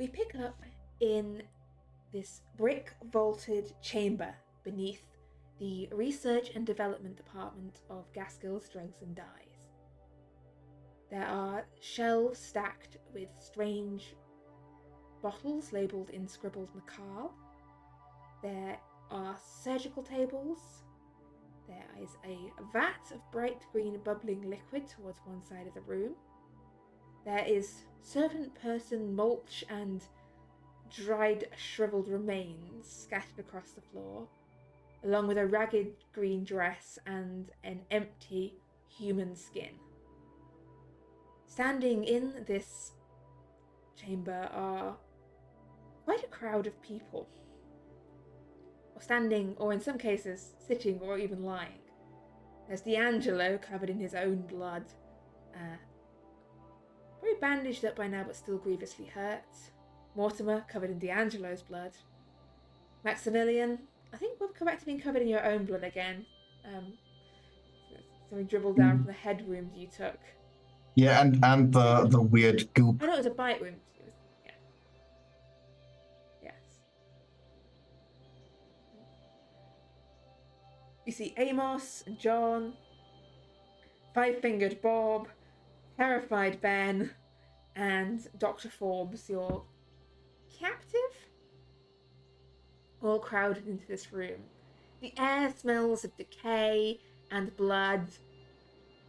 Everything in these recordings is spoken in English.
We pick up in this brick-vaulted chamber beneath the Research and Development Department of Gaskill's Drugs and Dyes. There are shelves stacked with strange bottles labelled in scribbled macabre. There are surgical tables. There is a vat of bright green bubbling liquid towards one side of the room. There is servant person mulch and dried, shriveled remains scattered across the floor, along with a ragged green dress and an empty human skin. Standing in this chamber are quite a crowd of people, or standing, or in some cases, sitting or even lying. There's D'Angelo, covered in his own blood, very bandaged up by now but still grievously hurt. Mortimer, covered in D'Angelo's blood. Maximilian, I think we're correct in being covered in your own blood again. Something dribbled down from the head wound you took. Yeah, and the weird goop. I know it was a bite wound. Yeah. Yes. You see Amos and John, Five-Fingered Bob, Terrified Ben, and Dr. Forbes, your captive, all crowded into this room. The air smells of decay and blood,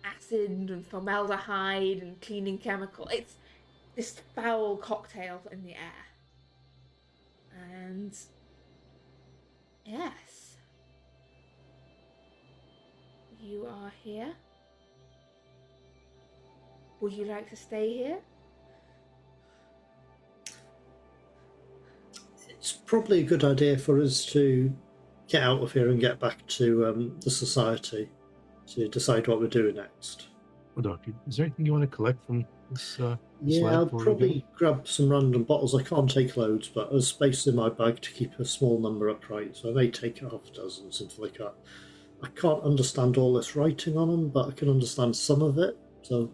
acid and formaldehyde and cleaning chemical. It's this foul cocktail in the air. And yes, you are here. Would you like to stay here? It's probably a good idea for us to get out of here and get back to the society to decide what we're doing next. Well, Doctor, is there anything you want to collect from this? Yeah, I'll probably grab some random bottles. I can't take loads, but there's space in my bag to keep a small number upright, so I may take half a dozen, something like that. I can't understand all this writing on them, but I can understand some of it, so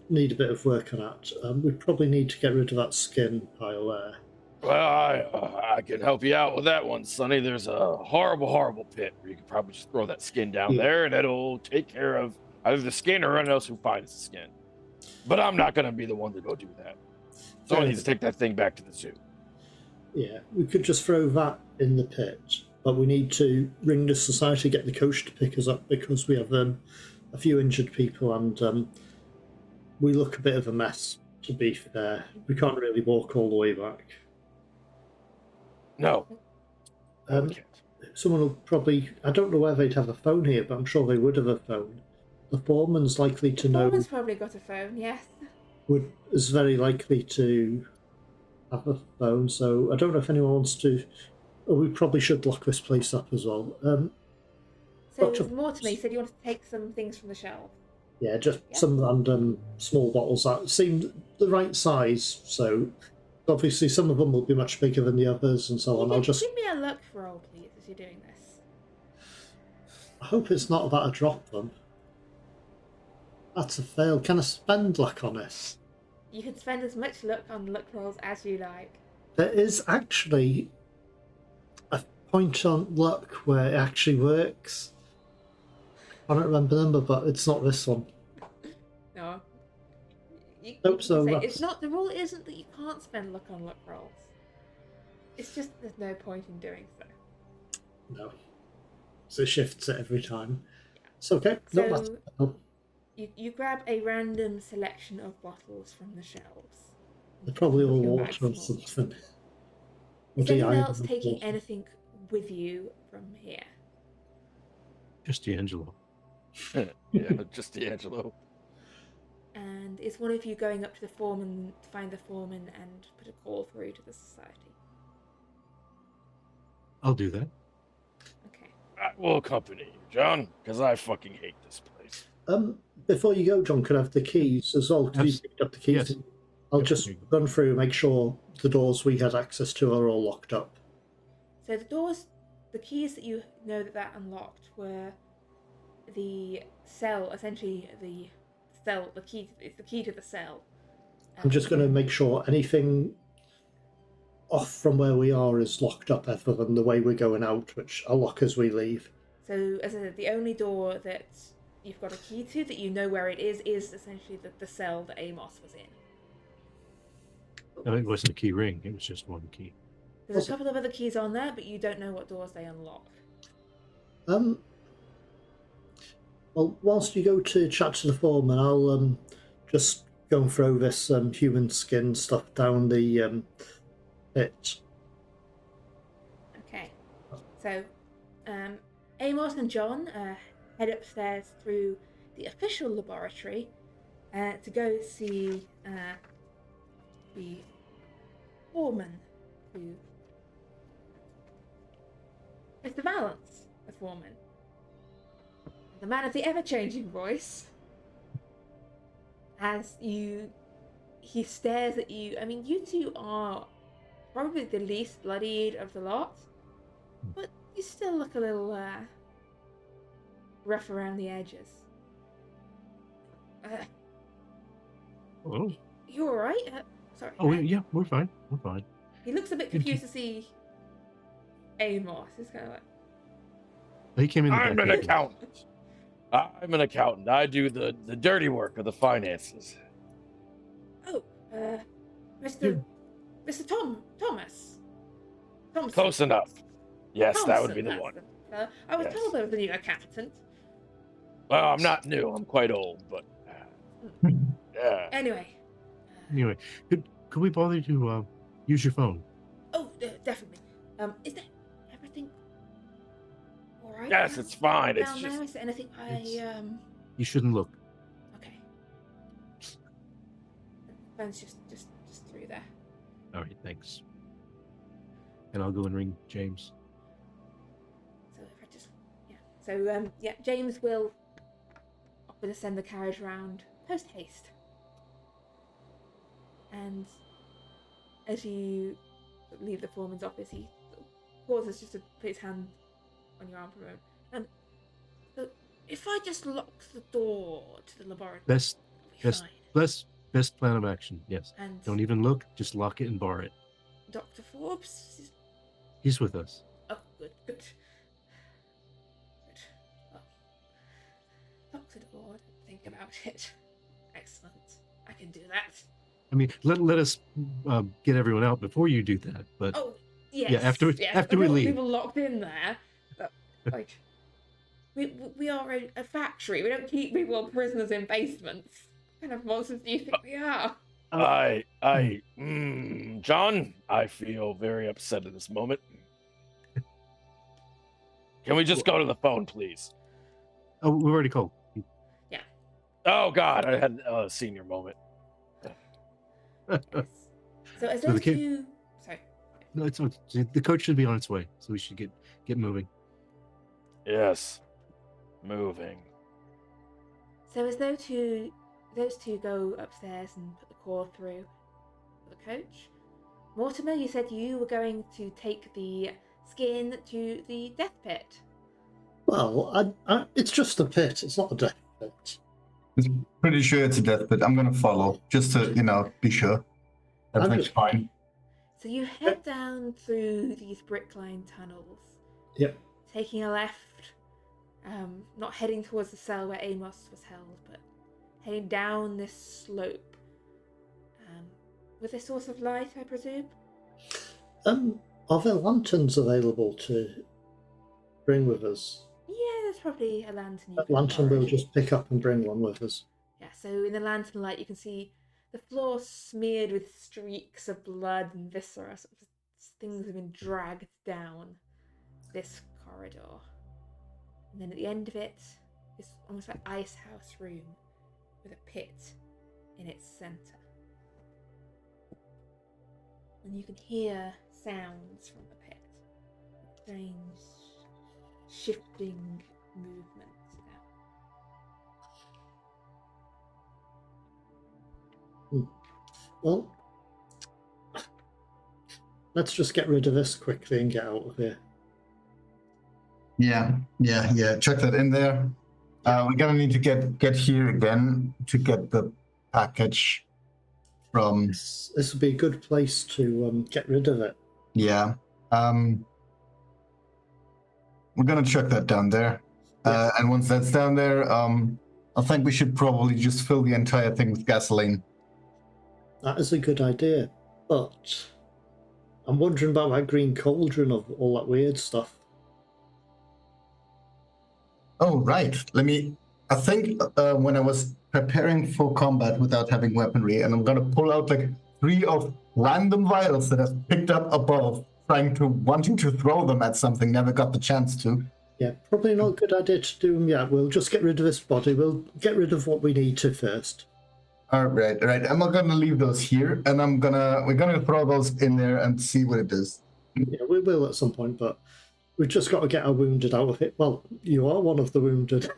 need a bit of work on that. We probably need to get rid of that skin pile there. Well, I can help you out with that one, Sonny. There's a horrible, horrible pit where you could probably just throw that skin down there, and it'll take care of either the skin or anyone else who finds the skin. But I'm not going to be the one to go do that. Someone needs to take that thing back to the zoo. Yeah, we could just throw that in the pit, but we need to ring the society, get the coach to pick us up, because we have a few injured people, and we look a bit of a mess, to be fair. We can't really walk all the way back. No. Someone will probably... I don't know whether they'd have a phone here, but I'm sure they would have a phone. The foreman's likely to know... The foreman's probably got a phone, yes. Is very likely to have a phone, so I don't know if anyone wants to... Oh, we probably should lock this place up as well. So Mortimer, you said you wanted to take some things from the shelf. Yeah, just some random small bottles that seemed the right size, so... Obviously, some of them will be much bigger than the others, and so on. I'll just give me a luck roll, please, as you're doing this. I hope it's not that I drop them. That's a fail. Can I spend luck on this? You can spend as much luck on luck rolls as you like. There is actually a point on luck where it actually works. I don't remember the number, but it's not this one. No. Hope so. It's not, the rule isn't that you can't spend luck on luck rolls. It's just there's no point in doing so. No. So it shifts it every time. It's okay. So you grab a random selection of bottles from the shelves. They're probably all water or something. Is anyone else taking anything with you from here? Just D'Angelo. Yeah, just D'Angelo. And is one of you going up to the foreman to find the foreman and put a call through to the society? I'll do that. Okay. I will accompany you, John, because I fucking hate this place. Before you go, John, could I have the keys as well? Because you picked up the keys. Yes. I'll just run through and make sure the doors we had access to are all locked up. So the keys that you know that unlocked were the cell, essentially the cell, it's the key to the cell. I'm just going to make sure anything off from where we are is locked up other than the way we're going out, which I'll lock as we leave. So, as I said, the only door that you've got a key to, that you know where it is essentially the cell that Amos was in. It wasn't a key ring. It was just one key. There's a couple of other keys on there, but you don't know what doors they unlock. Well, whilst you go to chat to the foreman, I'll just go and throw this human skin stuff down the pit. Okay. So, Amos and John head upstairs through the official laboratory to go see the foreman, who... Mr. Valance, the foreman. The man of the ever-changing voice. As he stares at you. I mean, you two are probably the least bloodied of the lot, but you still look a little rough around the edges. Oh. You all right? Sorry. Oh, yeah, we're fine. We're fine. He looks a bit confused to see Amos. He's kind of like... He came in. I'm an accountant. I'm an accountant. I do the dirty work of the finances. Oh, Mr. Thomas. Thompson. Close enough. Yes, that would be Thompson, the one. I was Yes. told there was a new accountant. Well, I'm not new. I'm quite old, but yeah. Anyway. Anyway, could we bother you to use your phone? Oh, definitely. Is there everything all right? Yes, it's fine. It's Down just there, is there anything You shouldn't look. Okay. Phone's just through there. All right, thanks. And I'll go and ring James. So if I just James will... I'm gonna send the carriage round post haste. And as you leave the foreman's office, he pauses just to put his hand on your arm for a moment. And so if I just lock the door to the laboratory, Best it'll be fine. plan of action. Yes. And Don't even look. Just lock it and bar it. Dr. Forbes? He's with us. Oh, good. Well, lock the door, think about it. Excellent. I can do that. I mean, let us get everyone out before you do that. But Oh, yes. yeah, after we leave. People locked in there. But, like, we are a factory. We don't keep people prisoners in basements. What kind of monsters do you think we are? John, I feel very upset at this moment. Can we just go to the phone, please? Oh, we've already called. Yeah. Oh God, I had a senior moment. Yes. So as So those the kid- two... Sorry. No, it's the coach should be on its way, so we should get moving. Yes, moving. So as those two go upstairs and put the call through for the coach, Mortimer, you said you were going to take the skin to the death pit. Well, it's just a pit. It's not a death pit. Pretty sure it's a death, but I'm gonna follow just to be sure. Everything's fine. So you head down through these brick-lined tunnels. Yep. Taking a left, not heading towards the cell where Amos was held, but heading down this slope. With a source of light, I presume? Are there lanterns available to bring with us? Yeah, there's probably a lantern. That lantern we'll just pick up and bring one with us. Yeah, so in the lantern light you can see the floor smeared with streaks of blood and viscera. Sort of things have been dragged down this corridor. And then at the end of it, it's almost like ice house room with a pit in its centre. And you can hear sounds from the pit. Strange, shifting movements now. Well, let's just get rid of this quickly and get out of here. Yeah. Check that in there. We're gonna need to get here again to get the package. from. This would be a good place to get rid of it. Yeah. We're gonna chuck that down there. Yeah. And once that's down there, I think we should probably just fill the entire thing with gasoline. That is a good idea, but I'm wondering about that green cauldron of all that weird stuff. Oh, right. I think when I was preparing for combat without having weaponry, and I'm gonna pull out like 3 of random vials that I've picked up above, wanting to throw them at something, never got the chance to. Yeah, probably not a good idea to do them yet. We'll just get rid of this body. We'll get rid of what we need to first. All right. I'm not gonna leave those here, and we're gonna throw those in there and see what it does. Yeah, we will at some point, but we've just got to get our wounded out of it. Well, you are one of the wounded.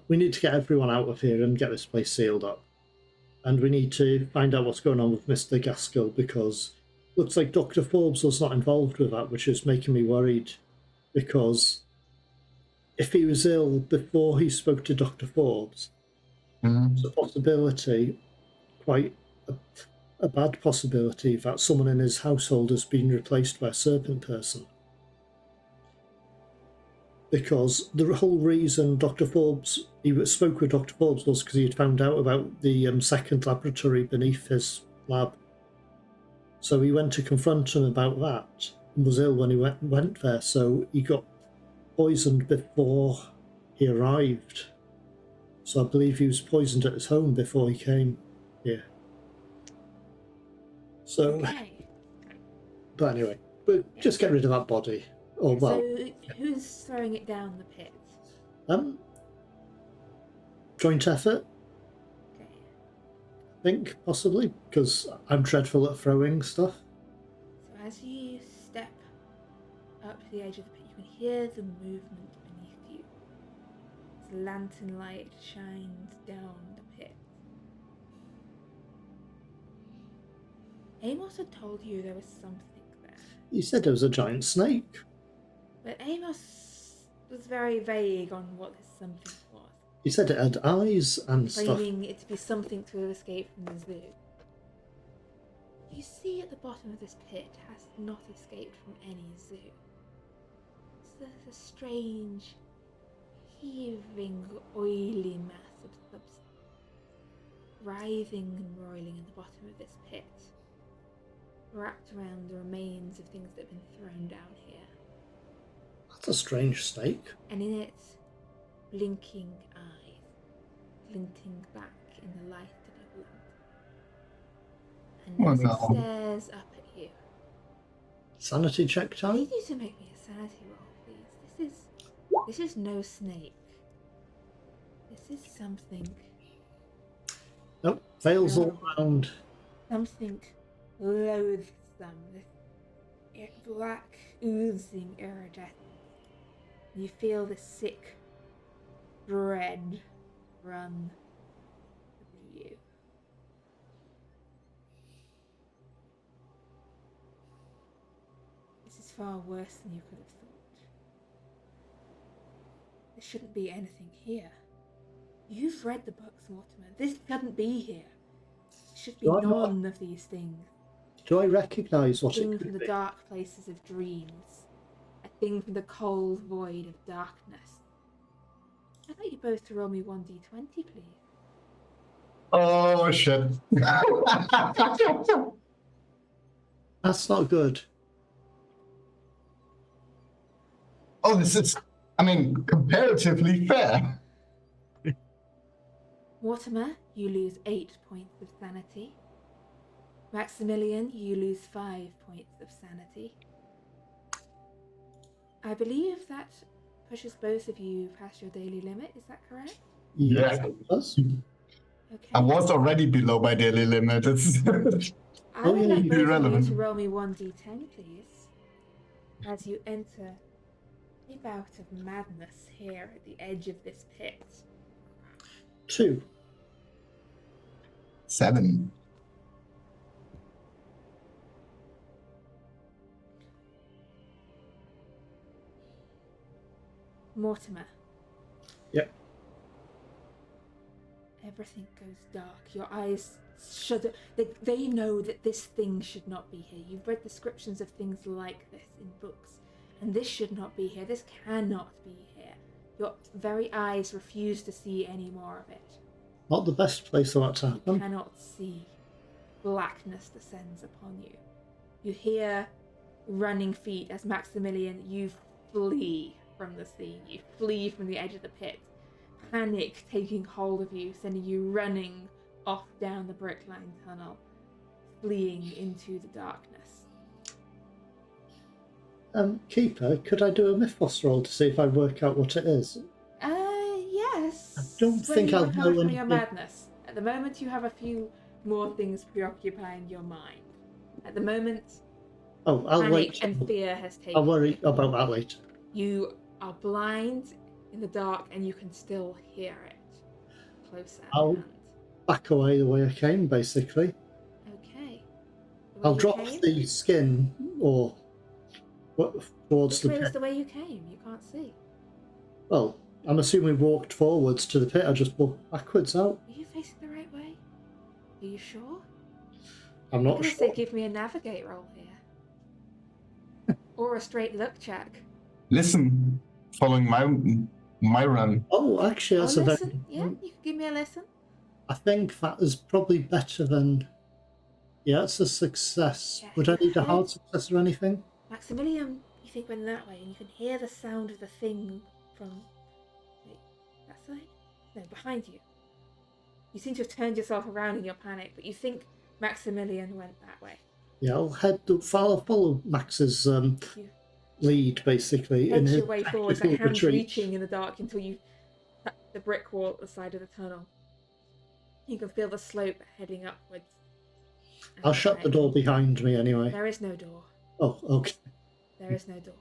We need to get everyone out of here and get this place sealed up. And we need to find out what's going on with Mr. Gaskill, because it looks like Dr. Forbes was not involved with that, which is making me worried. Because if he was ill before he spoke to Dr. Forbes, it's a possibility, quite a bad possibility, that someone in his household has been replaced by a serpent person. Because the whole reason he spoke with Dr. Forbes was because he had found out about the second laboratory beneath his lab. So he went to confront him about that and was ill when he went there, so he got poisoned before he arrived. So I believe he was poisoned at his home before he came here. So, Okay. but anyway, we'll just get rid of that body. Or, well, So who's throwing it down the pit? joint effort, Okay. I think, possibly, because I'm dreadful at throwing stuff. So as you step up to the edge of the pit, you can hear the movement beneath you. As lantern light shines down the pit. Amos had told you there was something there, He said there was a giant snake. but Amos was very vague on what this something was, He said it had eyes and stuff. claiming it to be something to have escaped from the zoo. You see at the bottom of this pit has not escaped from any zoo. There's a strange, heaving, oily mass of substance, writhing and roiling in the bottom of this pit, wrapped around the remains of things that have been thrown down here. That's a strange snake. And in it, blinking eyes, glinting back in the light of a lamp. And Oh, as no. it stares up at you, Sanity check I time? need you to make me a sanity roll, please. This is no snake. This is something Nope, fails all round. something loathsome. This black, oozing iridescence. You feel the sick dread run through you. This is far worse than you could have thought. There shouldn't be anything here. You've read the books, Mortimer. This shouldn't be here. There should be Do I not- none of these things. Do I recognise A what thing it from could the be? dark places of dreams. A thing from the cold void of darkness. I'd like you both to roll me 1d20, please. Oh, shit. That's not good. Oh, this is, comparatively fair. Mortimer, you lose 8 points of sanity. Maximilian, you lose 5 points of sanity. I believe that pushes both of you past your daily limit, is that correct? Yeah. It does. Okay. I was already below my daily limit. It's I would yeah, like both of you irrelevant. to roll me 1d10, please, as you enter a bout of madness here at the edge of this pit. 2. 7. Mortimer. Yep. everything goes dark. Your eyes shudder. They know that this thing should not be here. You've read descriptions of things like this in books, and this should not be here. This cannot be here. Your very eyes refuse to see any more of it. Not the best place for that to You happen. cannot see. Blackness descends upon you. You hear running feet as Maximilian, you flee from the scene. You flee from the edge of the pit. Panic taking hold of you, sending you running off down the brick-lined tunnel, fleeing into the darkness. Keeper, could I do a Mythos roll to see if I work out what it is? Yes. I don't When think you I'll recover know from your anything. madness. At the moment, you have a few more things preoccupying your mind. At the moment, Oh, I'll panic wait. and fear has taken. I'll worry about that later. You are blind in the dark, and you can still hear it close at I'll- hand. Back away the way I came, basically. Okay. The way I'll you drop came? the skin or towards Which the way was pit. the way you came? You can't see. Well, I'm assuming walked forwards to the pit. I just walked backwards out. Are you facing the right way? Are you sure? I'm I'm not gonna sure. say give me a navigate roll here. Or a straight look check. Listen, following my run. Oh, actually, that's oh, a listen. very. Yeah, you can give me a listen. I think that is probably better than. Yeah, it's a success. Yeah, Would I need a head. hard success or anything? Maximilian, you think went that way, and you can hear the sound of the thing from... Wait, that side? No, behind you. You seem to have turned yourself around in your panic, but you think Maximilian went that way. Yeah, I'll follow Max's You lead, basically. edge your way forwards, like tactical hands retreat. reaching in the dark until you touch the brick wall at the side of the tunnel. You can feel the slope heading upwards. and I'll shut the away. door behind me anyway. There is no door. Oh, okay. There is no door.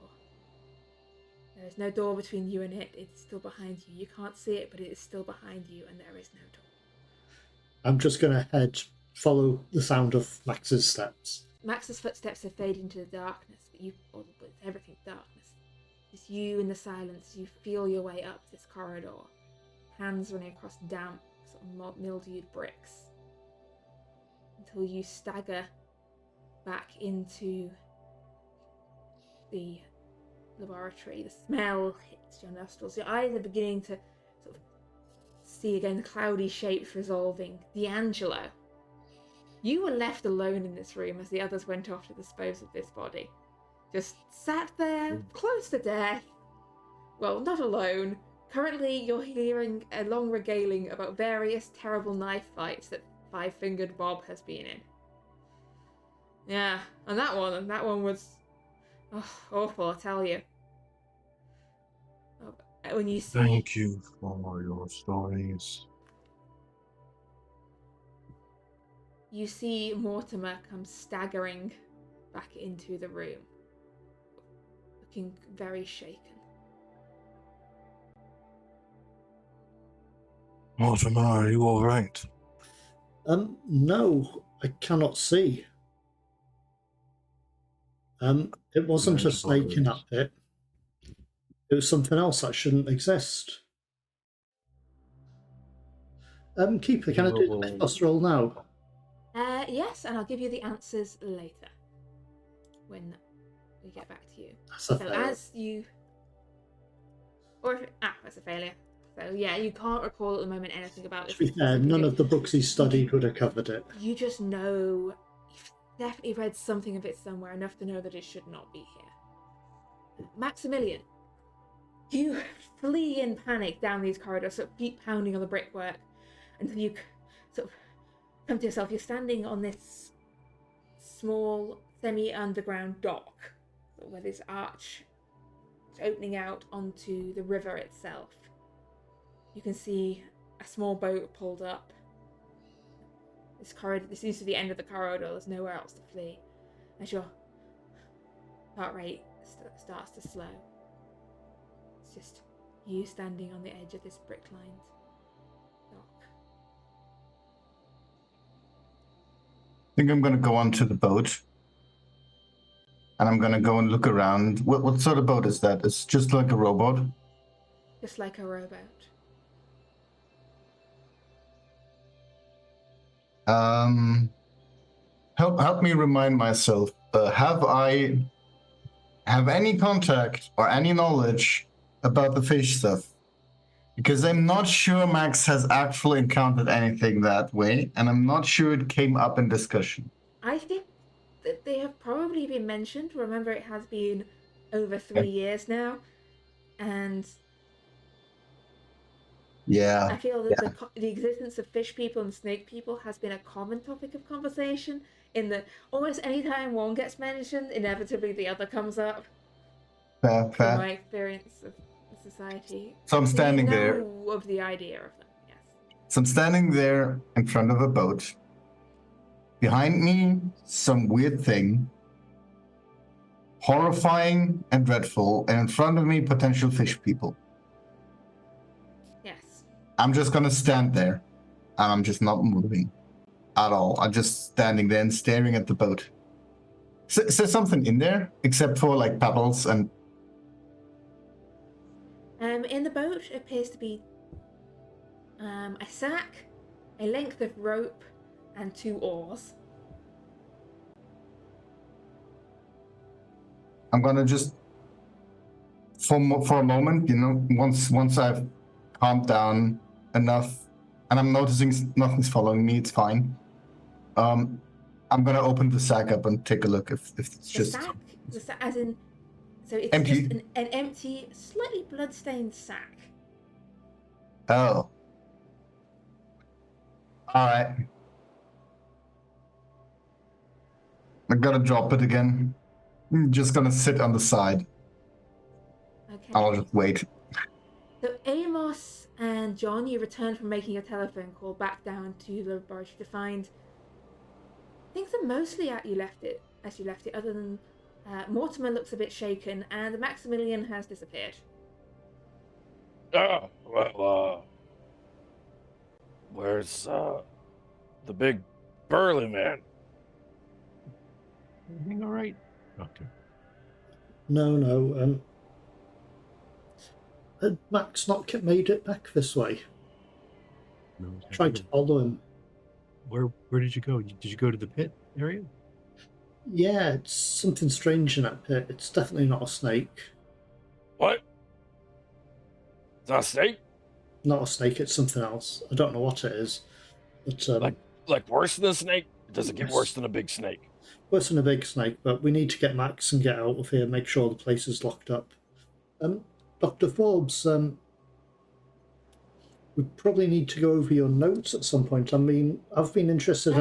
There is no door between you and it. It's still behind you. You can't see it, but it is still behind you, and there is no door. I'm just going to follow the sound of Max's steps. Max's footsteps have faded into the darkness, but everything darkness. Just you in the silence. You feel your way up this corridor, hands running across damp, sort of mildewed bricks, until you stagger back into the laboratory. The smell hits your nostrils. Your eyes are beginning to sort of see again cloudy shapes resolving. D'Angelo, you were left alone in this room as the others went off to dispose of this body. Just sat there, close to death. Well, not alone. Currently, you're hearing a long regaling about various terrible knife fights that Five-Fingered Bob has been in. Yeah, and that one was awful, I tell you. When you see... Thank you for your stories. You see Mortimer come staggering back into the room, looking very shaken. Mortimer, are you all right? No, I cannot see. It wasn't a snake in that pit. It was something else that shouldn't exist. Keeper, can I do the Mythos roll now? Yes, and I'll give you the answers later when we get back to you. That's a So fail. as you... Or if... that's a failure. So yeah, you can't recall at the moment anything about this. To be fair, none of the books he studied would have covered it. You just know... You've definitely read something of it somewhere, enough to know that it should not be here. Maximilian, you flee in panic down these corridors, sort of feet pounding on the brickwork, until you sort of come to yourself. You're standing on this small semi-underground dock where this arch is opening out onto the river itself. You can see a small boat pulled up. This seems to be the end of the corridor. There's nowhere else to flee. As your heart rate starts to slow, it's just you standing on the edge of this brick-lined dock. I think I'm going to go onto the boat. And I'm going to go and look around. What sort of boat is that? It's just like a rowboat? Just like a rowboat. Help me remind myself. Have any contact or any knowledge about the fish stuff? Because I'm not sure Max has actually encountered anything that way, and I'm not sure it came up in discussion. I think that they have probably been mentioned. Remember, it has been over 3 years now, and Yeah. I feel that the existence of fish people and snake people has been a common topic of conversation. In that, almost any time one gets mentioned, inevitably the other comes up. Fair. From my experience of society, So I'm standing there. Of the idea of them, yes. So I'm standing there in front of a boat. Behind me, some weird thing, horrifying and dreadful, and in front of me, potential fish people. Yes. I'm just gonna stand there, and I'm just not moving at all. I'm just standing there and staring at the boat. Is there something in there, except for like pebbles and? In the boat appears to be a sack, a length of rope, and 2 oars. I'm gonna just, for a moment, once I've calmed down enough, and I'm noticing nothing's following me, it's fine. I'm gonna open the sack up and take a look if it's just the sack, as in, so it's empty. just an empty, slightly blood-stained sack. Oh. Alright. I'm gonna drop it again. I'm just gonna sit on the side. Okay. I'll just wait. So Amos and John, you return from making a telephone call back down to the laboratory to find things are mostly as you left it, other than Mortimer looks a bit shaken and Maximilian has disappeared. Oh, well, where's the big burly man? Everything all right, Doctor? No. Had Max not made it back this way? No. Tried to follow him. Where did you go? Did you go to the pit area? Yeah, it's something strange in that pit. It's definitely not a snake. What? It's not a snake? Not a snake, it's something else. I don't know what it is. But Like worse than a snake? Does it get Yes. worse than a big snake? worse than a big snake, but we need to get Max and get out of here, make sure the place is locked up. Dr. Forbes, we probably need to go over your notes at some point. I mean, I've been interested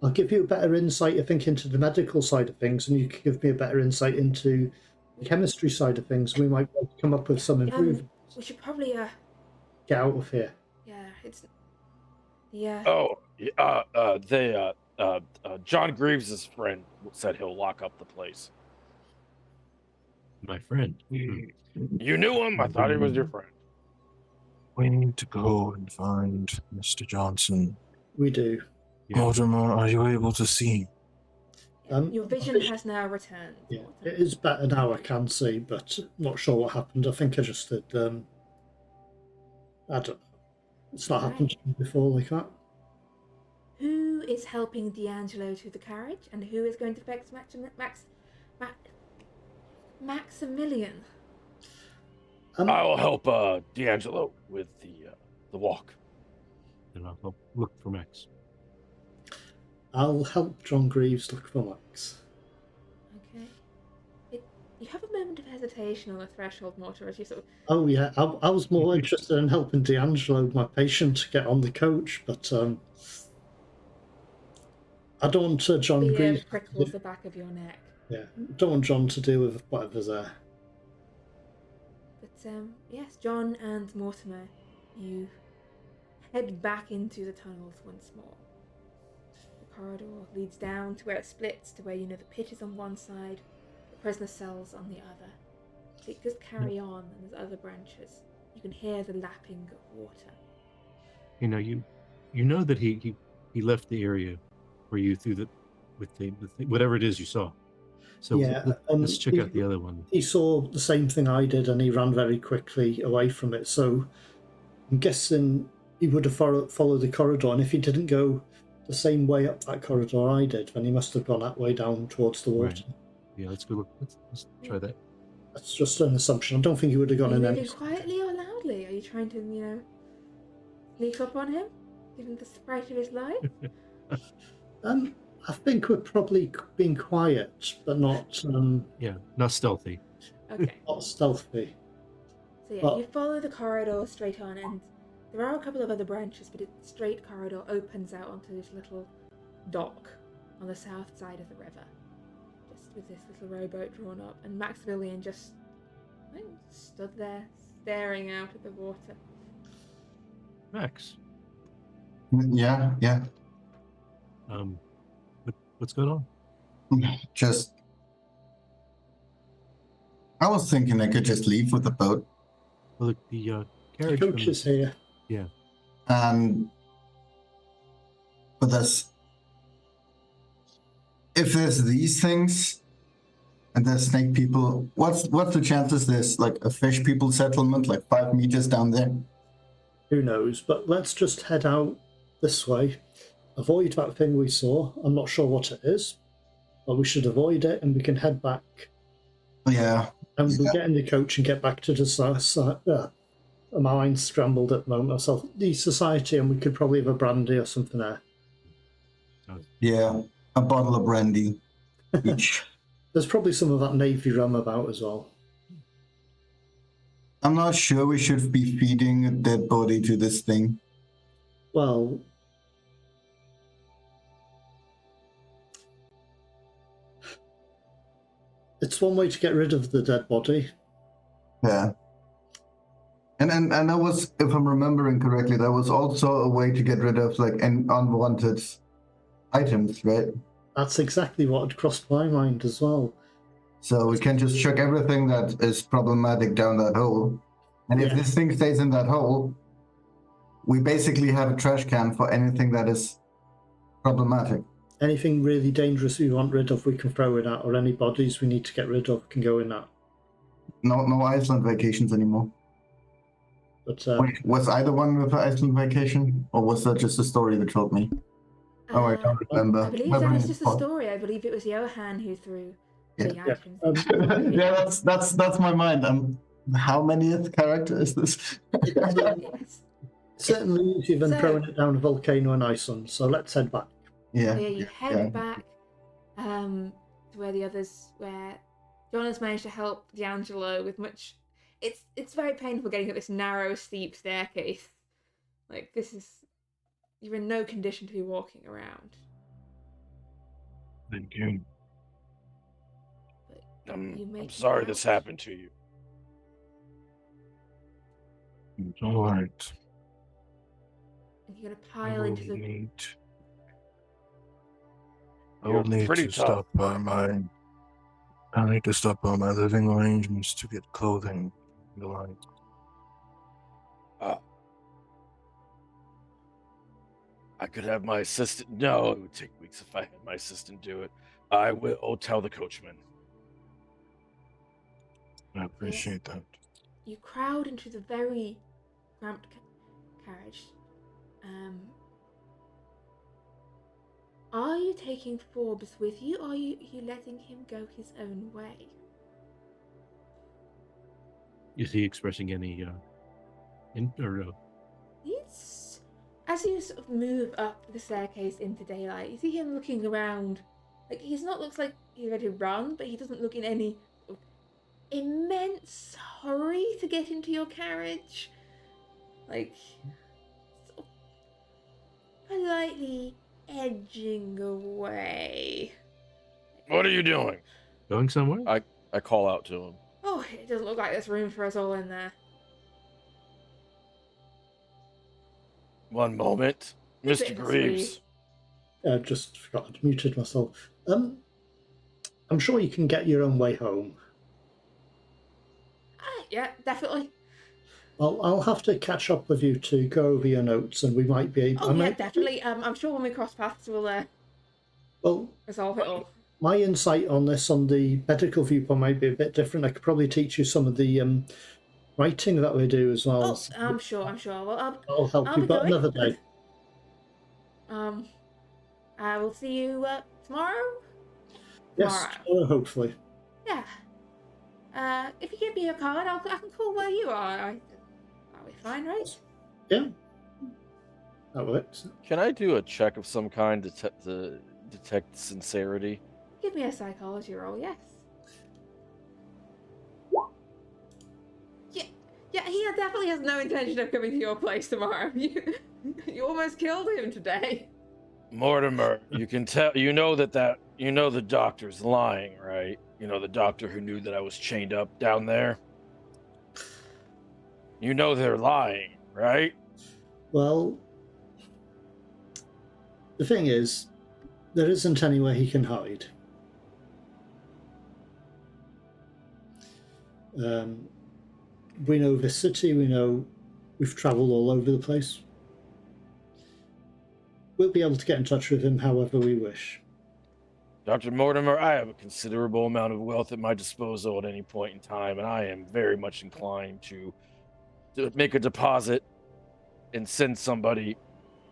I'll give you a better insight, I think, into the medical side of things, and you can give me a better insight into the chemistry side of things. We might be able to come up with some improvements. We should probably Get out of here. yeah, it's yeah. Oh, John Greaves' friend said he'll lock up the place. My friend. You knew him? I thought he was your friend. We need to go and find Mr. Johnson. We do. Yeah. Mortimer, are you able to see? Your vision has now returned. Yeah, it is better now, I can see, but not sure what happened. I think I just did. I don't know. It's not happened to me before like that. Who is helping D'Angelo to the carriage, and who is going to fetch Maximilian? I will help D'Angelo with the walk. And I'll look for Max. I'll help John Greaves look for Max. Okay. You have a moment of hesitation on the threshold, Mortimer, as you sort of... Oh yeah, I was more interested in helping D'Angelo, my patient, get on the coach, but I don't want John Greaves. prickles the back of your neck. Yeah, don't want John to deal with whatever's there. But yes, John and Mortimer, you head back into the tunnels once more. The corridor leads down to where it splits, to where you know the pit is on one side, the prisoner cells on the other. It does carry on, and there's other branches. You can hear the lapping of water. You know that he left the area where you threw with the whatever it is you saw. So Yeah, let's check out the other one. He saw the same thing I did, and he ran very quickly away from it. So I'm guessing he would have followed the corridor, and if he didn't go the same way up that corridor I did, then he must have gone that way down towards the water. Right. Yeah, let's go look. Let's try that. That's just an assumption. I don't think he would have Are gone you in moving any... quietly or loudly? Are you trying to, sneak up on him? Give him the fright of his life? I think we're probably being quiet, but not Yeah, not stealthy. Okay. not stealthy. So yeah, But- you follow the corridor straight on, and there are a couple of other branches, but its straight corridor opens out onto this little dock on the south side of the river, just with this little rowboat drawn up, and Maximilian just stood there staring out at the water. Max, Yeah, yeah. what's going on? Just, I was thinking I could just leave with the boat. Well, the The carriage. coach is here. Yeah. But if there's these things and there's snake people, what's the chances there's like a fish people settlement like 5 meters down there? Who knows? But let's just head out this way. Avoid that thing we saw. I'm not sure what it is, but we should avoid it, and we can head back. Yeah. And we'll get in the coach and get back to the my mind's scrambled at the moment. Myself, the society, and we could probably have a brandy or something there. Yeah. A bottle of brandy each. There's probably some of that navy rum about as well. I'm not sure we should be feeding a dead body to this thing. Well, it's one way to get rid of the dead body. Yeah. And that was, if I'm remembering correctly, that was also a way to get rid of like unwanted items, right? That's exactly what had crossed my mind as well. So we can just chuck everything that is problematic down that hole. And if Yeah. this thing stays in that hole, we basically have a trash can for anything that is problematic. Anything really dangerous we want rid of, we can throw in at, or any bodies we need to get rid of can go in that. No Iceland vacations anymore. But Wait, was I the one with the Iceland vacation? Or was that just a story that told me? Oh, I don't remember. I believe that is just a story. I believe it was Johan who threw the Yeah. items. Yeah, that's my mind. How many character is this? Yes. certainly easier than So- throwing it down a volcano in Iceland. So let's head back. Yeah. So yeah, you head back to where the others, where John has managed to help D'Angelo with much. It's very painful getting up this narrow, steep staircase. Like you're in no condition to be walking around. Thank you. But you make I'm it sorry out, this happened to you. It's all right. and you're gonna I pile will into the. need. I You're will need pretty to tough. stop by my. I need to stop by my living arrangements to get clothing. and The like. I could have my assistant. No, it would take weeks if I had my assistant do it. I will tell the coachman. I appreciate that. You crowd into the very cramped carriage. Are you taking Forbes with you, or are you letting him go his own way? Is he expressing any He's, as you sort of move up the staircase into daylight, you see him looking around. Like, looks like he's ready to run, but he doesn't look in any sort of immense hurry to get into your carriage. Like, sort of politely edging away. What are you doing? going somewhere? I call out to him. Oh, it doesn't look like there's room for us all in there. One moment. Is Mr. it, Greaves. I just forgot I'd muted myself. I'm sure you can get your own way home. Yeah, definitely. I'll have to catch up with you to go over your notes, and we might be able. Oh, yeah, definitely. I'm sure when we cross paths, we'll Well, resolve it all. my insight on this, on the medical viewpoint, might be a bit different. I could probably teach you some of the writing that we do as well. Oh, I'm sure. Well, I'll help I'll you, be but going. another day. I will see you tomorrow. Yes, tomorrow, hopefully. Yeah. If you give me your card, I can call where you are. Are we fine, right? Yeah. That works. Can I do a check of some kind to detect sincerity? Give me a psychology roll, yes. Yeah, he definitely has no intention of coming to your place tomorrow. You almost killed him today. Mortimer, you can tell. You know the doctor's lying, right? You know the doctor who knew that I was chained up down there. You know they're lying, right? Well, the thing is, there isn't anywhere he can hide. We know this city, we know we've travelled all over the place. We'll be able to get in touch with him however we wish. Dr. Mortimer, I have a considerable amount of wealth at my disposal at any point in time, and I am very much inclined to make a deposit and send somebody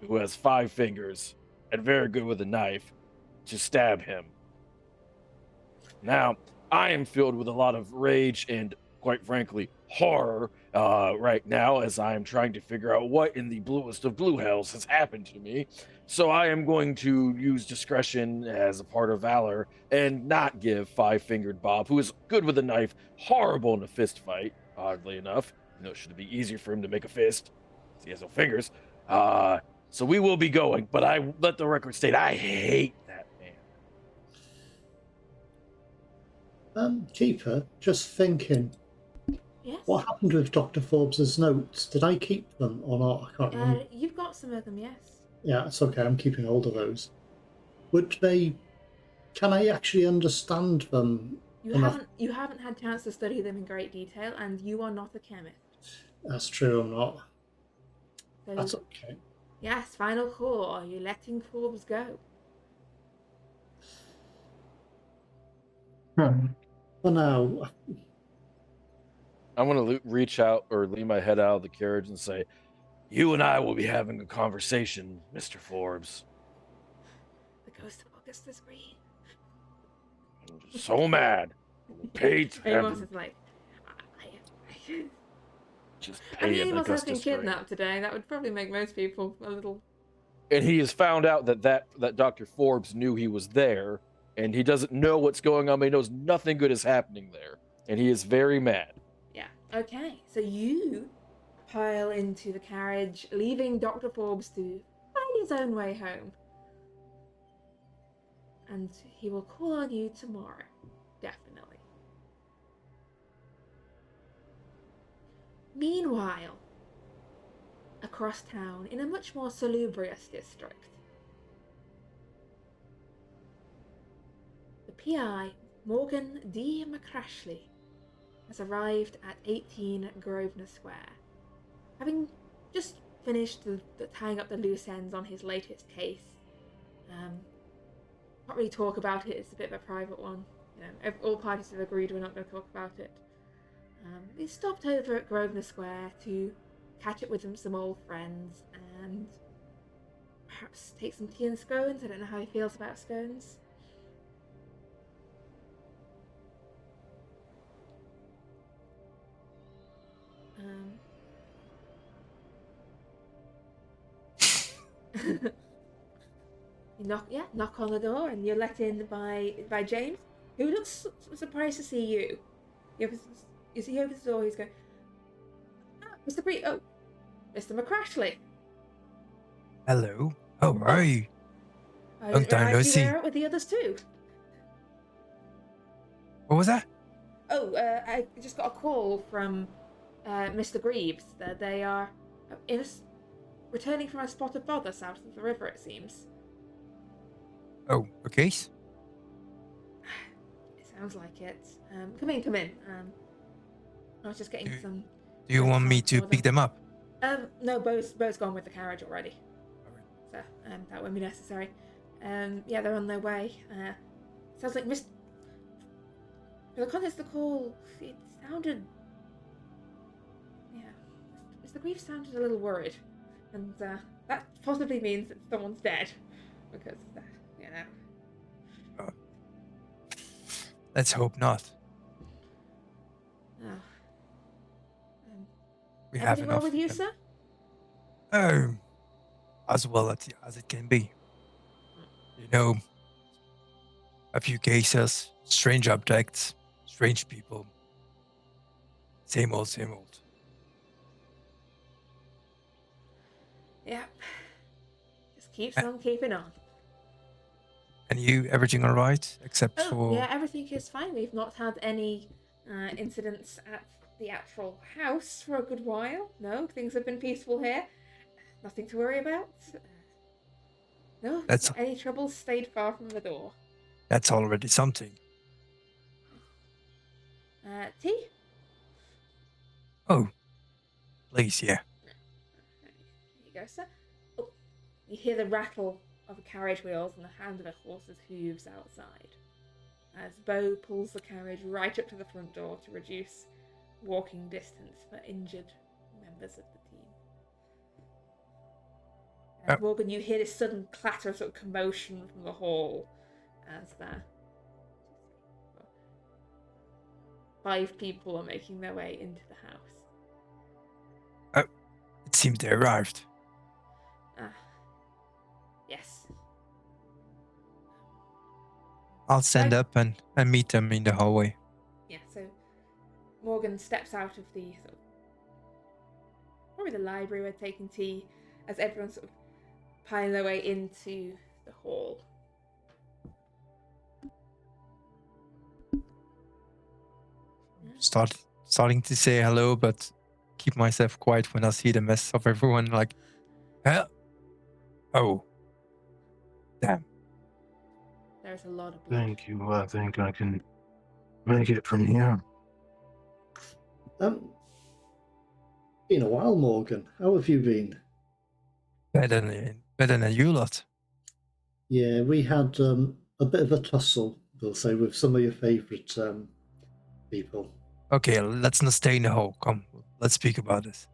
who has 5 fingers and very good with a knife to stab him. Now, I am filled with a lot of rage and, quite frankly, horror right now as I am trying to figure out what in the bluest of blue hells has happened to me. So I am going to use discretion as a part of valor and not give 5-fingered Bob, who is good with a knife, horrible in a fist fight, oddly enough. You know, it should be easier for him to make a fist. He has no fingers. So we will be going, but I let the record state I hate that man. Keeper, just thinking. Yes? What happened with Dr. Forbes's notes? Did I keep them or not? I can't remember. You've got some of them, yes. Yeah, it's okay. I'm keeping hold of those. Can I actually understand them? You haven't had chance to study them in great detail, and you are not a chemist. That's true, I'm not. So, That's okay. yes, final call. Are you letting Forbes go? For now, I'm going to reach out or lean my head out of the carriage and say, you and I will be having a conversation, Mr. Forbes. The ghost of Augustus Green. I'm just so mad. Paid to have Amos him. is like, Just I pay mean, him Amos has been Augustus Green. kidnapped today. That would probably make most people a little... And he has found out that Dr. Forbes knew he was there, and he doesn't know what's going on, but he knows nothing good is happening there. And he is very mad. Yeah, okay. So you pile into the carriage, leaving Dr. Forbes to find his own way home. And he will call on you tomorrow. Definitely. Meanwhile, across town, in a much more salubrious district, the PI, Morgan D. McCrashley, has arrived at 18 Grosvenor Square, having just finished the tying up the loose ends on his latest case. Can't really talk about it, it's a bit of a private one. You know, all parties have agreed we're not going to talk about it. He stopped over at Grosvenor Square to catch up with some old friends and perhaps take some tea and scones. I don't know how he feels about scones. You knock on the door, and you're let in by James, who looks surprised to see you. He opens the door. He's going, Mr. Bree, oh, Mr. McCrashley. Hello. How are you? I Long didn't time no realise you see. were out with the others too. What was that? Oh, I just got a call from Mr. Greaves. They are returning from a spot of bother south of the river, it seems. Oh, a case? It sounds like it. Come in. I was just getting some... Do you want me to for pick them up? No, Bo's gone with the carriage already. So, that won't be necessary. Yeah, they're on their way. Sounds like For the context of the call, it sounded the grief sounded a little worried, and that possibly means that someone's dead, because you know. Let's hope not. Oh. We have Everything well enough. with you, of sir? them. Oh, as well as it can be. You know, a few cases, strange objects, strange people. Same old, same old. Yep. Just keeps Uh, on keeping on. And you, everything all right? Except Oh, for... yeah, everything is fine. We've not had any incidents at the actual house for a good while. No, things have been peaceful here. Nothing to worry about. No, That's any troubles stayed far from the door. that's already something. Tea? Oh, please, yeah. There you go, sir. Oh, you hear the rattle of carriage wheels and the sound of a horse's hooves outside, as Bo pulls the carriage right up to the front door to reduce walking distance for injured members of the team. Morgan, you hear this sudden clatter of commotion from the hall as the 5 people are making their way into the house. It seems they arrived. Yes. I'll stand up and meet them in the hallway. Yeah, so Morgan steps out of the probably the library where taking tea as everyone's piling their way into the hall. Starting to say hello, but keep myself quiet when I see the mess of everyone. Like, huh? Oh, damn. There's a lot of blood. Thank you. I think I can make it from here. Been a while, Morgan. How have you been? Better than you lot. Yeah, we had a bit of a tussle, we'll say, with some of your favourite people. Okay, let's not stay in the hole. Come, let's speak about this.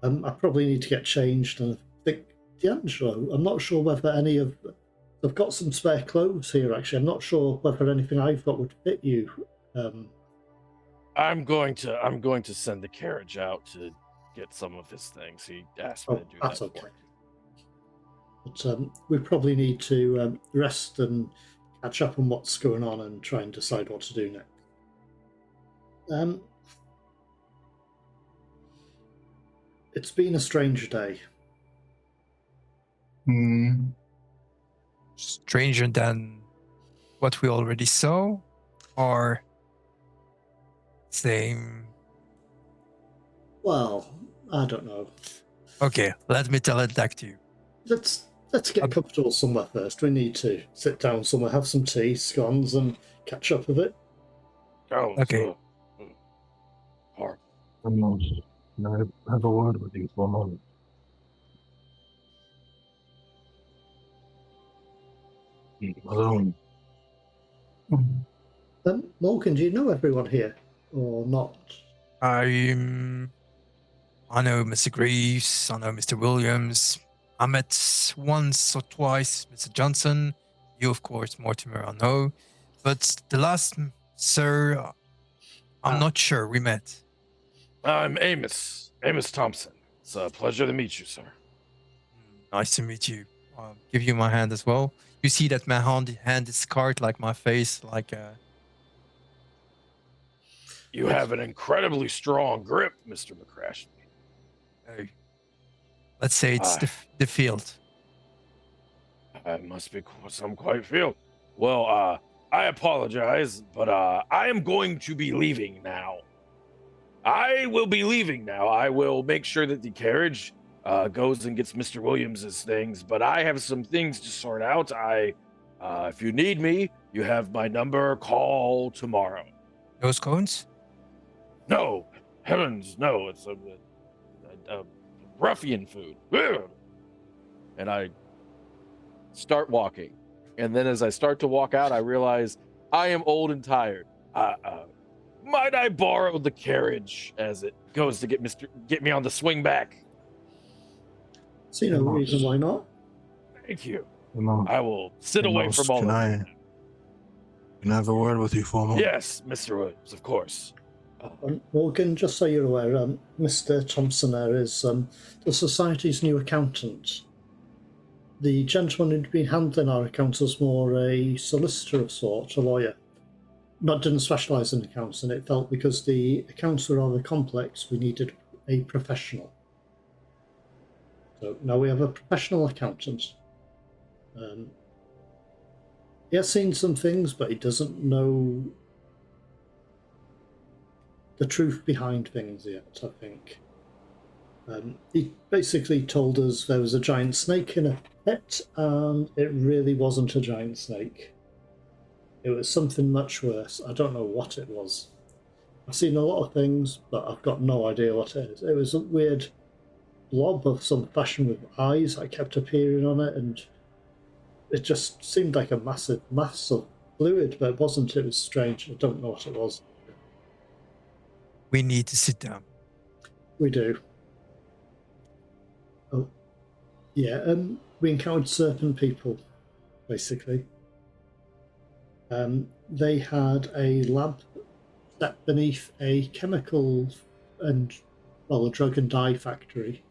I probably need to get changed, and I think D'Angelo, I'm not sure whether any of... I've got some spare clothes here, actually. I'm not sure whether anything I've got would fit you. I'm going to send the carriage out to get some of his things. He asked me to do that's that okay. for him. But we probably need to rest and catch up on what's going on and try and decide what to do next. It's been a strange day. Stranger than what we already saw, or same? Well, I don't know. Okay, let me tell it back to you. Let's get comfortable somewhere first. We need to sit down somewhere, have some tea, scones, and catch up a bit. Oh, Okay. Horrible. Can I have a word with you for a moment? Alone. Morgan, do you know everyone here or not? I know Mr. Greaves, I know Mr. Williams. I met once or twice Mr. Johnson. You, of course, Mortimer, I know. But the last, sir, I'm not sure we met. I'm Amos Thompson. It's a pleasure to meet you, sir. Nice to meet you. I'll give you my hand as well. You see that my hand is scarred like my face, like You have an incredibly strong grip, Mr. McCrashley. Let's say it's the field. It must be some quite field. Well, I apologize, but I am going to be leaving now. I will be leaving now. I will make sure that the carriage goes and gets Mr. Williams's things, but I have some things to sort out. If you need me, you have my number. Call tomorrow. Those cones? No, heavens, no! It's a ruffian food. And I start walking, and then as I start to walk out, I realize I am old and tired. Might I borrow the carriage as it goes to get me on the swing back? See no reason why not. Thank you. Amos, I will sit away Amos, from all can of I you. can I have a word with you for a moment? Yes, Mr. Williams, of course. Morgan, just so you're aware, Mr. Thompson there is the Society's new accountant. The gentleman who'd been handling our accounts was more a solicitor of sorts, a lawyer. Didn't specialise in accounts, and it felt because the accounts were rather complex, we needed a professional. So now we have a professional accountant. He has seen some things, but he doesn't know the truth behind things yet, I think. He basically told us there was a giant snake in a pit, and it really wasn't a giant snake. It was something much worse. I don't know what it was. I've seen a lot of things, but I've got no idea what it is. It was a weird blob of some fashion with eyes that kept appearing on it, and it just seemed like a massive mass of fluid, but it wasn't. It was strange. I don't know what it was. We need to sit down. We do. Oh, yeah. We encountered serpent people, basically. They had a lab set beneath a chemical and, well, a drug and dye factory,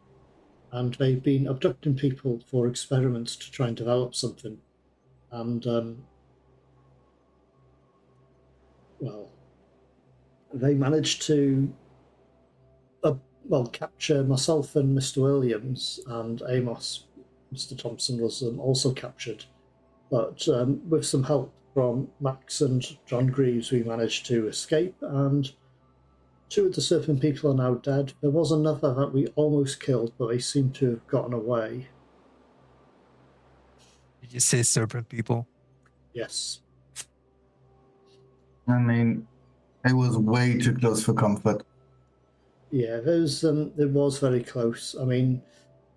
and they've been abducting people for experiments to try and develop something. And, well, they managed to, capture myself and Mr. Williams, and Amos. Mr. Thompson was also captured. But with some help from Max and John Greaves, we managed to escape, and 2 of the serpent people are now dead. There was another that we almost killed, but they seem to have gotten away. Did you say serpent people? Yes. I mean, it was way too close for comfort. Yeah, it was very close. I mean,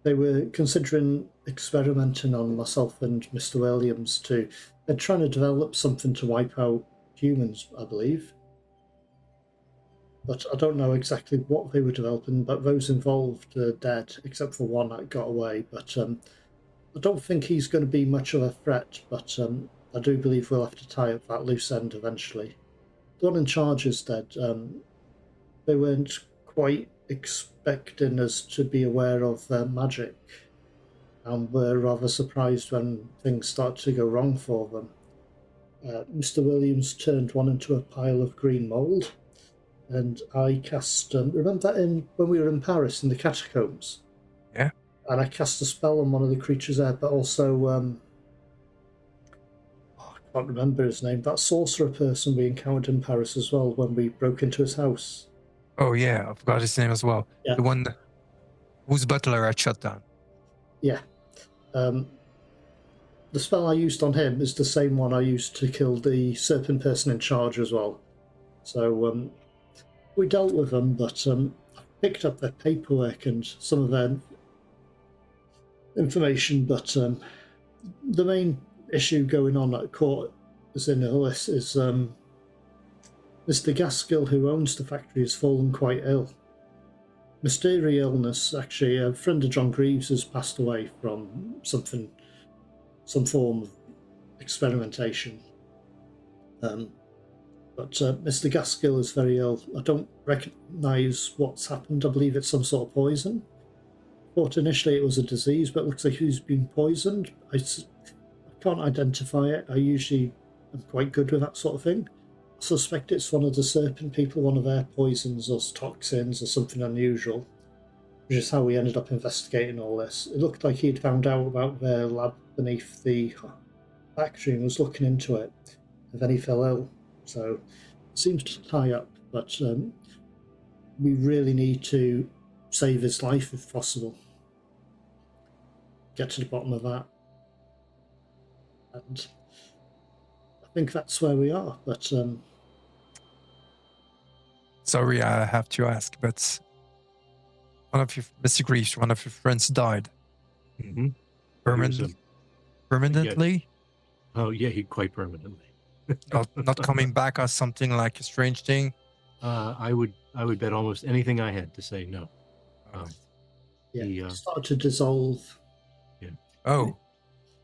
they were considering experimenting on myself and Mr. Williams too. They're trying to develop something to wipe out humans, I believe. But I don't know exactly what they were developing, but those involved are dead, except for one that got away. But I don't think he's going to be much of a threat, but I do believe we'll have to tie up that loose end eventually. The one in charge is dead. They weren't quite expecting us to be aware of their magic, and were rather surprised when things started to go wrong for them. Mr. Williams turned one into a pile of green mould, and I cast... remember that when we were in Paris in the catacombs? Yeah. And I cast a spell on one of the creatures there, but also... I can't remember his name. That sorcerer person we encountered in Paris as well when we broke into his house. Oh yeah, I forgot his name as well. Yeah. The one whose butler had shut down. Yeah. The spell I used on him is the same one I used to kill the serpent person in charge as well. So we dealt with them, but I picked up their paperwork and some of their information. But the main issue going on at court, as in all this, is Mr. Gaskill, who owns the factory, has fallen quite ill. Mysterious illness, actually. A friend of John Greaves has passed away from some form of experimentation. But Mr. Gaskill is very ill. I don't recognise what's happened. I believe it's some sort of poison. I thought initially it was a disease, but it looks like he's been poisoned. I can't identify it. I usually am quite good with that sort of thing. I suspect it's one of the serpent people, one of their poisons or toxins or something unusual, which is how we ended up investigating all this. It looked like he'd found out about their lab beneath the factory and was looking into it, and then he fell ill. So it seems to tie up, but we really need to save his life if possible. Get to the bottom of that. And I think that's where we are, but... Sorry, I have to ask, but Mr. Greaves, one of your friends died. Mm-hmm. Permanently? Oh, yeah, he quite permanently. Not coming back as something like a strange thing? I would bet almost anything I had to say no. Alright. Yeah, He, it started to dissolve. Oh,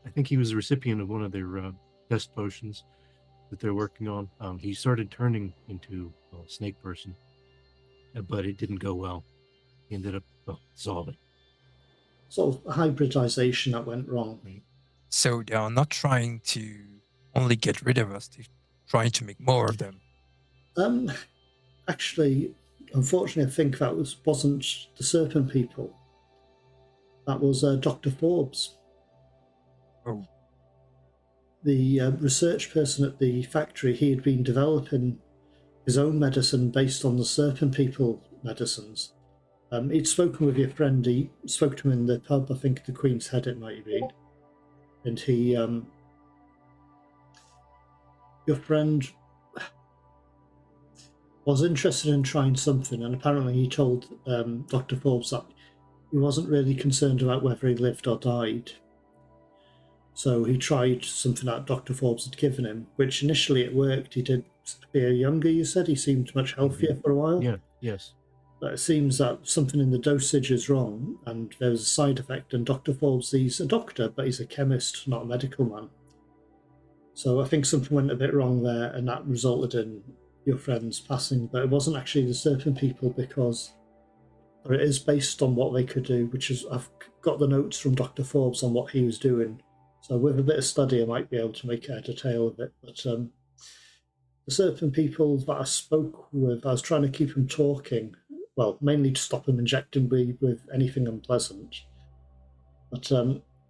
I think he was a recipient of one of their test potions that they're working on. He started turning into a snake person, but it didn't go well. He ended up dissolving. Sort of hybridization that went wrong. so they are not trying to only get rid of us, they're trying to make more of them. Actually, unfortunately, I think that wasn't the serpent people. That was Dr. Forbes. Oh, The research person at the factory. He had been developing his own medicine based on the serpent people medicines. He'd spoken with your friend. He spoke to him in the pub. I think the Queen's Head it might have been. And he, your friend, was interested in trying something, and apparently he told Dr. Forbes that he wasn't really concerned about whether he lived or died. So he tried something that Dr. Forbes had given him, which initially it worked. He did appear younger, you said. He seemed much healthier for a while. Yeah, yes. But it seems that something in the dosage is wrong, and there's a side effect. And Dr. Forbes, he's a doctor, but he's a chemist, not a medical man. So I think something went a bit wrong there, and that resulted in your friend's passing. But it wasn't actually the serpent people, because it is based on what they could do, which is, I've got the notes from Dr. Forbes on what he was doing. So with a bit of study, I might be able to make a tale of it. But the serpent people that I spoke with, I was trying to keep them talking. Well, mainly to stop them injecting me with anything unpleasant. But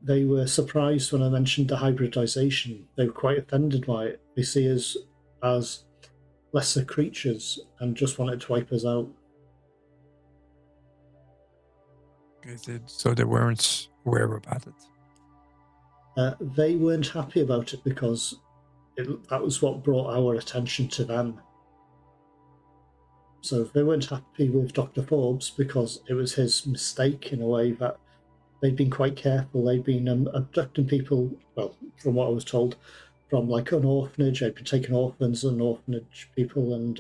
they were surprised when I mentioned the hybridization. They were quite offended by it. They see us as lesser creatures and just wanted to wipe us out. so they weren't aware about it. They weren't happy about it because that was what brought our attention to them. So they weren't happy with Dr. Forbes because it was his mistake in a way that they'd been quite careful. They'd been abducting people, well, from what I was told, from like an orphanage. They'd been taking orphans and orphanage people, and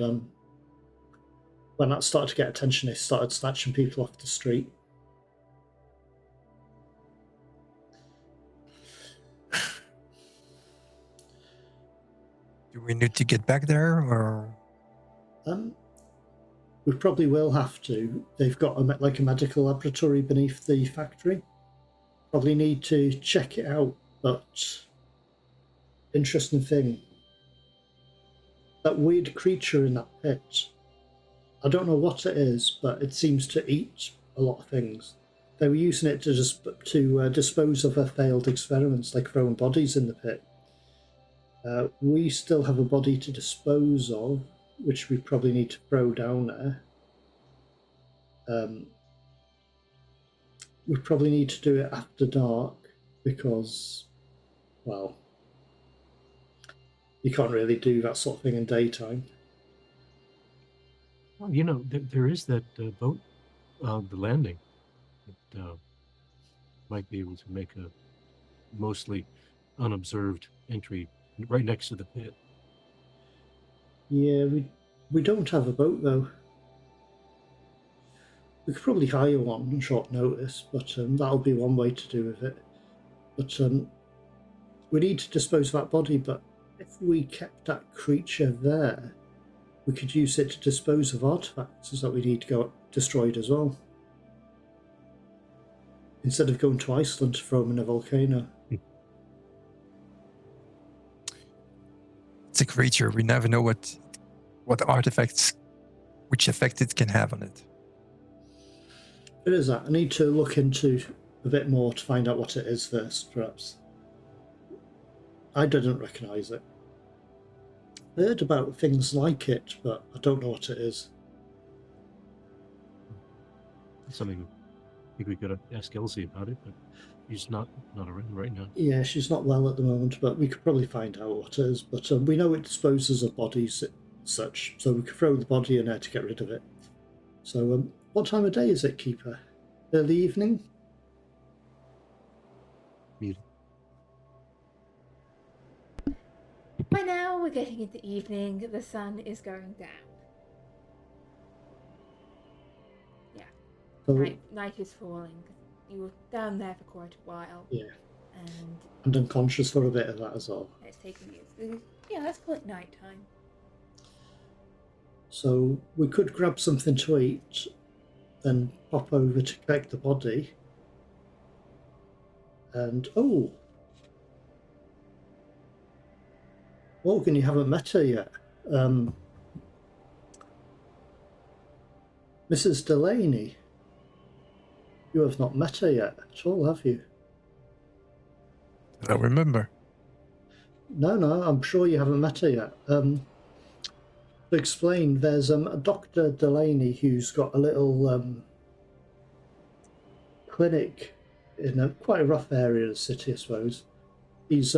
when that started to get attention, they started snatching people off the street. Do we need to get back there, or? We probably will have to. They've got a medical laboratory beneath the factory. Probably need to check it out, but interesting thing, that weird creature in that pit, I don't know what it is, but it seems to eat a lot of things. They were using it to dispose of their failed experiments, like throwing bodies in the pit. We still have a body to dispose of, which we probably need to throw down there. We probably need to do it after dark because, well, you can't really do that sort of thing in daytime. Well, you know, there is that boat, the landing. It might be able to make a mostly unobserved entry right next to the pit. Yeah, we don't have a boat though. We could probably hire one on short notice, but that'll be one way to do with it. But we need to dispose of that body, but if we kept that creature there, we could use it to dispose of artifacts that we need to go destroyed as well. Instead of going to Iceland to throw them in a volcano. It's a creature. We never know what artifacts, which effect it can have on it. It is that. I need to look into a bit more to find out what it is first, perhaps. I didn't recognise it. I heard about things like it, but I don't know what it is. That's something I think we could ask Elsie about it, but she's not around right now. Yeah, she's not well at the moment, but we could probably find out what it is. But we know it disposes of bodies such, so we could throw the body in there to get rid of it. So, what time of day is it, Keeper? Early evening? Muted. By now, we're getting into evening. The sun is going down. So, Night is falling. You were down there for quite a while. yeah. And unconscious for a bit of that as well. it's taken you. So, yeah, let's call it night time. So we could grab something to eat, then pop over to collect the body. And Morgan, you haven't met her yet. Mrs. Delaney. You have not met her yet at all, have you? I don't remember. No, I'm sure you haven't met her yet. To explain, there's a Dr. Delaney who's got a little clinic in quite a rough area of the city, I suppose. He's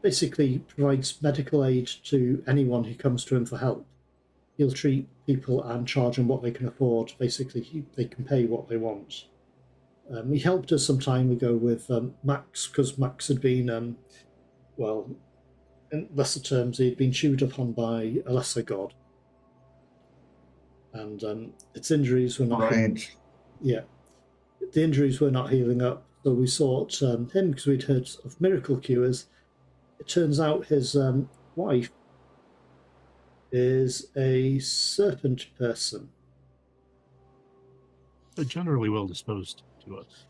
basically provides medical aid to anyone who comes to him for help. He'll treat people and charge them what they can afford. Basically, they can pay what they want. He helped us some time ago with Max, because Max had been, well, in lesser terms, he'd been chewed upon by a lesser god. And its injuries were not... Right. Yeah. The injuries were not healing up, so we sought him because we'd heard of miracle cures. It turns out his wife is a serpent person. They're generally well disposed to us.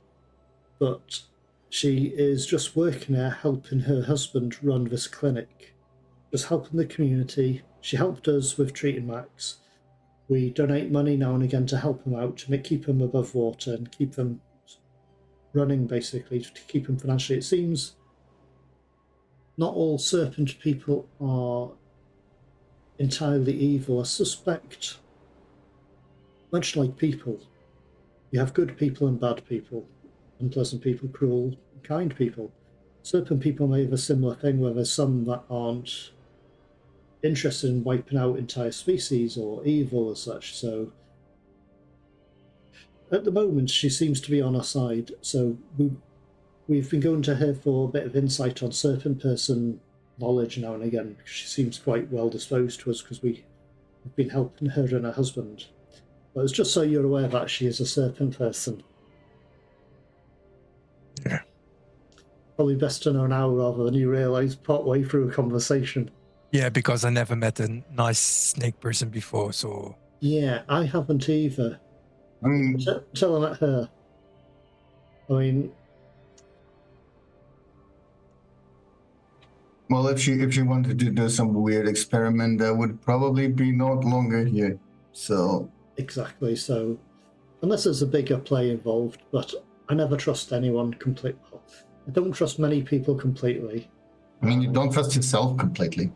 But she is just working there helping her husband run this clinic, just helping the community. She helped us with treating Max. We donate money now and again to help him out, to keep him above water and keep them running, basically, to keep him financially. It seems not all serpent people are entirely evil. I suspect, much like people, you have good people and bad people, unpleasant people, cruel, kind people. Serpent people may have a similar thing, where there's some that aren't interested in wiping out entire species or evil as such. So at the moment, she seems to be on our side. So we've been going to her for a bit of insight on serpent person knowledge now and again, because she seems quite well disposed to us, because we've been helping her and her husband. But it's just so you're aware that she is a serpent person. Yeah. Probably best to know now rather than you realise partway through a conversation. Yeah, because I never met a nice snake person before, so... Yeah, I haven't either. I mean, Till I met her. I mean... well, if she wanted to do some weird experiment, that would probably be not longer here. So Exactly, so... Unless there's a bigger play involved, but I never trust anyone completely. I don't trust many people completely. I mean, you don't trust yourself completely.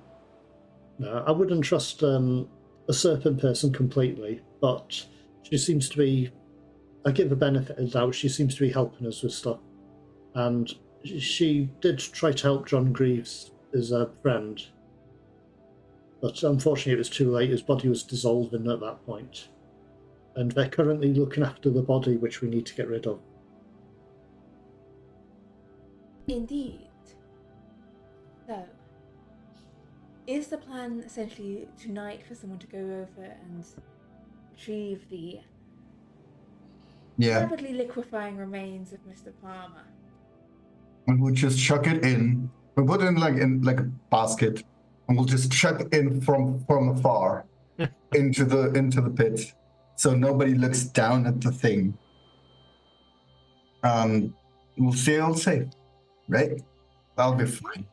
No, I wouldn't trust a serpent person completely, but she seems to be... I give her benefit of the doubt, she seems to be helping us with stuff. And she did try to help John Greaves, his friend. But unfortunately it was too late, his body was dissolving at that point. And they're currently looking after the body, which we need to get rid of. Indeed. So, is the plan essentially tonight for someone to go over and retrieve the rapidly liquefying remains of Mr. Palmer? And we'll just chuck it in. We'll put it in like a basket, and we'll just chuck it in from afar into the pit, so nobody looks down at the thing. We'll sail safe, right? That'll be fine.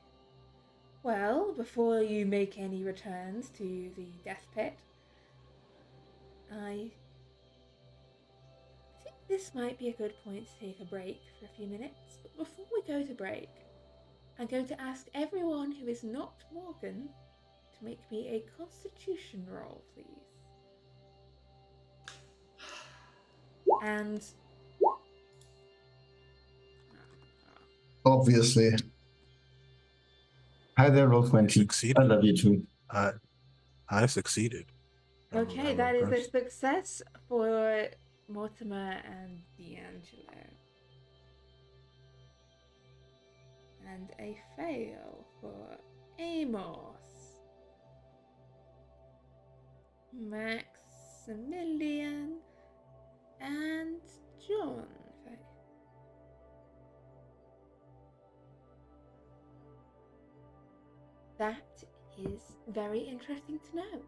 Well, before you make any returns to the death pit, I think this might be a good point to take a break for a few minutes. But before we go to break, I'm going to ask everyone who is not Morgan to make me a constitution roll, please. And Obviously. Hi there, Roll20. Succeeded. I love you too. I succeeded. okay, I'm that is a impressed. success for Mortimer and D'Angelo. And a fail for Amos, Maximilian, and That is very interesting to know.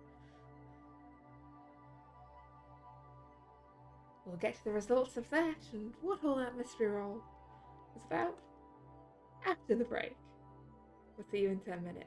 We'll get to the results of that and what all that mystery roll was about after the break. We'll see you in 10 minutes.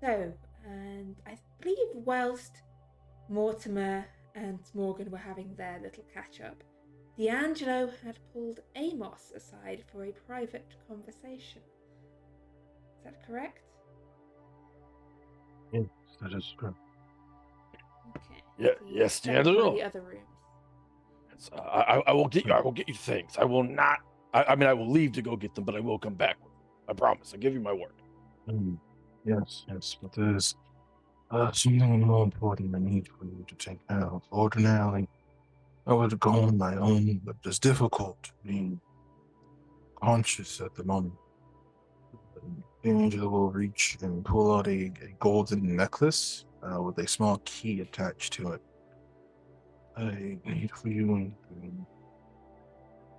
So, and I believe whilst Mortimer and Morgan were having their little catch-up, D'Angelo had pulled Amos aside for a private conversation. Is that correct? Yes, that is correct. Okay. Yeah, So yes, stepped into one of D'Angelo. the other rooms. Yes, I will get you. I will get you things. I will not. I mean, I will leave to go get them, but I will come back with them. I promise. I give you my word. Yes, but there's something more important I need for you to take care of. Ordinarily, I would go on my own, but it's difficult being conscious at the moment. Angela will reach and pull out a golden necklace with a small key attached to it. I need for you to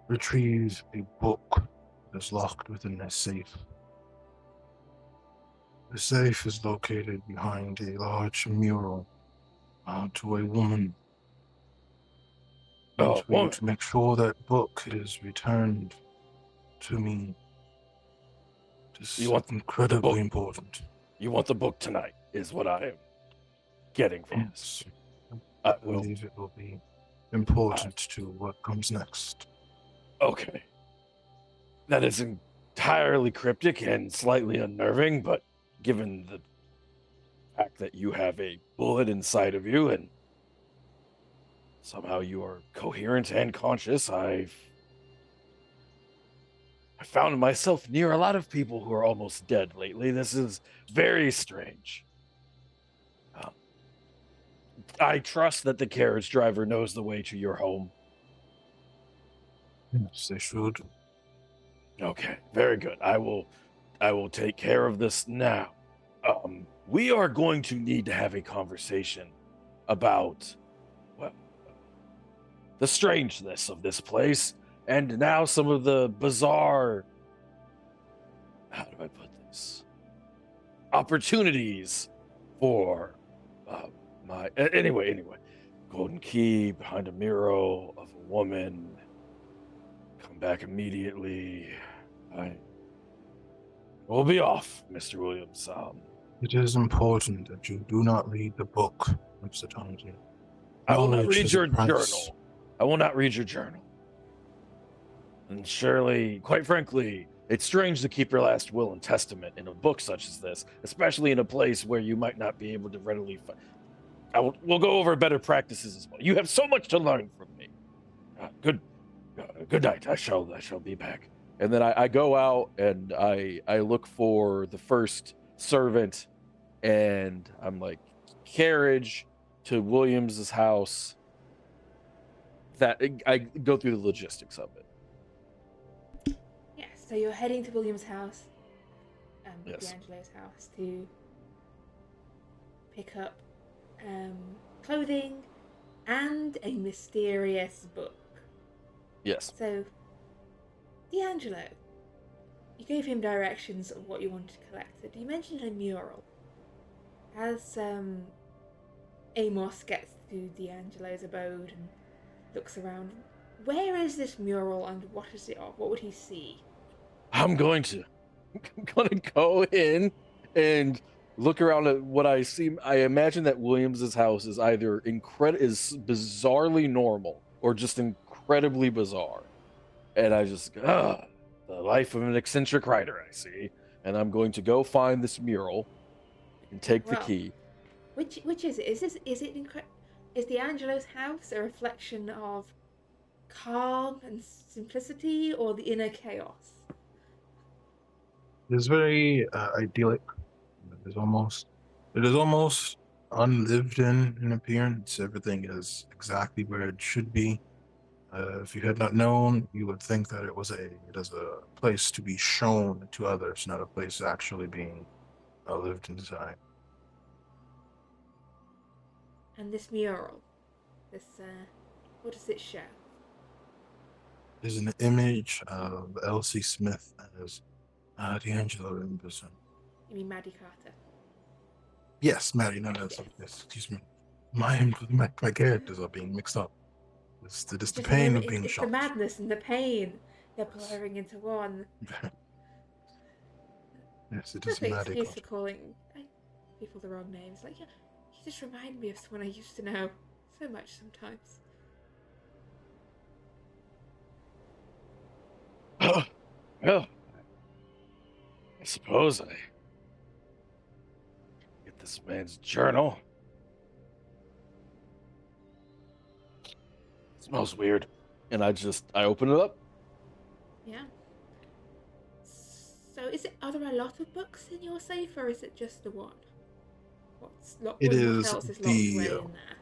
retrieve a book that's locked within a safe. The safe is located behind a large mural to a woman. I need Oh, for you woman. to make sure that book is returned to me. This You is want the incredibly book? important. You want the book tonight? Is what I am getting from this. Yes, I I will. believe it will be important to what comes next. Okay. That is entirely cryptic and slightly unnerving, but given the fact that you have a bullet inside of you and somehow you are coherent and conscious, I found myself near a lot of people who are almost dead lately. This is very strange. I trust that the carriage driver knows the way to your home. Yes, they should. Okay, very good. I will take care of this now. We are going to need to have a conversation about, well, the strangeness of this place and now some of the bizarre, how do I put this, opportunities for anyway, golden key behind a mural of a woman, come back immediately. I will be off, Mr. Williams. It is important that you do not read the book, Mr. Thompson. I will not Knowledge read is a your price. journal. I will not read your journal. And surely, quite frankly, it's strange to keep your last will and testament in a book such as this, especially in a place where you might not be able to readily we'll go over better practices as well. You have so much to learn from me. Good night. I shall be back. And then I go out and I look for the first servant, and I'm like, carriage to Williams's house. That I go through the logistics of it. Yes, so you're heading to William's house, Yes. D'Angelo's house, to pick up clothing and a mysterious book. Yes. So, D'Angelo, you gave him directions of what you wanted to collect. So you mentioned a mural. As Amos gets to D'Angelo's abode and looks around, where is this mural and what is it of? What would he see? I'm going to go in and look around at what I see. I imagine that Williams's house is either is bizarrely normal or just incredibly bizarre. And I just the life of an eccentric writer, I see. And I'm going to go find this mural and take the key. Which is it? Is D'Angelo's house a reflection of calm and simplicity, or the inner chaos? It's very idyllic. There's It is almost unlived in appearance. Everything is exactly where it should be. If you had not known, you would think that it is a place to be shown to others, not a place actually being lived inside. And this mural, what does it show? There's an image of Elsie Smith as D'Angelo in person. You mean Maddie Carter? Yes, Maddie, no, that's yes, excuse me. My characters are being mixed up. It's the Just pain remember, of being it's the shot. madness and the pain. They're blurring into one. Yes, it is Perfect Maddie excuse for Carter. calling people the wrong names. Like, yeah, you just remind me of someone I used to know so much sometimes. Well, I suppose I get this man's journal. It smells weird. And I open it up. Yeah. So, are there a lot of books in your safe, or is it just the one? What It is else is locked away in there?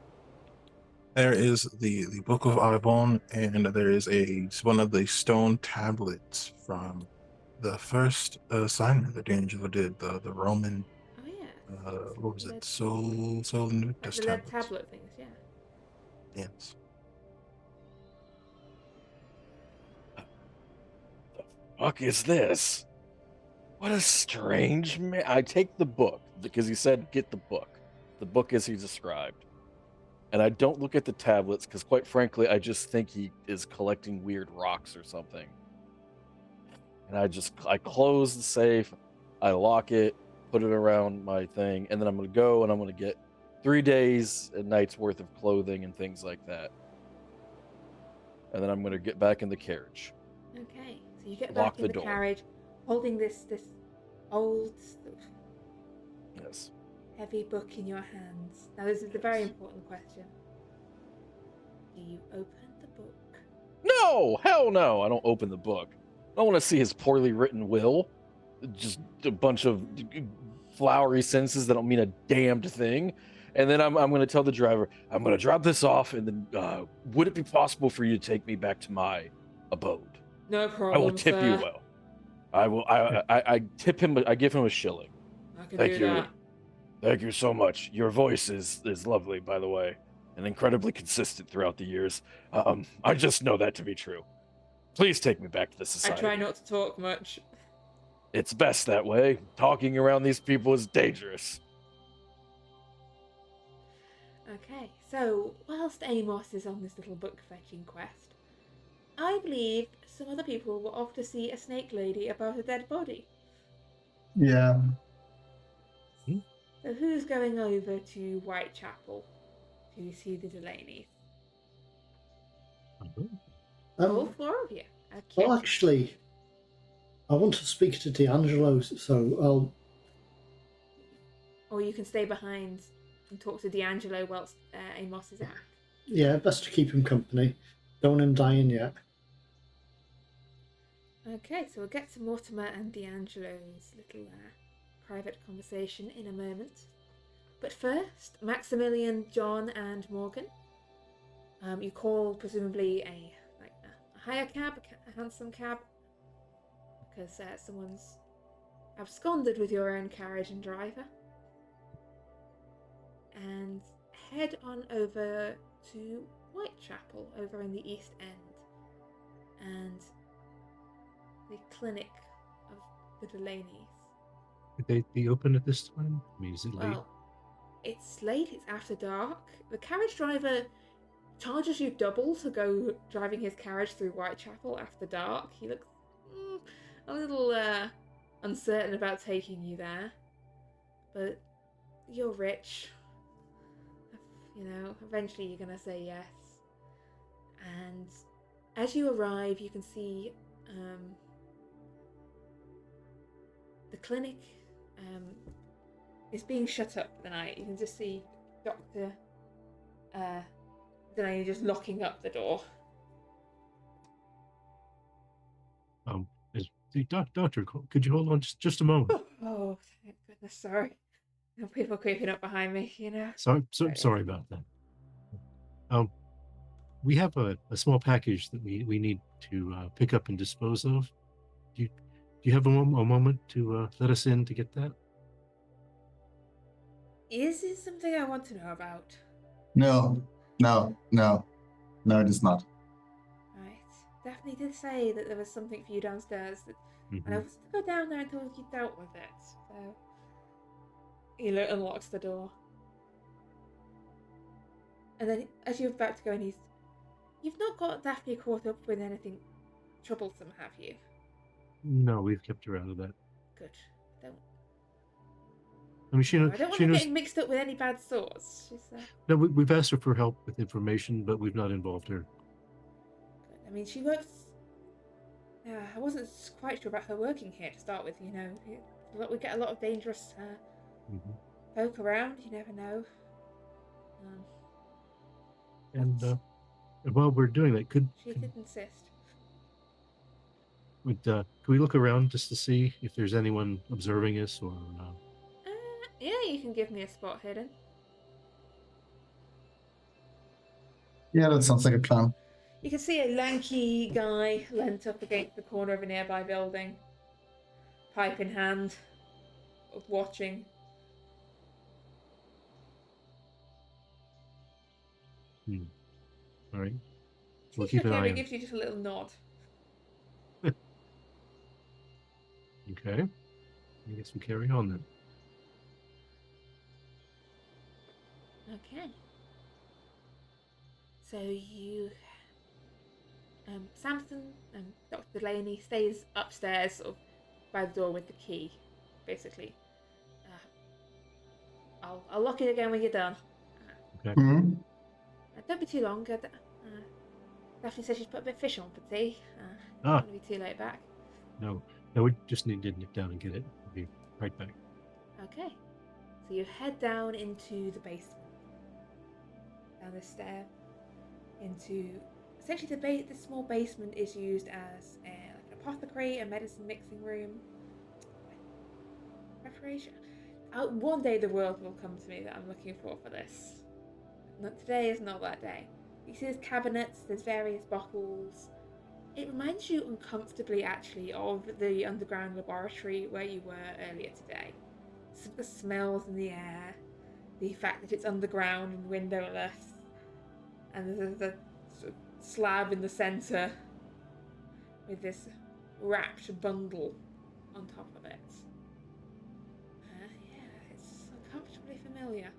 There is the Book of Arbon, and there is one of the stone tablets from the first assignment that D'Angelo did, the Roman. Oh yeah. What was it? Soul Newtus The lead tablets. tablet things, yeah. Yes. The fuck is this? What a strange man. I take the book because he said, get the book. The book as he described. And I don't look at the tablets because, quite frankly, I just think he is collecting weird rocks or something. And I close the safe, I lock it, put it around my thing, and then I'm going to go and I'm going to get 3 days and nights worth of clothing and things like that. And then I'm going to get back in the carriage. Okay, so you get Lock back in the door. carriage, holding this old, Yes. heavy book in your hands. Now, this is the very important question. Do you open the book? No! Hell no! I don't open the book. I don't want to see his poorly written will. Just a bunch of flowery sentences that don't mean a damned thing. And then I'm going to tell the driver, I'm going to drop this off, and then would it be possible for you to take me back to my abode? No problem, I will tip you well. I will. I tip him. I give him a shilling. I can Thank do you. that. Thank you so much. Your voice is lovely, by the way, and incredibly consistent throughout the years. I just know that to be true. Please take me back to the society. I try not to talk much. It's best that way. Talking around these people is dangerous. Okay, so whilst Amos is on this little book fetching quest, I believe some other people were off to see a snake lady about a dead body. Yeah. So who's going over to Whitechapel to see the Delaney? All four of you. Okay. Well, actually, I want to speak to D'Angelo, so I'll... Or you can stay behind and talk to D'Angelo whilst Amos is out. Yeah, best to keep him company. Don't want him dying yet. Okay, so we'll get to Mortimer and D'Angelo's little private conversation in a moment. But first, Maximilian, John, and Morgan. You call presumably a hire cab, a hansom cab, because someone's absconded with your own carriage and driver. And head on over to Whitechapel, over in the East End, and the clinic of the Delaney's. Could they be open at this time? I mean, is it late? Well, it's late, it's after dark. The carriage driver charges you double to go driving his carriage through Whitechapel after dark. He looks a little uncertain about taking you there. But you're rich. You know, eventually you're gonna say yes. And as you arrive, you can see the clinic is being shut up for the night. You can just see Dr. Delaney just locking up the door. Doctor, could you hold on just a moment? Oh, thank goodness, sorry. People creeping up behind me, you know. Sorry about that. We have a small package that we need to pick up and dispose of. Do you have a moment to let us in to get that? Is this something I want to know about? No, it is not. Right. Daphne did say that there was something for you downstairs, and I Mhm. was to go down there until you dealt with it. So he unlocks the door, and then as you're about to go in, you've not got Daphne caught up with anything troublesome, have you? No, we've kept her out of that. Good. I mean, she I don't want her knows. getting mixed up with any bad sorts. She's No, we've asked her for help with information, but we've not involved her. good. I mean, she works. I wasn't quite sure about her working here to start with. You know, we get a lot of dangerous folk around. You never know. And while we're doing that, could did insist. we look around just to see if there's anyone observing us or? Yeah, you can give me a spot hidden. Yeah, that sounds like a plan. You can see a lanky guy leant up against the corner of a nearby building, pipe in hand, watching. All right. We'll keep an eye on. It gives you just a little nod. Okay. I guess we carry on then. Okay. So you, Samson and Dr. Delaney stays upstairs, sort of by the door with the key, basically. I'll lock it again when you're done. Okay. Don't be too long. Daphne says she's put a bit of fish on for tea. Don't want to be too late back. No, we just need to nip down and get it. We'll be right back. Okay. So you head down into the basement. Down the stair. Into... Essentially, the small basement is used as like an apothecary, a medicine mixing room. Preparation. One day the world will come to me that I'm looking for this. Today is not that day. You see there's cabinets, there's various bottles. It reminds you uncomfortably, actually, of the underground laboratory where you were earlier today. The smells in the air, the fact that it's underground and windowless, and there's a sort of slab in the centre with this wrapped bundle on top of it. Yeah, it's uncomfortably familiar.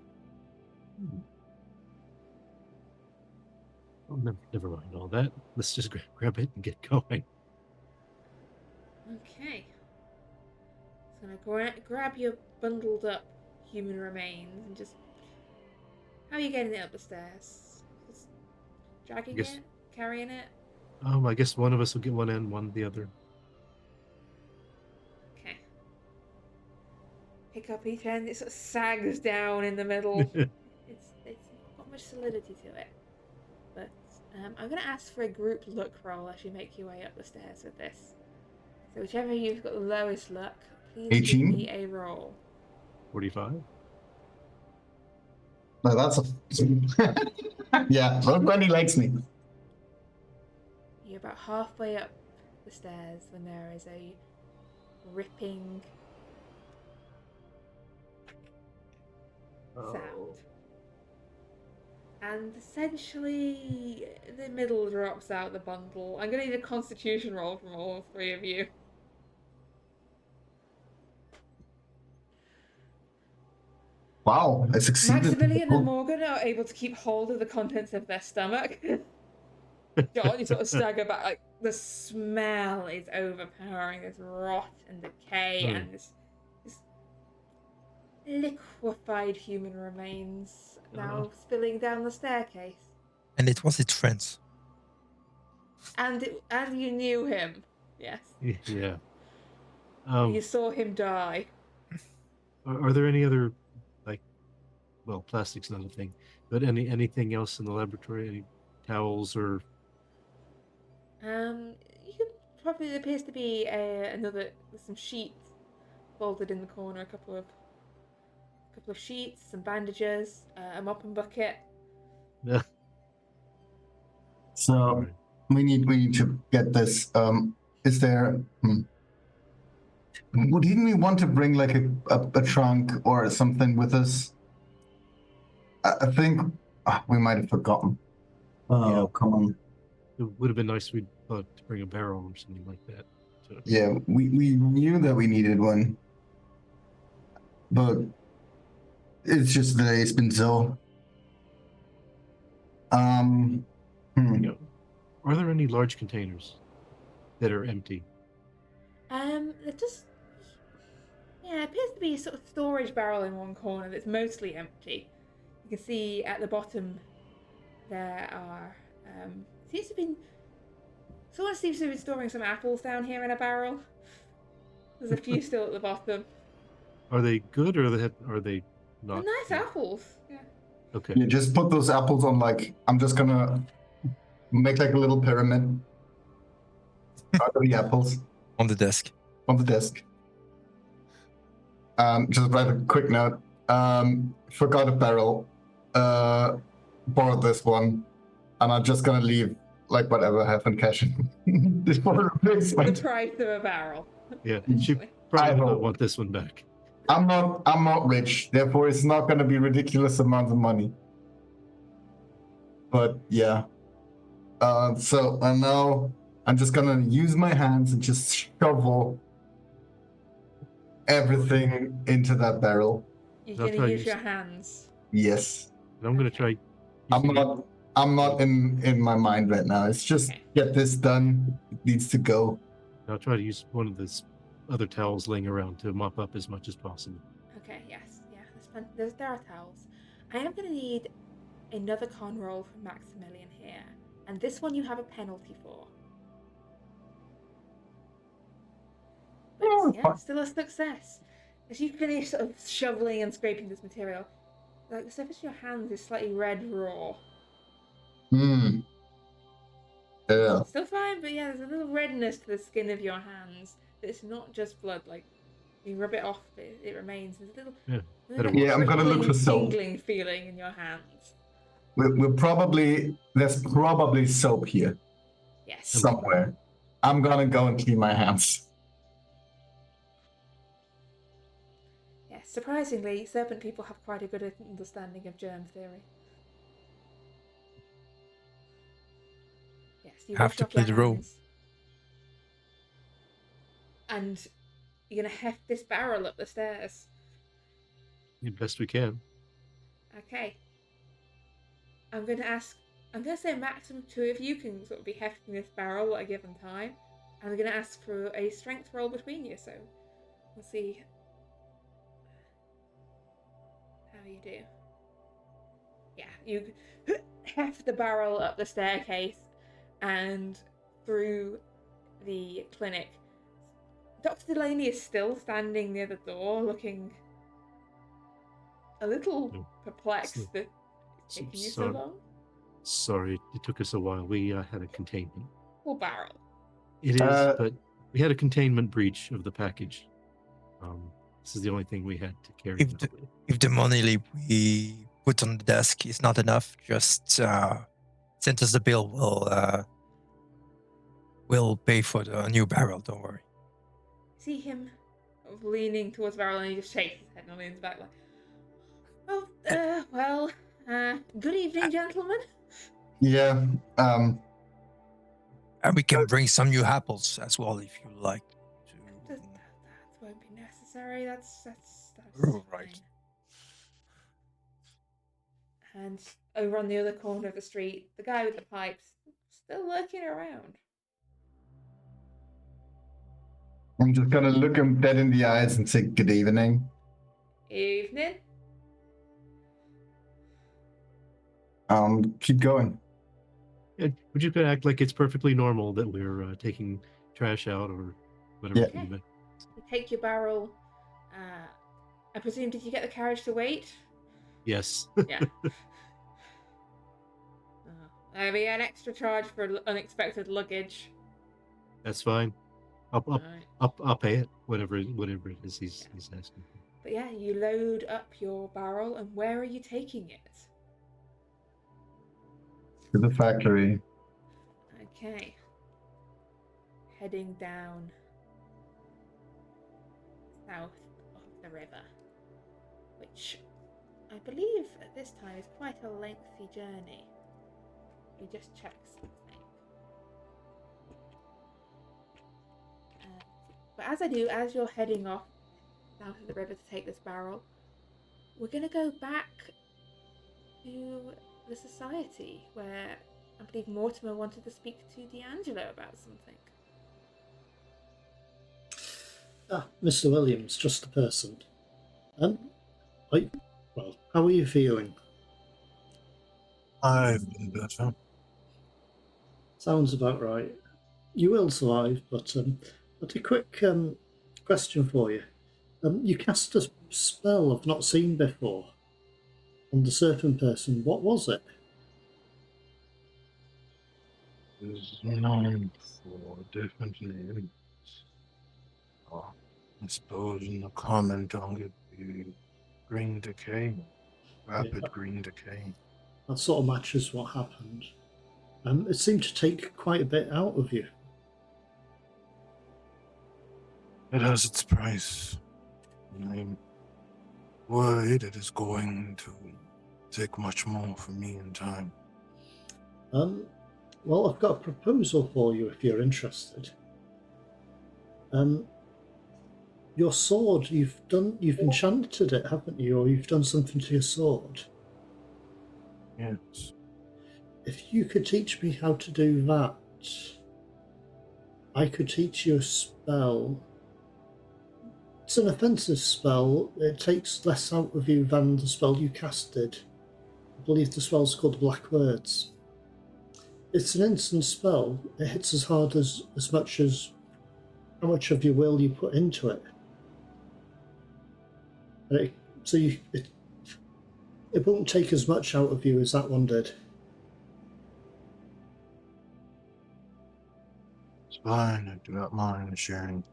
Oh, never mind all that. Let's just grab it and get going. Okay. So I'm gonna grab your bundled up human remains and just... How are you getting it up the stairs? Just dragging it? Carrying it? I guess one of us will get one end, one the other. Okay. Pick up each end. It sort of sags down in the middle. It's not got much solidity to it. But I'm going to ask for a group luck roll as you make your way up the stairs with this. So whichever of you've got the lowest luck, please 18? give me a roll. 45? No, that's a... Yeah, Rogue likes me. You're about halfway up the stairs when there is a ripping sound. And essentially, the middle drops out the bundle. I'm going to need a constitution roll from all three of you. Wow, I succeeded. Maximilian and Morgan are able to keep hold of the contents of their stomach. John, you sort of stagger back. Like, the smell is overpowering. There's rot and decay and this liquefied human remains now spilling down the staircase. And it was its friends. And you knew him. Yes. Yeah. You saw him die. Are there any other, plastic's not a thing, but anything else in the laboratory? Any towels or? Probably appears to be some sheets folded in the corner, a couple couple of sheets, some bandages, a mop and bucket. Yeah. So we need to get this. Is there? Didn't we want to bring like a trunk or something with us? I think we might have forgotten. Oh, Yeah. come on. It would have been nice to bring a barrel or something like that. So, Yeah, we knew that we needed one, but it's just that it's been so. Hmm. you know, are there any large containers that are empty? It just it appears to be a sort of storage barrel in one corner that's mostly empty. You can see at the bottom there are someone seems to have been storing some apples down here in a barrel. There's a few still at the bottom. Are they good or are they They're not? nice good? apples. Yeah. Okay. You just put those apples on I'm just gonna make like a little pyramid out of the apples On the desk. on the desk. Just write a quick note. Forgot a barrel. Borrowed this one, and I'm just gonna leave like whatever I have in cash for The replacement. price of a barrel. Yeah. She Actually. probably I will not hope. want this one back. I'm not rich, therefore it's not gonna be ridiculous amounts of money. But yeah. So I know I'm just gonna use my hands and just shovel everything into that barrel. You're I'll gonna try use use- your hands. Yes. And I'm going to Okay. try. I'm not in my mind right now. It's just Okay. get this done. It needs to go. I'll try to use one of the other towels laying around to mop up as much as possible. Okay, yes. Yeah, there are towels. I am gonna need another con roll from Maximilian here. And this one you have a penalty for. But yeah, still a success. As you finish sort of shoveling and scraping this material, like the surface of your hands is slightly red raw. Yeah. Still fine, but yeah, there's a little redness to the skin of your hands. It's not just blood. Like you rub it off, it remains. There's a little, Yeah, I'm gonna look for soap. tingling feeling in your hands. There's probably soap here Yes. somewhere. I'm gonna go and clean my hands. Yes. Surprisingly, serpent people have quite a good understanding of germ theory. Yes, you Have wash to off play your the role. hands. And you're gonna heft this barrel up the stairs. The best we can. Okay. I'm gonna say a maximum 2 of you can sort of be hefting this barrel at a given time. And I'm gonna ask for a strength roll between you, so we'll see how you do. Yeah, you heft the barrel up the staircase and through the clinic. Dr. Delaney is still standing near the door, looking a little perplexed that it's taking you so long. Sorry, it took us a while. We had a containment. Full barrel. It is, but we had a containment breach of the package. This is the only thing we had to carry. If the money we put on the desk is not enough, just send us the bill. We'll pay for the new barrel. Don't worry. See him leaning towards the barrel, and he just shakes his head and leans back like, good evening, gentlemen. Yeah. And we can bring some new apples as well if you like. That won't be necessary. That's right. Fine. And over on the other corner of the street, the guy with the pipes still lurking around. I'm just gonna look him dead in the eyes and say good evening. Evening. Keep going. Yeah, would you act like it's perfectly normal that we're taking trash out or whatever? Yeah. Okay. You take your barrel. I presume, did you get the carriage to wait? Yes. Yeah. There'll be an extra charge for unexpected luggage. That's fine. I'll Right. pay it. Whatever it is he's asking. But yeah, you load up your barrel, and where are you taking it? To the factory. Okay. Heading down south of the river, which I believe at this time is quite a lengthy journey. We just check something. But as I do, as you're heading off south of the river to take this barrel, we're going to go back to the society where I believe Mortimer wanted to speak to D'Angelo about something. Mr. Williams, just the person. How are you feeling? I've been better. Sounds about right. You will survive, but a quick question for you. You cast a spell I've not seen before on the serpent person. What was it? Is known for different names. I suppose in the common tongue it'd be green decay, rapid Yeah. green decay. That sort of matches what happened. It seemed to take quite a bit out of you. It has its price. I'm worried it is going to take much more from me in time. Well, I've got a proposal for you if you're interested. Your sword, you've enchanted it, haven't you? Or you've done something to your sword. Yes. If you could teach me how to do that, I could teach you a spell. It's an offensive spell. It takes less out of you than the spell you casted. I believe the spell's called Black Words. It's an instant spell. It hits as hard as much as how much of your will you put into it. It won't take as much out of you as that one did. It's fine. I do not mind sharing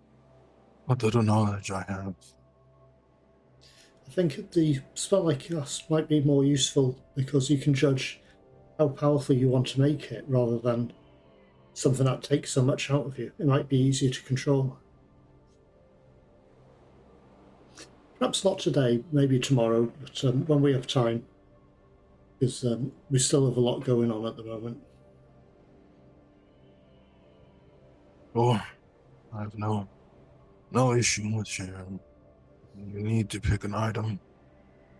what little knowledge I have. I think the spell I cast might be more useful because you can judge how powerful you want to make it rather than something that takes so much out of you. It might be easier to control. Perhaps not today, maybe tomorrow, but when we have time, because we still have a lot going on at the moment. Oh, I have no issue with sharing. You need to pick an item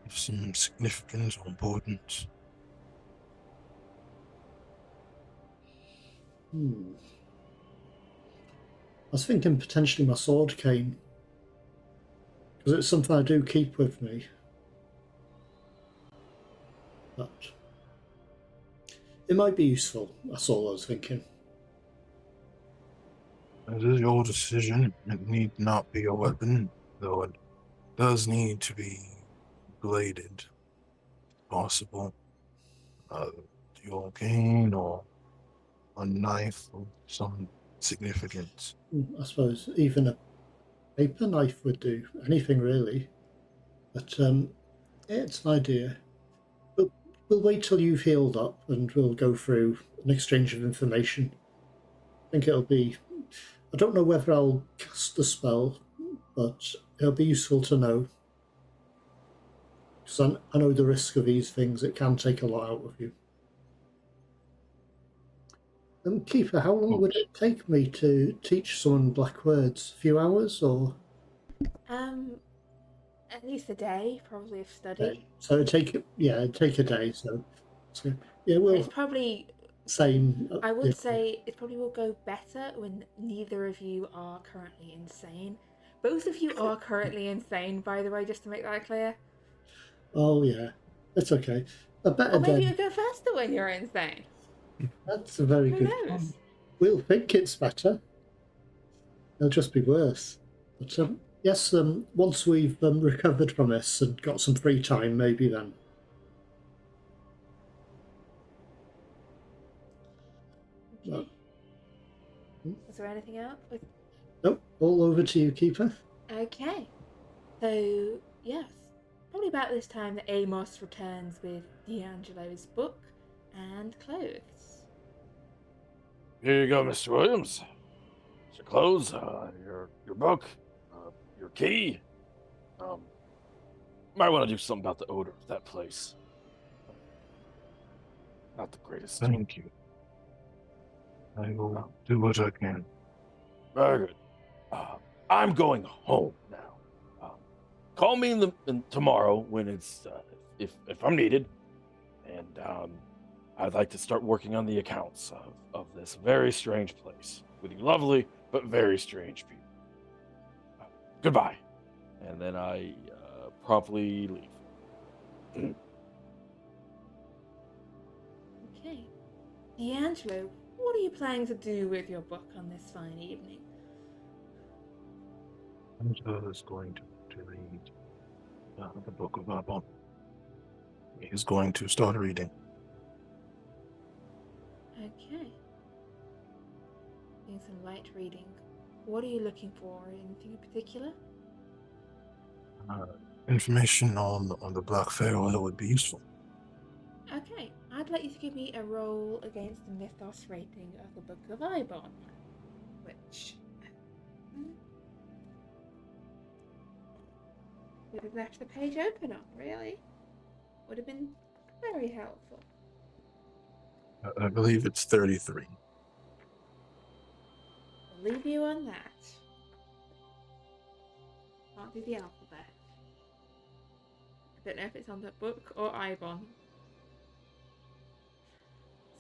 of some significance or importance. I was thinking potentially my sword cane, because it's something I do keep with me. But it might be useful, that's all I was thinking. It is your decision. It need not be a weapon, though it does need to be bladed, if possible. Your cane or a knife of some significance. I suppose even a paper knife would do, anything really. But yeah, it's an idea. But we'll wait till you've healed up and we'll go through an exchange of information. I think it'll be... I don't know whether I'll cast the spell, but it'll be useful to know. Because I know the risk of these things, it can take a lot out of you. Keeper, how long would it take me to teach someone black words? A few hours or? At least a day, probably of study. So it'd take a day. So yeah, we'll. It's probably same. I would say it probably will go better when neither of you are currently insane. Both of you are currently insane, by the way, just to make that clear. Oh yeah, it's okay. A better Or maybe day. it'll go faster when you're insane. That's a very Who good knows? point. We'll think it's better. It'll just be worse. But yes, once we've recovered from this and got some free time, maybe then. Okay. Is there anything else? Nope, all over to you, Keeper. Okay. So yes, probably about this time that Amos returns with D'Angelo's book and clothes. Here you go, Mr. Williams. Your clothes, your book, your key. Might want to do something about the odor of that place. Not the greatest. Thank you. I will do what I can. Very good. I'm going home now. Call me tomorrow when it's if I'm needed, and I'd like to start working on the accounts of this very strange place with you lovely but very strange people. Goodbye. And then I promptly leave. Okay. D'Angelo, what are you planning to do with your book on this fine evening? Angelo is going to read the Book of Abon. He's going to start reading. Okay. Doing some light reading. What are you looking for? Anything in particular? Information on the Black Pharaoh that would be useful. Okay, I'd like you to give me a roll against the mythos rating of the Book of Ibon, which would have left the page open on, really. Would have been very helpful. I believe it's 33. I'll leave you on that. Can't do the alphabet. I don't know if it's on the book or Ibon.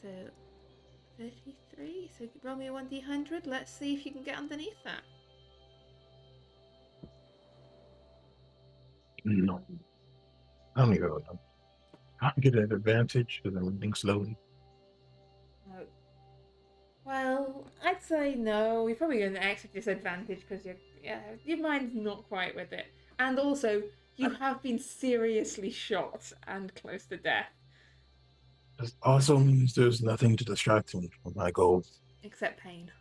So, 33. So roll me a 1d100. Let's see if you can get underneath that. No. I don't even know. Can't get an advantage because I'm reading slowly. No. Well, I'd say no. You're probably an extra disadvantage because your mind's not quite with it. And also, you have been seriously shot and close to death. This also means there's nothing to distract me from my goals. Except pain.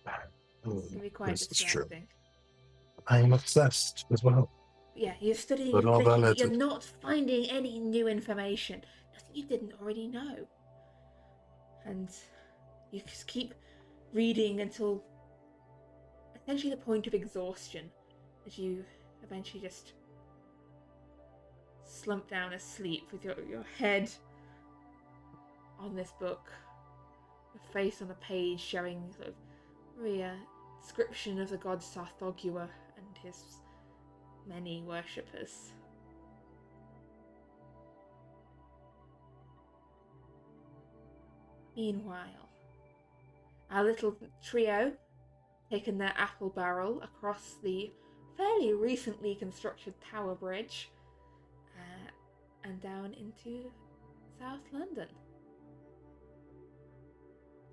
It's going to be quite This is true. distracting. I am obsessed as well. Yeah, you're studying But all infliction, but valid. you're not finding any new information. Nothing you didn't already know. And you just keep reading until essentially the point of exhaustion, as you eventually just slump down asleep with your head on this book, your face on a page showing sort of a description of the god Sarthogua and his many worshippers. Meanwhile, our little trio taken their apple barrel across the fairly recently constructed Tower Bridge and down into South London.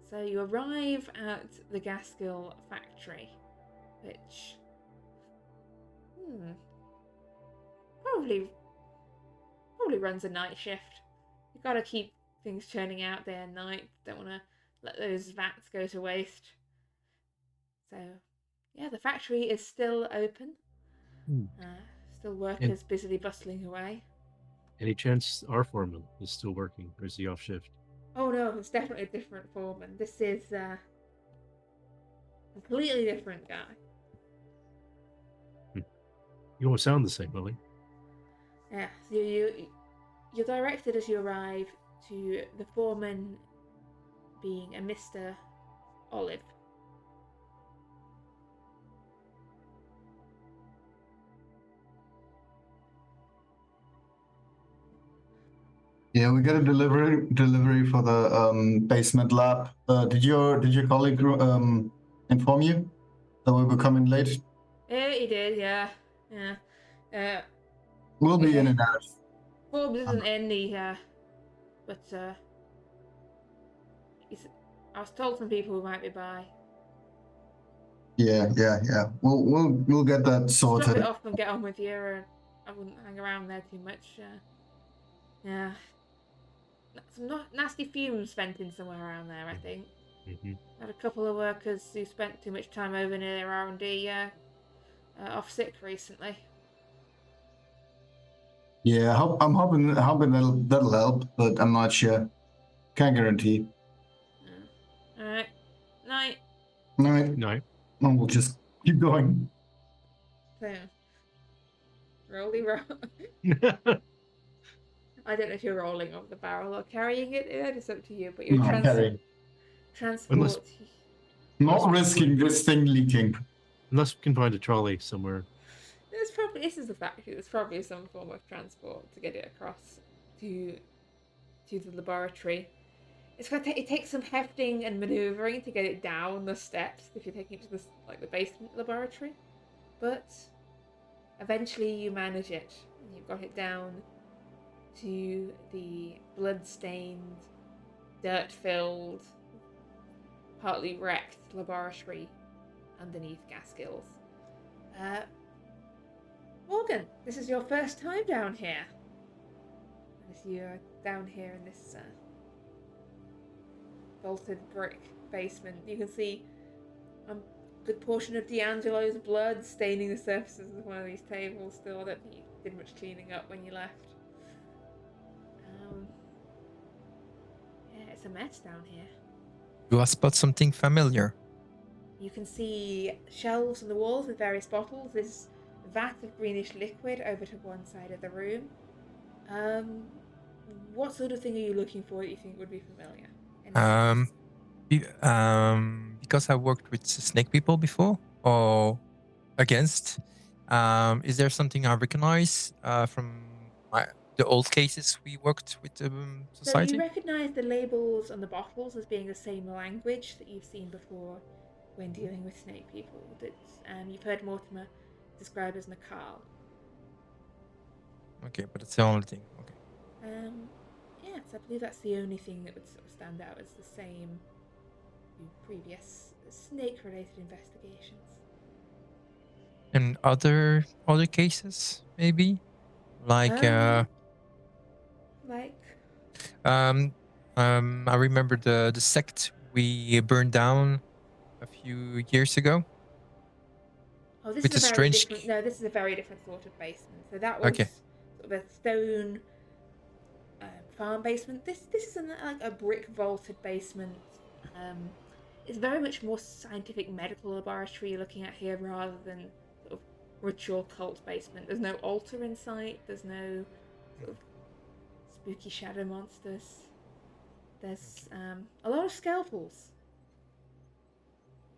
So you arrive at the Gaskill factory, which probably runs a night shift. You've got to keep things churning out day and night. Don't want to let those vats go to waste. So, yeah, the factory is still open. Still workers busily bustling away. Any chance our foreman is still working, or is he off shift? Oh no, it's definitely a different foreman. This is a completely different guy. You won't sound the same, will he? Yeah, so you're directed as you arrive to the foreman being a Mr. Olive. Yeah, we got a delivery for the basement lab. Did your colleague inform you that we were coming late? Yeah, he did. Yeah. We'll be in and out. Forbes isn't in the but I was told some people might be by. Yeah. We'll get that sorted. Drop it off and get on with you. I wouldn't hang around there too much. Yeah. Some nasty fumes venting somewhere around there, I think. Had a couple of workers who spent too much time over near R&D off sick recently. Yeah, I'm hoping that'll help, but I'm not sure. Can't guarantee. All right. Night. Alright, No. we'll just keep going. So, rolly roll. I don't know if you're rolling over the barrel or carrying it. It's up to you. But you're No, carrying. transport. Not risking this thing leaking. Unless we can find a trolley somewhere. This is the factory. There's probably some form of transport to get it across to the laboratory. It takes some hefting and maneuvering to get it down the steps if you're taking it to the basement laboratory, but eventually you manage it and you've got it down to the blood-stained, dirt-filled, partly wrecked laboratory underneath Gaskill's. Morgan, this is your first time down here. As you're down here in this vaulted brick basement, you can see a good portion of D'Angelo's blood staining the surfaces of one of these tables still. I don't think you did much cleaning up when you left. Yeah, it's a mess down here. Do I spot something familiar? You can see shelves on the walls with various bottles. This vat of greenish liquid over to one side of the room. What sort of thing are you looking for that you think would be familiar? Because I worked with snake people before or against. Is there something I recognize from the old cases we worked with society? So you recognise the labels on the bottles as being the same language that you've seen before when dealing with snake people. That you've heard Mortimer describe as Nakal. Okay, but it's the only thing. Okay. Yes, I believe that's the only thing that would sort of stand out as the same in previous snake-related investigations. And other cases, maybe, like I remember the sect we burned down a few years ago. Oh, this with is a a very strange... different. No, this is a very different sort of basement. So that was Okay. sort of a stone farm basement. This isn't like a brick vaulted basement. It's very much more scientific medical laboratory you're looking at here rather than sort of ritual cult basement. There's no altar in sight. There's no sort of spooky shadow monsters. There's a lot of scalpels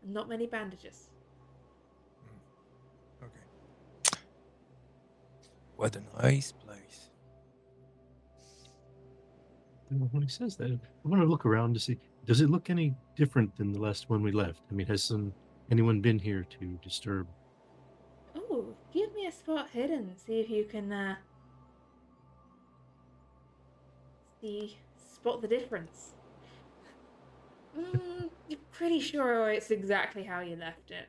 and not many bandages. Okay. What a nice place. When he says that, I want to look around to see, does it look any different than the last one we left? I mean, has anyone been here to disturb? Oh, give me a spot hidden. See if you can spot the difference. You're pretty sure it's exactly how you left it,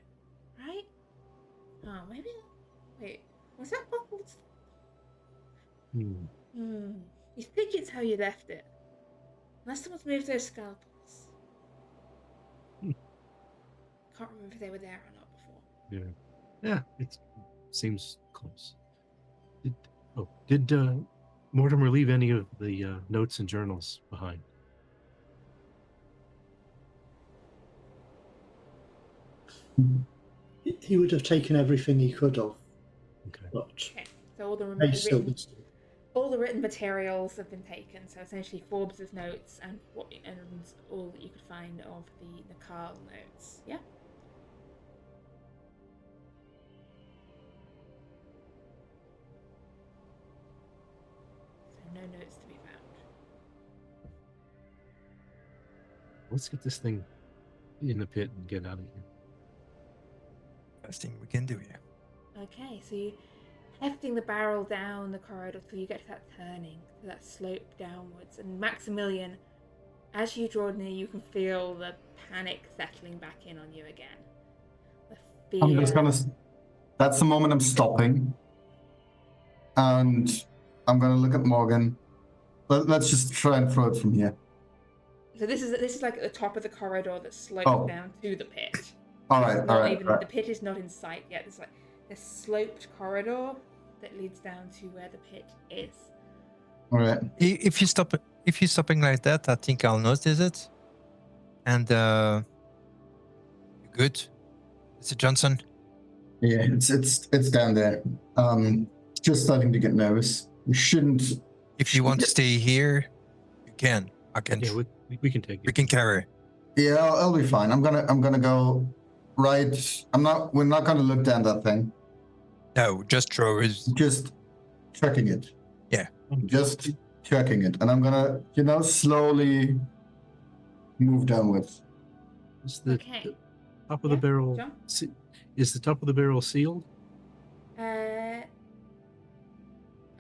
right? Oh, maybe. Wait, was that bottled? You think it's how you left it? Unless someone's moved those scalpels. Can't remember if they were there or not before. Yeah, it seems close. Did Mortimer leave any of the notes and journals behind? He would have taken everything he could have. Okay. But Okay, so all the written materials have been taken. So essentially, Forbes's notes and all that you could find of the Nakal notes. Yeah. So no notes to be found. Let's get this thing in the pit and get out of here. Best thing we can do here. Okay, so you hefting the barrel down the corridor till you get to that turning, to that slope downwards. And Maximilian, as you draw near, you can feel the panic settling back in on you again. The fear. I'm just gonna. That's the moment I'm stopping, and I'm gonna look at Morgan. Let's just try and throw it from here. So this is like at the top of the corridor that slopes down to the pit. All right. The pit is not in sight yet. It's like this sloped corridor that leads down to where the pit is. All right. If you're stopping like that, I think I'll notice it. And you good, Mr. Johnson? Yeah, it's down there. Just starting to get nervous. We shouldn't. If you want to stay here, you can. I can. Yeah, we can take We it. can carry. Yeah, I'll be fine. I'm gonna go right. We're not gonna look down that thing. No, just throw it. Just checking it. Yeah. Just checking it, and I'm gonna, slowly move downwards. Is the Okay. top of the Yeah, barrel? John? Is the top of the barrel sealed?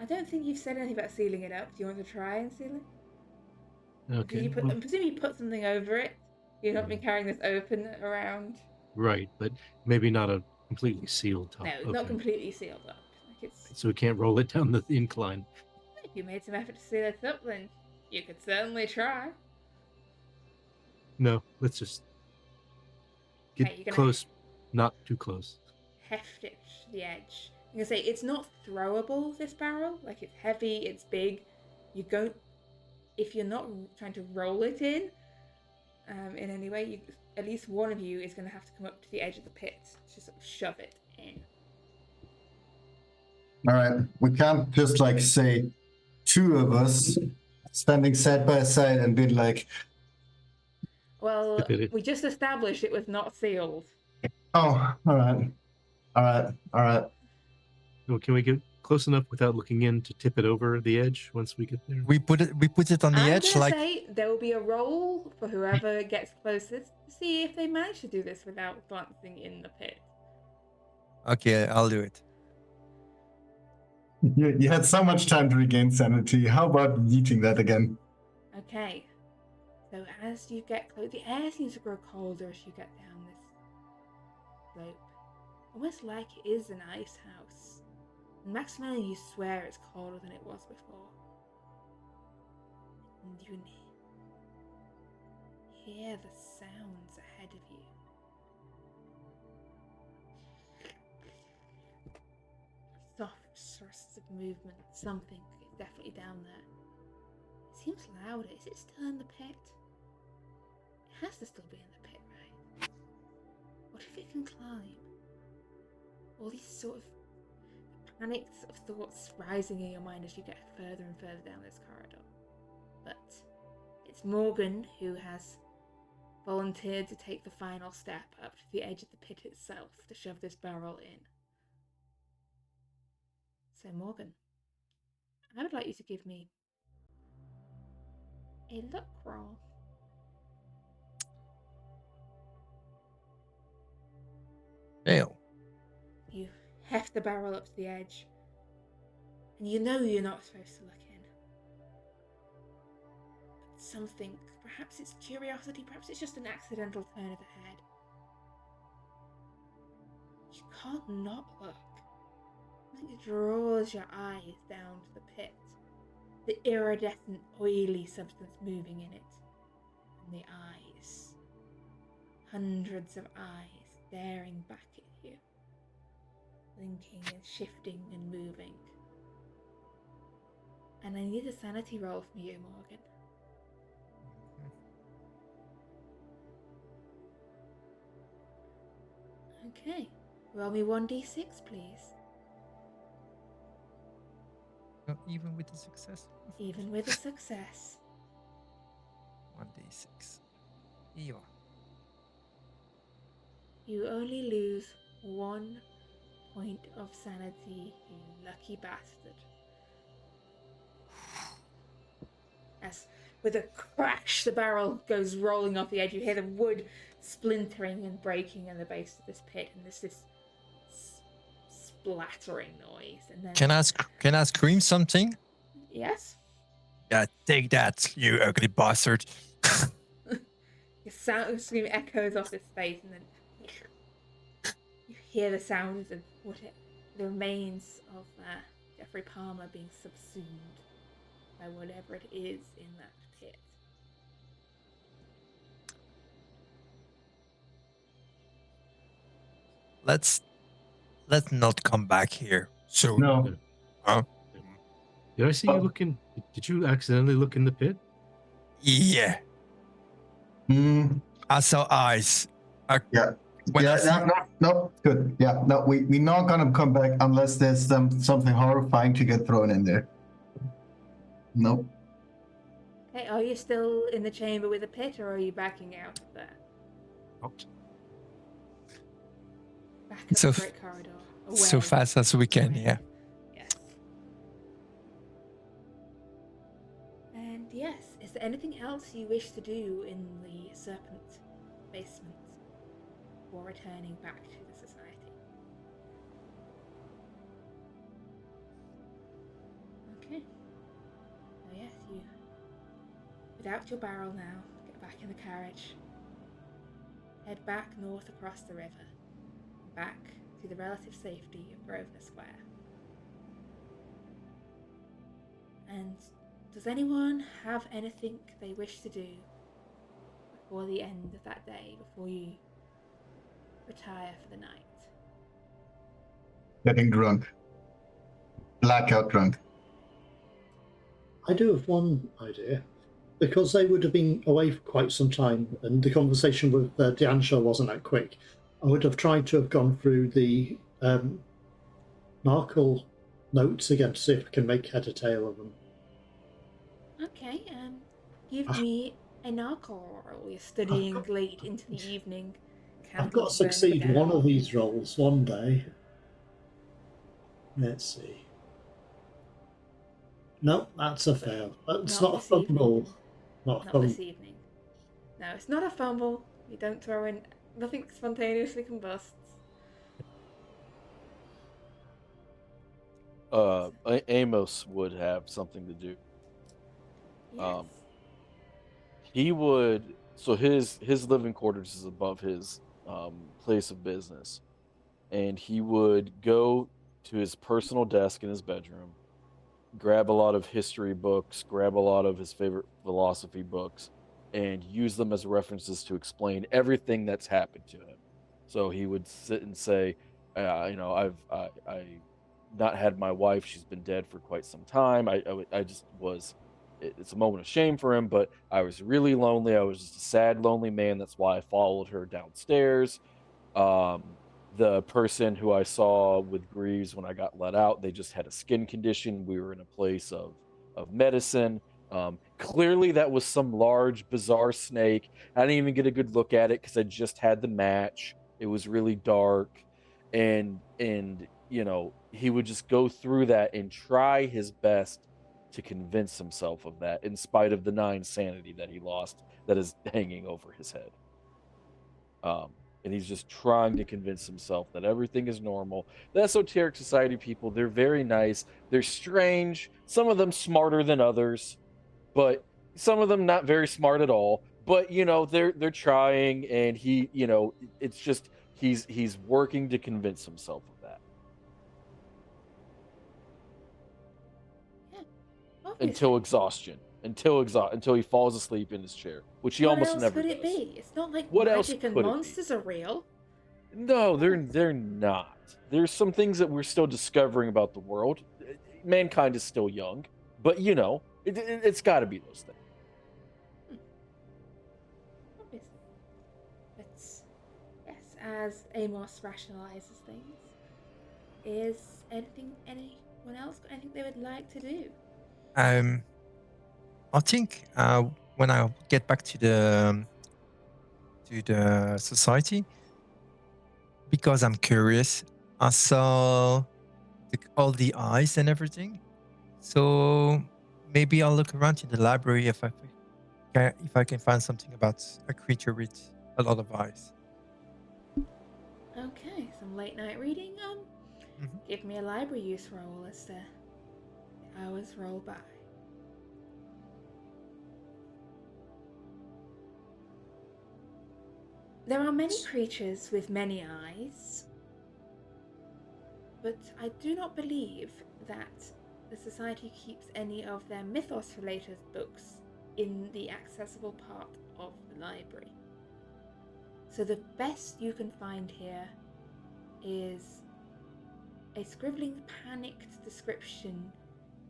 I don't think you've said anything about sealing it up. Do you want to try and seal it? Okay. I'm presuming you put something over it. You've not been carrying this open around. Right, but maybe not a completely sealed top. No, not completely sealed up. Like it's. So we can't roll it down the incline. If you made some effort to seal it up, then you could certainly try. No, let's just get Okay, you're gonna- close, not too close. Heft it to the edge. I'm gonna say it's not throwable, this barrel. Like it's heavy, it's big. You don't. If you're not trying to roll it in any way, at least one of you is going to have to come up to the edge of the pit to sort of shove it in. All right. We can't just say two of us standing side by side and be like, Well, we just established it was not sealed. oh, all right. Well, can we get close enough without looking in to tip it over the edge once we get there? We put it on the edge. I'm gonna say there will be a roll for whoever gets closest to see if they manage to do this without glancing in the pit. Okay, I'll do it. You had so much time to regain sanity. How about yeeting that again? Okay. So as you get close, the air seems to grow colder as you get down this slope. Almost like it is an ice house. And maximally you swear it's colder than it was before. And you hear the sounds ahead of you. Soft thrusts of movement. Something is definitely down there. It seems louder. Is it still in the pit? It has to still be in the pit, right? What if it can climb? All these sort of panicked sort of thoughts rising in your mind as you get further and further down this corridor. But it's Morgan who has volunteered to take the final step up to the edge of the pit itself to shove this barrel in. So Morgan, I would like you to give me a luck roll. Fail. You heft the barrel up to the edge, and you know you're not supposed to look in. But something, perhaps it's curiosity, perhaps it's just an accidental turn of the head. You can't not look. Something draws your eyes down to the pit, the iridescent, oily substance moving in it, and the eyes. Hundreds of eyes staring back at you, blinking and shifting and moving. And I need a sanity roll from you, Morgan. Okay, roll me 1d6, please. Even with the success. Even with a success. 1d6. Here you are. You only lose 1 point of sanity, you lucky bastard. As with a crash, the barrel goes rolling off the edge. You hear the wood splintering and breaking in the base of this pit, and there's this splattering noise. And then Can I scream something? yes, Yeah, take that, you ugly bastard. your sound scream echoes off his face, and then you hear the sounds of the remains of Jeffrey Palmer being subsumed by whatever it is in that pit. Let's not come back here. So No. Oh, Did I see you Oh. looking? Did you accidentally look in the pit? yeah. Hmm. I saw eyes. Yeah. When I see, No, good. Yeah, no, we're not gonna come back unless there's something horrifying to get thrown in there. Nope. Okay, are you still in the chamber with the pit, or are you backing out of there? Out. Back up So the great corridor. Away. so fast as we can, Away. yeah. Yes. And yes, is there anything else you wish to do in the serpent basement before returning back to the society? Okay. Oh yes, you put out your barrel now, get back in the carriage, head back north across the river, and back to the relative safety of Grosvenor Square. And does anyone have anything they wish to do before the end of that day, before you retire for the night? Getting drunk. Blackout drunk. I do have one idea. Because they would have been away for quite some time, and the conversation with Dianshaw wasn't that quick, I would have tried to have gone through the Narkle notes again to see if I can make head or tail of them. Okay, give me a narco roll. You're studying late into the evening. I've got to Candles burning succeed down. one of these rolls one day. Let's see. No, that's a fail. It's not a this fun evening. roll. Not a Not fun. this evening. No, it's not a fumble. You don't throw in. Nothing spontaneously combusts. Amos would have something to do. Yes. He would. So his living quarters is above his place of business, and he would go to his personal desk in his bedroom, grab a lot of history books, grab a lot of his favorite philosophy books, and use them as references to explain everything that's happened to him. So he would sit and say, I not had my wife. She's been dead for quite some time. I just was. It's a moment of shame for him, but I was really lonely. I was just a sad, lonely man. That's why I followed her downstairs. The person who I saw with Greaves when I got let out, they just had a skin condition. We were in a place of medicine. Clearly, that was some large, bizarre snake. I didn't even get a good look at it because I just had the match. It was really dark, and he would just go through that and try his best to convince himself of that, in spite of the 9 sanity that he lost, that is hanging over his head. And he's just trying to convince himself that everything is normal. The Esoteric Society people, they're very nice. They're strange. Some of them smarter than others, but some of them not very smart at all. But they're trying, and it's just he's working to convince himself of that. Yeah. Obviously. Until he falls asleep in his chair, which he almost never does. What else could it be? It's not like What else magic and could it be? monsters are real. No, they're not. There's some things that we're still discovering about the world. Mankind is still young, but it's got to be those things. Obviously. But yes, as Amos rationalizes things, is anyone else got anything they would like to do? I think when I get back to the society, because I'm curious, I saw all the eyes and everything. So maybe I'll look around in the library if I can find something about a creature with a lot of eyes. Okay, some late night reading. Give me a library use roll as the hours roll by. There are many creatures with many eyes, but I do not believe that the Society keeps any of their mythos-related books in the accessible part of the library. So the best you can find here is a scribbling panicked description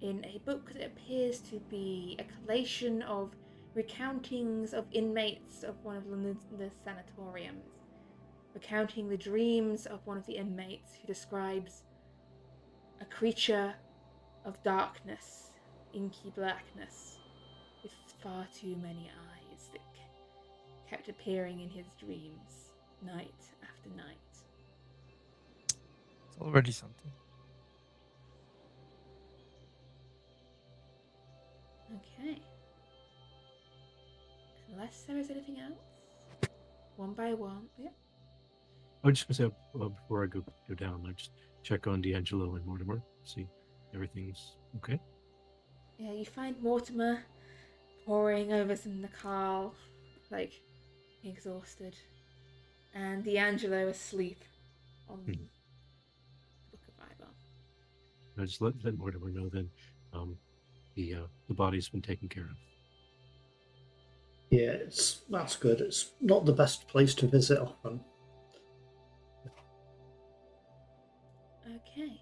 in a book that appears to be a collation of recountings of inmates of one of London's sanatoriums, recounting the dreams of one of the inmates who describes a creature of darkness, inky blackness, with far too many eyes that kept appearing in his dreams night after night. It's already something. Okay. Unless there is anything else. One by one. Yep. I was just gonna say before I go down, I just check on D'Angelo and Mortimer, see everything's okay. Yeah, you find Mortimer poring over some Nakal, like exhausted, and D'Angelo asleep on the Book of Bible. I just let Mortimer know then the body's been taken care of. Yeah, that's good. It's not the best place to visit often. Okay,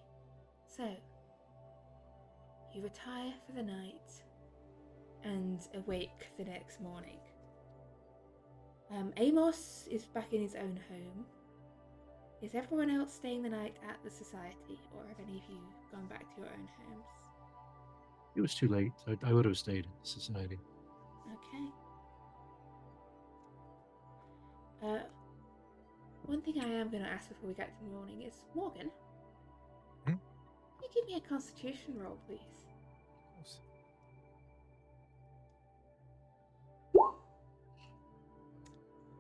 so you retire for the night and awake the next morning. Amos is back in his own home. Is everyone else staying the night at the society, or have any of you gone back to your own homes? It was too late. I would have stayed at the society. Okay. One thing I am going to ask before we get to the morning is, Morgan, can you give me a constitution roll, please?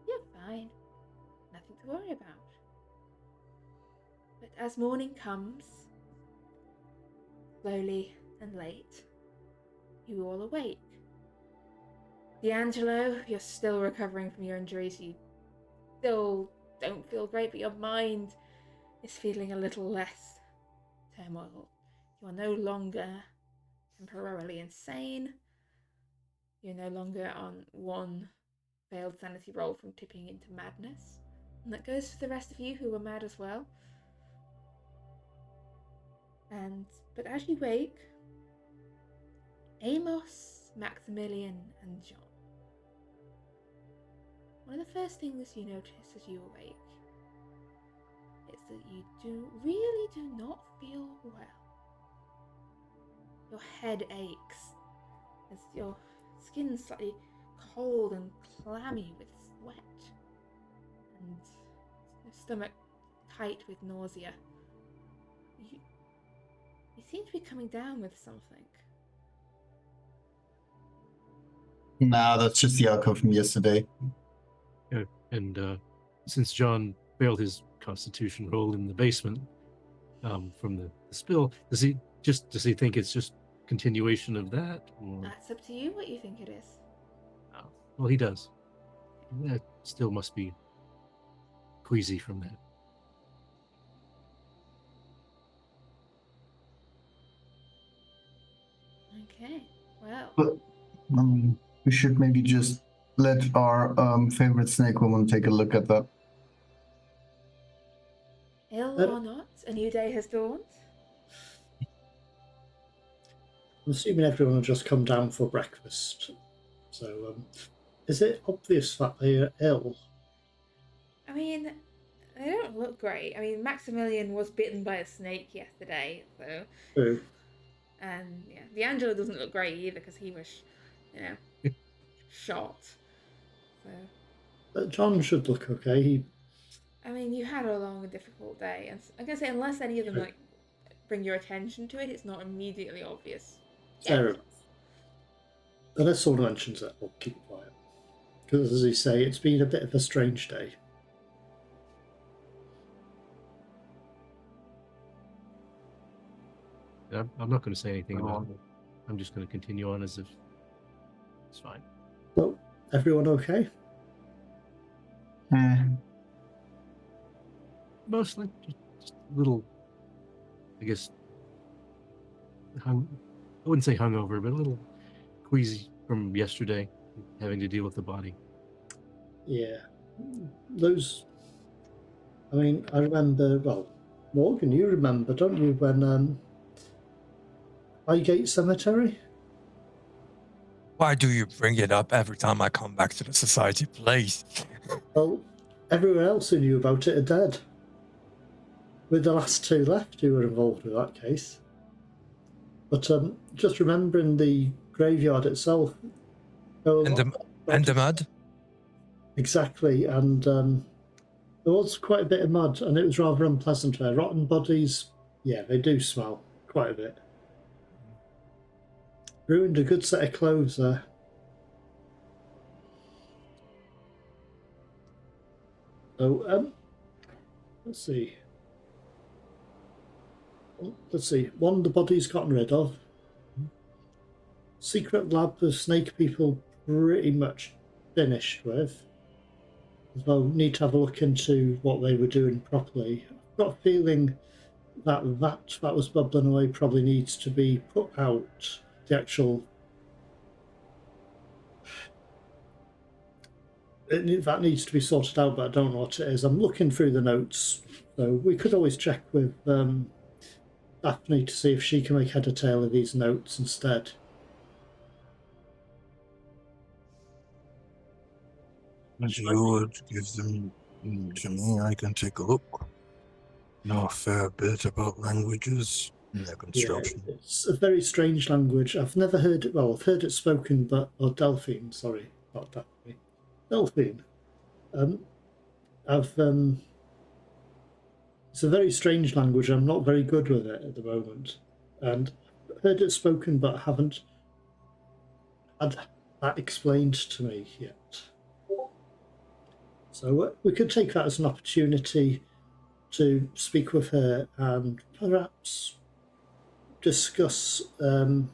You're fine. Nothing to worry about. But as morning comes, slowly and late, you all awake. D'Angelo, you're still recovering from your injuries. You still don't feel great, but your mind is feeling a little less turmoil. You are no longer temporarily insane. You're no longer on one failed sanity roll from tipping into madness. And that goes for the rest of you who were mad as well. But as you wake, Amos, Maximilian, and John, one of the first things you notice as you awake is that you really do not feel well. Your head aches as your skin's slightly cold and clammy with sweat, and your stomach tight with nausea. You seem to be coming down with something. Nah, that's just the outcome from yesterday. Yeah, and since John failed his constitution roll in the basement from the spill, does he think it's just continuation of that? Or... That's up to you what you think it is. Oh, well, he does. That still must be queasy from that. Okay, well. But we should maybe just let our favorite snake woman take a look at that. Ill or not, a new day has dawned. I'm assuming everyone will just come down for breakfast. So, is it obvious that they are ill? I mean, they don't look great. I mean, Maximilian was bitten by a snake yesterday, so... True. And, yeah, D'Angelo doesn't look great either, because he was, shot. So... John should look okay. I mean, you had a long and difficult day, and I'm going to say, unless any of them, bring your attention to it, it's not immediately obvious. Fair enough. Unless someone mentions it, we'll keep quiet. Because, as you say, it's been a bit of a strange day. I'm not going to say anything about it. I'm just going to continue on as if it's fine. Well, everyone okay? Mostly, just a little, I guess, I wouldn't say hungover, but a little queasy from yesterday, having to deal with the body. Yeah. I remember, Morgan, you remember, don't you, when Highgate Cemetery? Why do you bring it up every time I come back to the society place? Well, everyone else who knew about it are dead. With the last two left who were involved with that case. But just remembering the graveyard itself. And the mud? Exactly, and there was quite a bit of mud, and it was rather unpleasant there. Rotten bodies, yeah, they do smell quite a bit. Ruined a good set of clothes there. So, let's see. One of the bodies gotten rid of. Secret lab of snake people pretty much finished with. Well, need to have a look into what they were doing properly. I've got a feeling that was bubbling away probably needs to be put out. The actual that needs to be sorted out, but I don't know what it is. I'm looking through the notes, so we could always check with Daphne to see if she can make head or tail of these notes instead. If you would give them to me, I can take a look. Know a fair bit about languages and their construction. Yeah, it's a very strange language. I've never heard it. Well, I've heard it spoken, but Delphine. Sorry, not Daphne. Delphine. It's a very strange language. I'm not very good with it at the moment, and I've heard it spoken, but I haven't had that explained to me yet. So we could take that as an opportunity to speak with her and perhaps discuss Mr.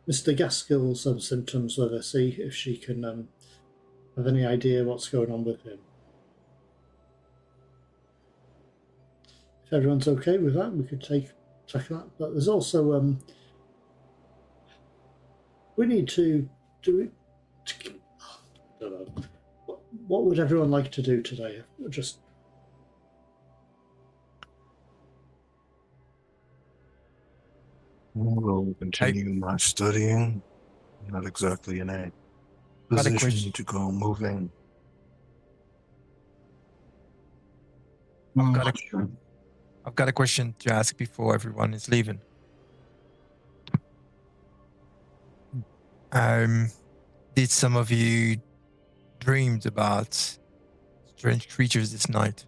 Gaskill's symptoms with her, see if she can have any idea what's going on with him. If everyone's okay with that, we could take that. But there's also we need to do it. I don't know. What would everyone like to do today? Just We'll continue my studying. Not exactly in a position to go moving. I've got a question to ask before everyone is leaving. Did some of you dreamed about strange creatures this night?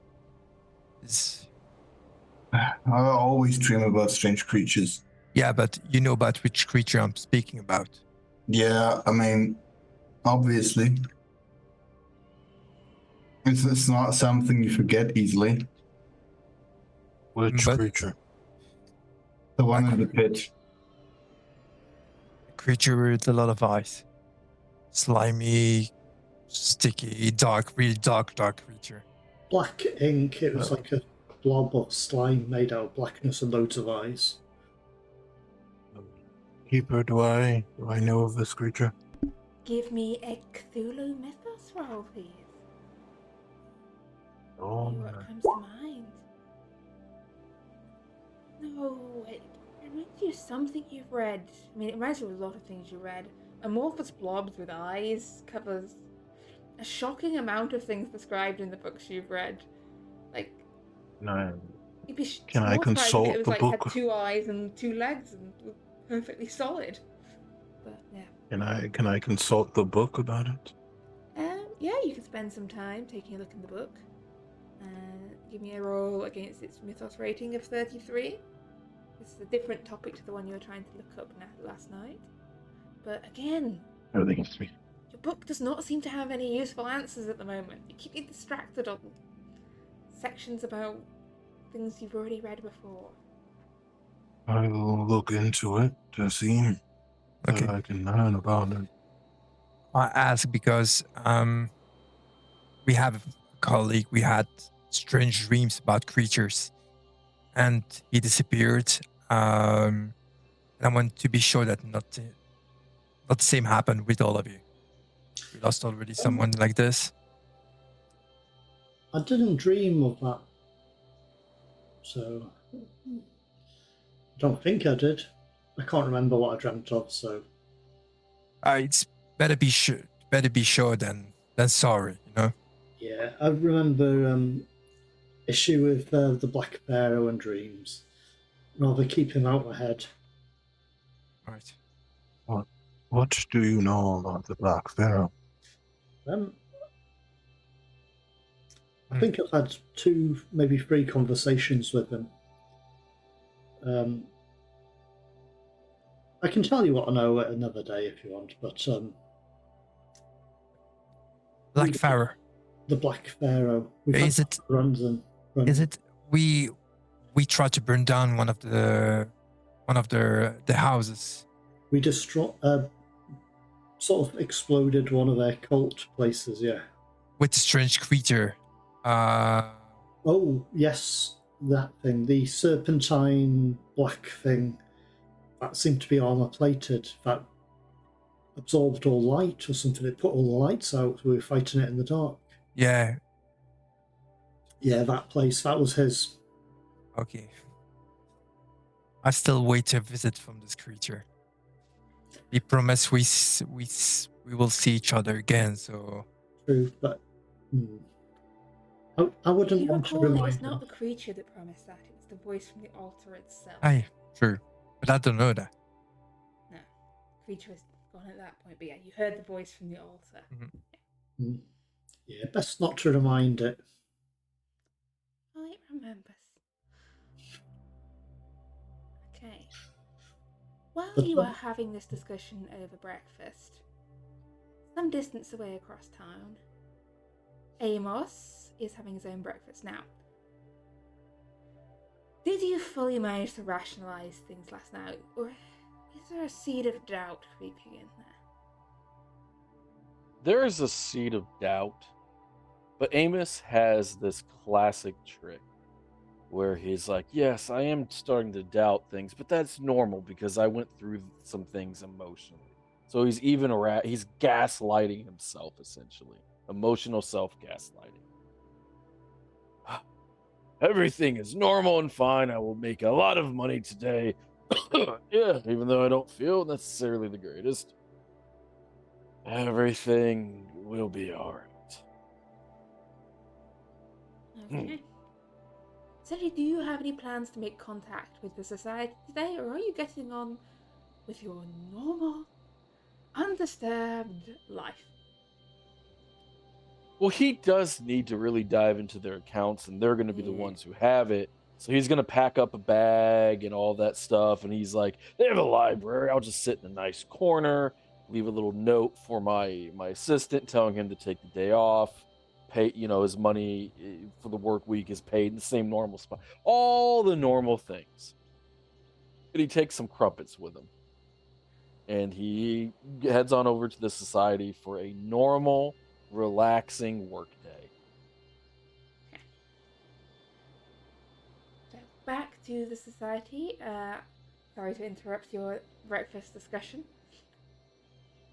I always dream about strange creatures. Yeah, but you know about which creature I'm speaking about. Yeah, I mean, obviously. It's not something you forget easily. Which But- creature? The one in the pit. A creature with a lot of eyes. Slimy, sticky, dark, really dark creature. black ink. It was like a blob of slime made out of blackness and loads of eyes. Keeper, do I know of this creature? Give me a Cthulhu mythos roll, please. Oh, See what comes to mind. No, it reminds you of something you've read. I mean, it reminds you of a lot of things you read. Amorphous blobs with eyes covers a shocking amount of things described in the books you've read. Like, no. you'd be Can I more surprised if consult it was the like book? had 2 eyes and 2 legs and was perfectly solid. But yeah. Can I consult the book about it? Yeah, you can spend some time taking a look in the book. Give me a roll against its mythos rating of 33. This is a different topic to the one you were trying to look up last night. But again, Everything is me. your book does not seem to have any useful answers at the moment. You keep getting distracted on sections about things you've already read before. I'll look into it to see what I can learn about it. I ask because we have a colleague, we had strange dreams about creatures and he disappeared. And I want to be sure that not the same happened with all of you. We lost already someone like this. I didn't dream of that So I don't think I did. I can't remember what I dreamt of. So It's better be sure. Better be sure than sorry. You know. yeah, I remember issue with the Black Pharaoh and dreams. Rather keep him out of my head. Right. What do you know about the Black Pharaoh? I think I've had 2, maybe 3 conversations with him. I can tell you what I know another day if you want, but Black Pharaoh. the Black Pharaoh. We've Is had it? runs and runs. Is it? We tried to burn down one of the houses. We sort of exploded one of their cult places. Yeah. With the strange creature. Oh yes, that thing, the serpentine black thing. That seemed to be armor plated. That absorbed all light or something. It put all the lights out. We were fighting it in the dark. Yeah. Yeah, that place. That was his. Okay. I still wait a visit from this creature. We promise we will see each other again. So True, but I wouldn't You want to recall it remind was him. not the creature that promised that, it was the voice from the altar itself. aye, true, but I don't know that. No, creature was gone at that point, but yeah, you heard the voice from the altar. Yeah, best not to remind it. Oh, it remembers. Okay. While But you are having this discussion over breakfast, some distance away across town, Amos is having his own breakfast now. Did you fully manage to rationalize things last night, or is there a seed of doubt creeping in there? There is a seed of doubt, but Amos has this classic trick where he's like, yes, I am starting to doubt things, but that's normal because I went through some things emotionally. So he's he's gaslighting himself, essentially. Emotional self-gaslighting. Everything is normal and fine. I will make a lot of money today. Yeah, even though I don't feel necessarily the greatest. Everything will be all right. Okay. So, do you have any plans to make contact with the society today, or are you getting on with your normal, undisturbed life? Well, he does need to really dive into their accounts, and they're going to be the ones who have it. So he's going to pack up a bag and all that stuff. And he's like, they have a library. I'll just sit in a nice corner, leave a little note for my assistant telling him to take the day off, pay, his money for the work week is paid in the same normal spot. All the normal things. And he takes some crumpets with him. And he heads on over to the society for a normal, relaxing work day. So, back to the society. Sorry to interrupt your breakfast discussion.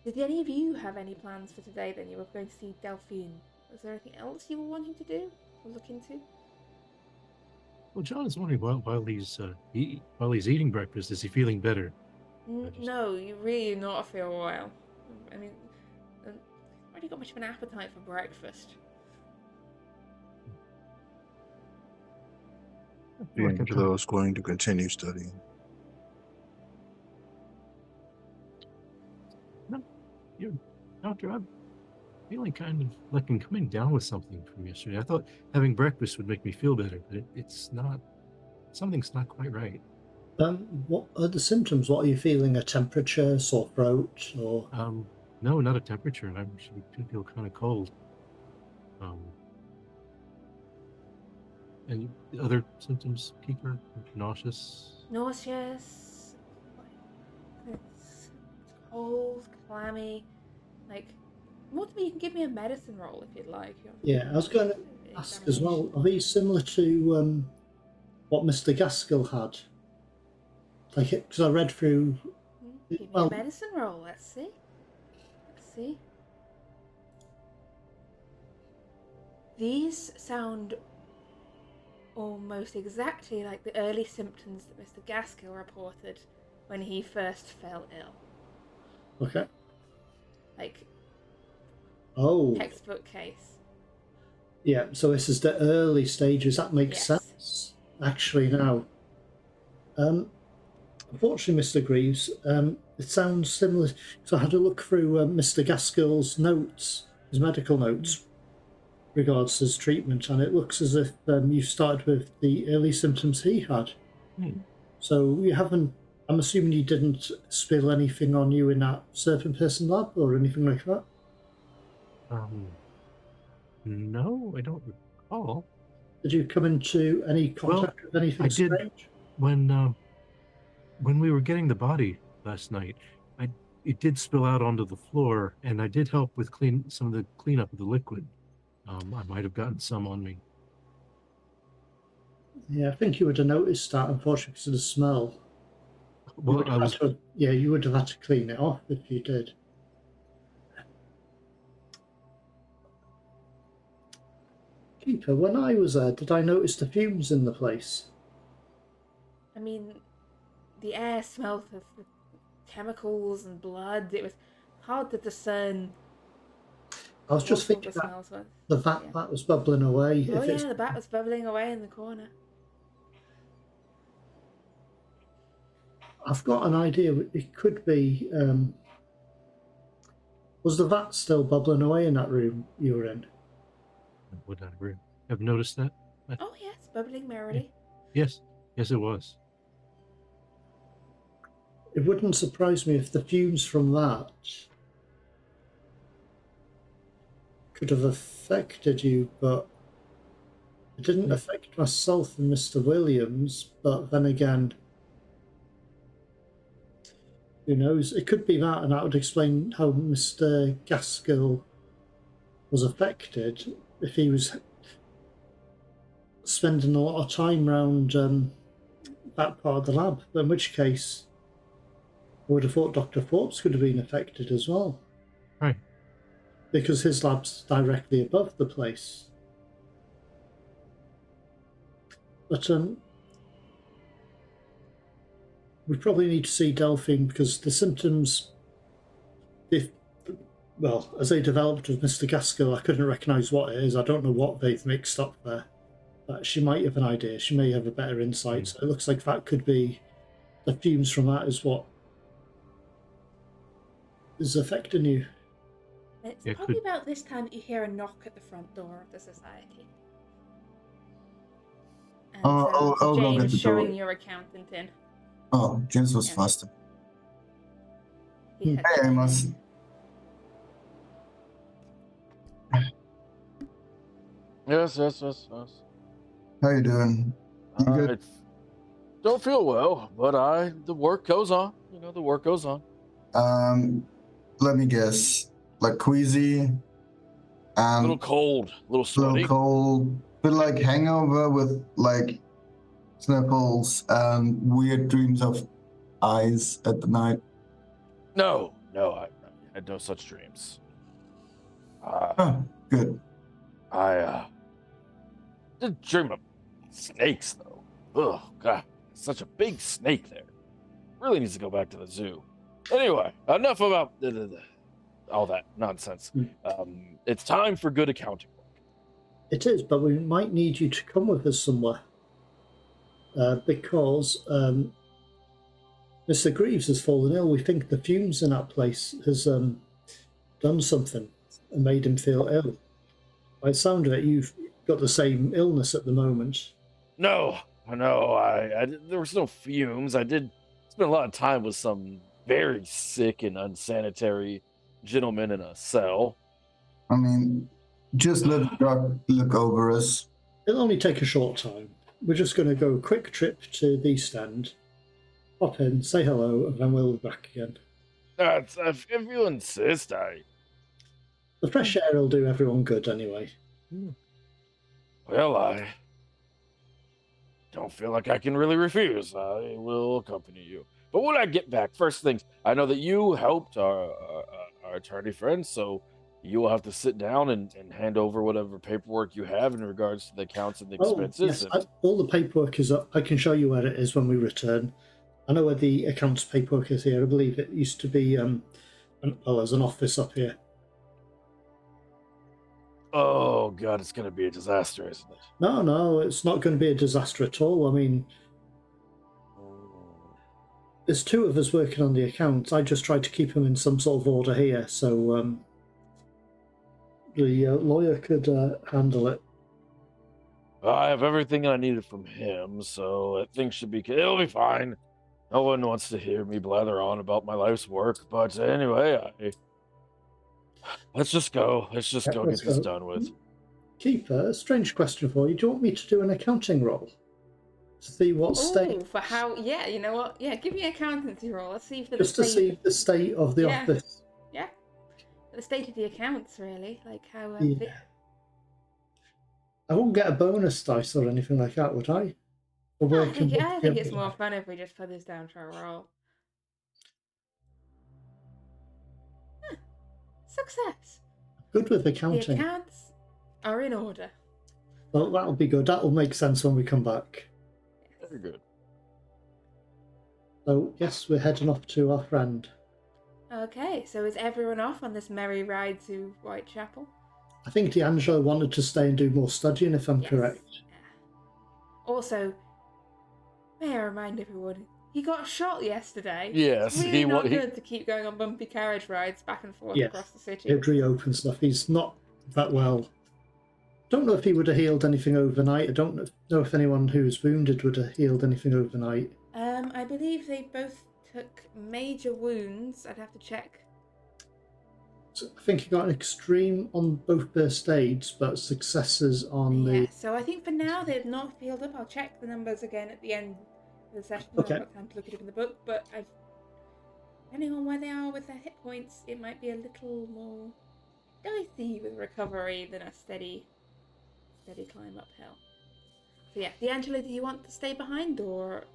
Did any of you have any plans for today then? You were going to see Delphine. Was there anything else you were wanting to do or look into? Well, John is wondering while he's eating breakfast, is he feeling better? No, you really do not feel well. I mean, I've already got much of an appetite for breakfast. Angelo's going to continue studying. No, Doctor, I'm feeling kind of like I'm coming down with something from yesterday. I thought having breakfast would make me feel better, but it's not. Something's not quite right. What are the symptoms? What are you feeling? A temperature, sore throat, or? No, not a temperature. I actually feel kind of cold. And other symptoms, Keeper? Nauseous? Nauseous. It's cold, clammy. Like, ultimately, you can give me a medicine roll if you'd like. Yeah, I was going to ask as well. Are these similar to what Mr. Gaskill had? Like, because I read through. Give me a medicine roll. Let's see. These sound almost exactly like the early symptoms that Mr. Gaskill reported when he first fell ill. Okay. Like, Oh, textbook case. yeah. So this is the early stages. That makes Yes. sense. Actually, now, unfortunately, Mr. Greaves, it sounds similar. So I had a look through Mr. Gaskill's notes, his medical notes, regards to his treatment, and it looks as if you started with the early symptoms he had. So you haven't. I'm assuming you didn't spill anything on you in that serpent person lab or anything like that. No, I don't recall. Did you come into any contact with anything I did. strange? When we were getting the body last night, it did spill out onto the floor, and I did help with some of the cleanup of the liquid. I might have gotten some on me. Yeah, I think you would have noticed that, unfortunately, because of the smell. Well, You would have had to clean it off if you did. Keeper, when I was there, did I notice the fumes in the place? I mean, the air smelled of chemicals and blood. It was hard to discern. I was just thinking that the vat was bubbling away. Oh yeah, the bat was bubbling away in the corner. I've got an idea. It could be. Was the vat still bubbling away in that room you were in? Would I have noticed that? Oh yes, bubbling merrily. Yes, it was. It wouldn't surprise me if the fumes from that could have affected you, but it didn't affect myself and Mr. Williams. But then again, who knows? It could be that, and that would explain how Mr. Gaskill was affected if he was spending a lot of time around that part of the lab. In which case, I would have thought Dr. Forbes could have been affected as well. Right. Because his lab's directly above the place. But we probably need to see Delphine because the symptoms, as they developed with Mr. Gaskill, I couldn't recognise what it is. I don't know what they've mixed up there. But she might have an idea. She may have a better insight. So it looks like that could be the fumes from that is what is affecting you. It's probably about this time that you hear a knock at the front door of the society. And I'll go get James the showing door. your accountant in. Oh, James was faster. He Hey, Amos. Yes. How you doing? You good? Don't feel well, but the work goes on. The work goes on. Let me guess. Like queasy, A little cold, a little sweaty. little cold, bit like hangover with like sniffles and weird dreams of eyes at the night. No, I had no such dreams. Good. I did dream of snakes though. Oh God, such a big snake there. Really needs to go back to the zoo. Anyway, enough about all that nonsense. It's time for good accounting work. It is, but we might need you to come with us somewhere. Because Mr. Greaves has fallen ill. We think the fumes in that place has done something and made him feel ill. By the sound of it, you've got the same illness at the moment. No, there was no fumes. I did spend a lot of time with some very sick and unsanitary gentlemen in a cell. I mean, just let the doc look over us. It'll only take a short time. We're just going to go a quick trip to the East End, pop in, say hello, and then we'll be back again. If you insist, The fresh air will do everyone good anyway. Well, I don't feel like I can really refuse. I will accompany you. But when I get back, first things, I know that you helped our attorney friend, so you will have to sit down and hand over whatever paperwork you have in regards to the accounts and the Oh, expenses. yes, all the paperwork is up. I can show you where it is when we return. I know where the accounts paperwork is here. I believe it used to be, there's an office up here. Oh, God, it's going to be a disaster, isn't it? No, it's not going to be a disaster at all. I mean, there's 2 of us working on the accounts. I just tried to keep them in some sort of order here, so the lawyer could handle it. I have everything I needed from him, so things should be. It'll be fine. No one wants to hear me blather on about my life's work, but anyway, let's just go. Let's just go get this done with. Keeper, a strange question for you. Do you want me to do an accounting roll? To see what state... for how... Yeah, you know what? Yeah, give me an accountancy roll. Let's see for Just to see the state of the office. Yeah. The state of the accounts, really. Like how... Yeah. I won't get a bonus dice or anything like that, would I? I think it's more fun if we just put this down to a roll. Success. Good with accounting. The accounts are in order. Well, that'll be good. That'll make sense when we come back. Very good. So, yes, we're heading off to our friend. Okay, so is everyone off on this merry ride to Whitechapel? I think D'Angelo wanted to stay and do more studying, if I'm correct. Yeah. Also, may I remind everyone, he got shot yesterday. Yes, it's really not good to keep going on bumpy carriage rides back and forth across the city. He'd reopen stuff. He's not that well. Don't know if he would have healed anything overnight. I don't know if anyone who was wounded would have healed anything overnight. I believe they both took major wounds. I'd have to check. So I think he got an extreme on both first aids, but successes on the... Yeah, so I think for now they've not healed up. I'll check the numbers again at the end of the session. Okay. I've got time to look it up in the book, but depending on where they are with their hit points, it might be a little more dicey with recovery than a steady climb uphill. So yeah, D'Angelo, do you want to stay behind or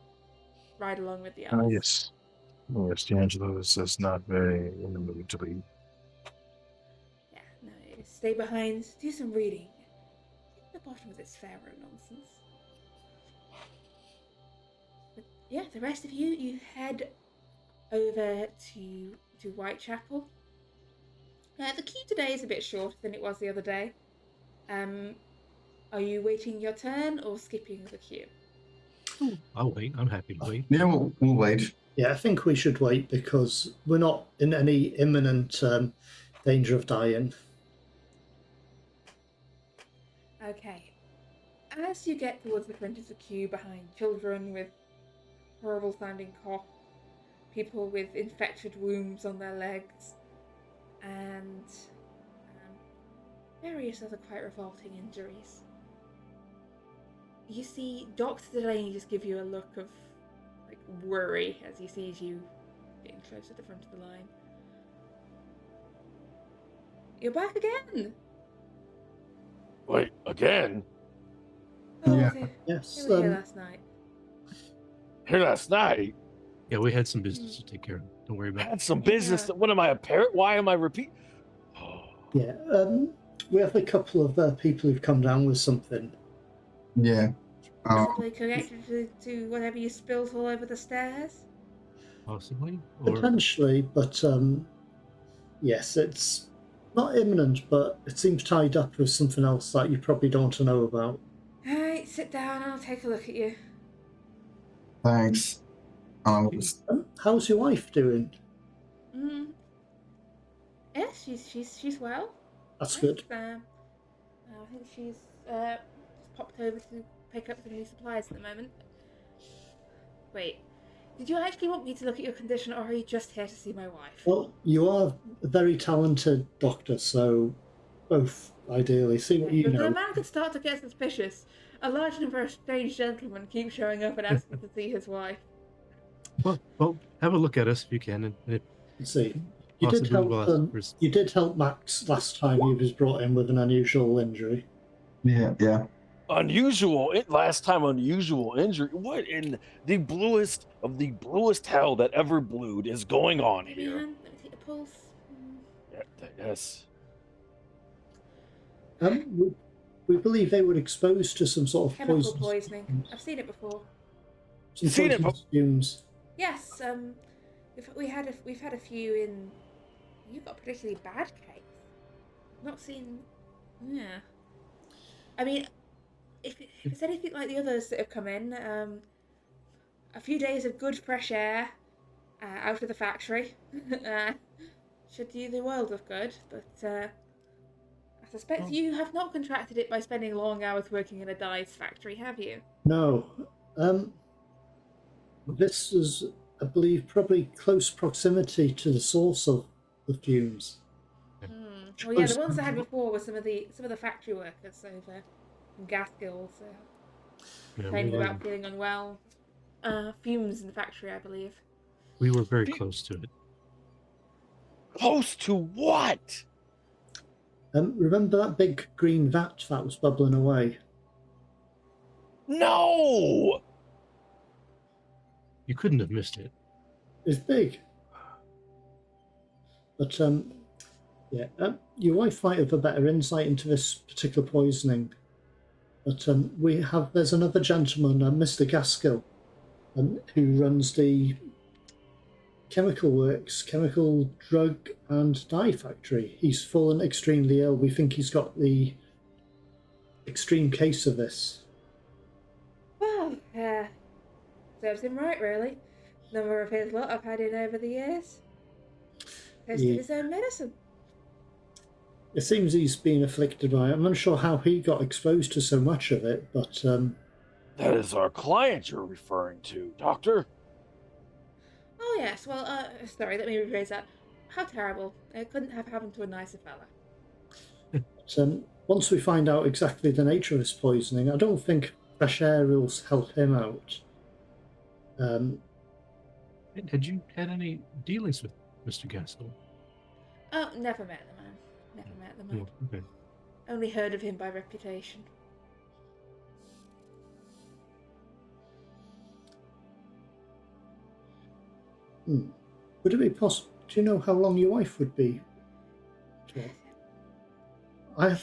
ride along with the others? Yes. Yes, D'Angelo is not very in the mood to leave. Yeah, no, stay behind, do some reading. Get to the bottom of this Pharaoh nonsense. But yeah, the rest of you head over to Whitechapel. The queue today is a bit shorter than it was the other day. Are you waiting your turn or skipping the queue? I'll wait. I'm happy to wait. Yeah, we'll wait. Yeah, I think we should wait because we're not in any imminent danger of dying. Okay. As you get towards the front of the queue behind children with horrible sounding cough, people with infected wounds on their legs, and various other quite revolting injuries, you see Dr. Delaney just give you a look of like worry as he sees you getting close to the front of the line. You're back again! Wait, again? Oh, Yeah. Yes. They were here last night. Here last night? Yeah, we had some business to take care of. Don't worry I about it. had some business. What am I, a parrot? Why am I repeat? Yeah. We have a couple of people who've come down with something. Yeah. Possibly connected to whatever you spilled all over the stairs? Possibly? Or Potentially, but yes, it's not imminent, but it seems tied up with something else that you probably don't want to know about. Alright, sit down and I'll take a look at you. Thanks. How's your wife doing? Yes, she's well. That's good. I think she's just popped over to pick up some new supplies at the moment. Wait, did you actually want me to look at your condition, or are you just here to see my wife? Well, you are a very talented doctor, so both, ideally. See what you But know. the man could start to get suspicious. A large number of strange gentlemen keep showing up and asking to see his wife. well, have a look at us if you can, and if See, you did possibly help. we'll ask for- You did help Max last time he was brought in with an unusual injury. Yeah. Unusual. Last time, unusual injury. What in the bluest of the bluest hell that ever blued is going on Give me a here? hand, let me take the pulse. Yes. We believe they were exposed to some sort of Chemical poison. poisoning. I've seen it before. Some Seen it poisonous fumes. Yes, we've had a few in. You've got a particularly bad case. Not seen. Yeah. I mean, if it's anything like the others that have come in, a few days of good fresh air out of the factory should do the world of good. But I suspect you have not contracted it by spending long hours working in a dyes factory, have you? No. This is, I believe, probably close proximity to the source of the fumes. Well, yeah, the ones I had before were some of the factory workers over from Gaskill, so complaining about feeling unwell. Fumes in the factory, I believe. We were very close to it. Close to what? Remember that big green vat that was bubbling away? No! You couldn't have missed it. It's big. But, your wife might have a better insight into this particular poisoning. But there's another gentleman, Mr. Gaskill, who runs the chemical, drug and dye factory. He's fallen extremely ill. We think he's got the extreme case of this. Well, serves him right, really. Number of his lot I've had in over the years. Tasted his own medicine. It seems he's been afflicted by it. I'm unsure how he got exposed to so much of it, but... That is our client you're referring to, Doctor. Oh, yes. Well, sorry, let me rephrase that. How terrible. It couldn't have happened to a nicer fella. But, once we find out exactly the nature of this poisoning, I don't think fresh air will help him out. Had you had any dealings with Mr. Gaskill? Oh, never met the man. Never met the man. Oh, okay. Only heard of him by reputation. Would it be possible? Do you know how long your wife would be?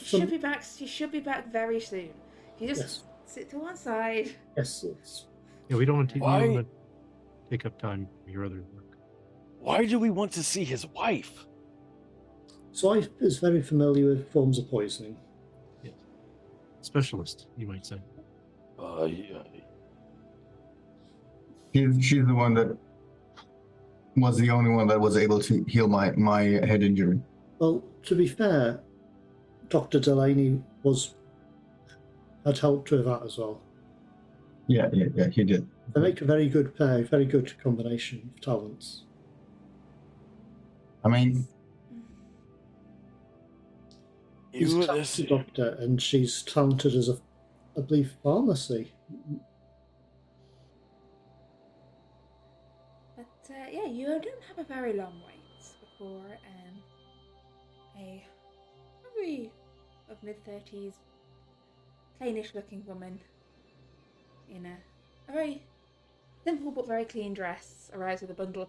She should be back very soon. You just sit to one side. Yes, it's... Yeah, we don't want to take up time from your other work. Why do we want to see his wife? So wife is very familiar with forms of poisoning. Yes. Specialist, you might say. Yeah. She's the one that was the only one that was able to heal my head injury. Well, to be fair, Dr. Delaney had helped with that as well. Yeah, he did. They make a very good pair, very good combination of talents. I mean, he's a talented doctor, and she's talented as I believe, pharmacy. But yeah, you don't have a very long wait before a probably of mid-30s, plainish-looking woman in a very simple but very clean dress arrives with a bundle of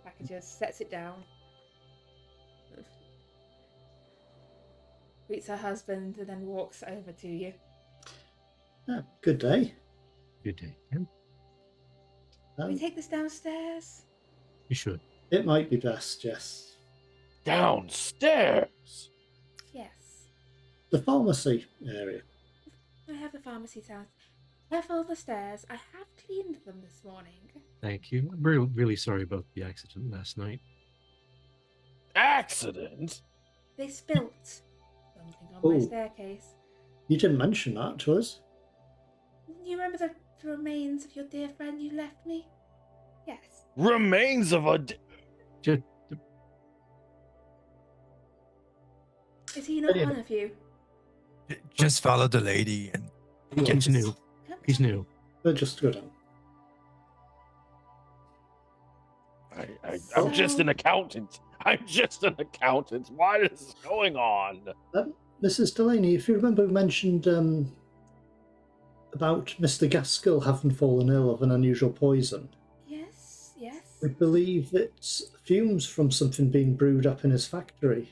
packages, sets it down, greets her husband, and then walks over to you. Good day. Good day. Can we take this downstairs? You should. It might be best, yes. Downstairs? Yes. The pharmacy area. I have the pharmacy down. Careful of the stairs. I have cleaned them this morning. Thank you. I'm really sorry about the accident last night. Accident? They spilt something on my staircase. You didn't mention that to us. You remember the remains of your dear friend you left me? Yes. Remains of a... Is he not one of you? Just follow the lady and He's new. He's new. Just go down. I'm just an accountant. I'm just an accountant. What is going on? Mrs. Delaney, if you remember, we mentioned about Mr. Gaskill having fallen ill of an unusual poison. Yes. We believe it's fumes from something being brewed up in his factory.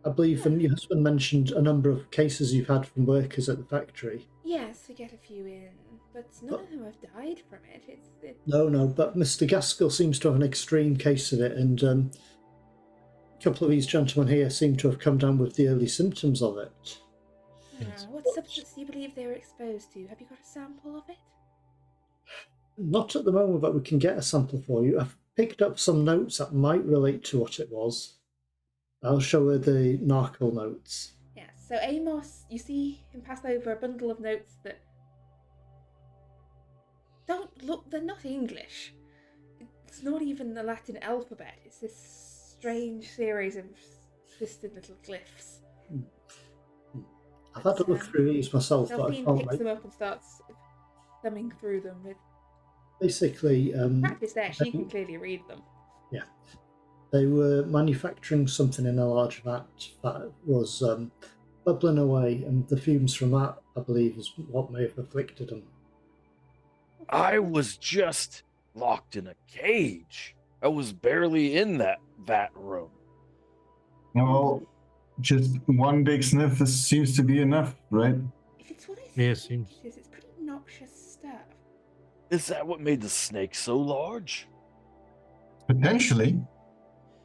I believe your husband mentioned a number of cases you've had from workers at the factory. Yes, we get a few in, but none of them have died from it. It's No, but Mr. Gaskill seems to have an extreme case of it, and a couple of these gentlemen here seem to have come down with the early symptoms of it. Yes. What substance do you believe they were exposed to? Have you got a sample of it? Not at the moment, but we can get a sample for you. I've picked up some notes that might relate to what it was. I'll show her the narcal notes. Yes, so Amos, you see him pass over a bundle of notes that don't look, they're not English. It's not even the Latin alphabet. It's this strange series of twisted little glyphs. I've had a look through these myself, but I Delphine can't picks them up and starts thumbing through them with basically practice there. She can clearly read them. yeah. They were manufacturing something in a large vat that was bubbling away, and the fumes from that, I believe, is what may have afflicted them. I was just locked in a cage. I was barely in that room. Well, just one big sniff seems to be enough, right? If it's what I Yeah, it think seems. it is, it's pretty noxious stuff. Is that what made the snake so large? Potentially.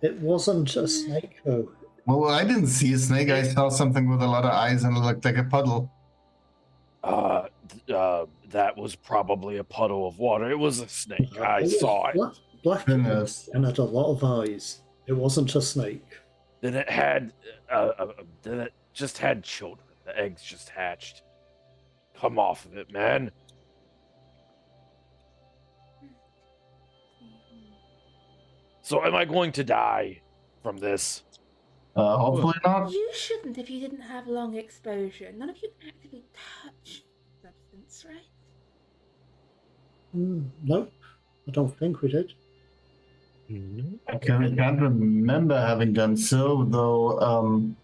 It wasn't a snake, though. Well, I didn't see a snake. I saw something with a lot of eyes and it looked like a puddle. That was probably a puddle of water. It was a snake. I saw it. Black and had a lot of eyes. It wasn't a snake. Then it had, then it just had children. The eggs just hatched. Come off of it, man. So am I going to die from this? Hopefully not. You shouldn't if you didn't have long exposure. None of you actively touch substance, right? Nope, I don't think we did. No. I can't remember having done so, though.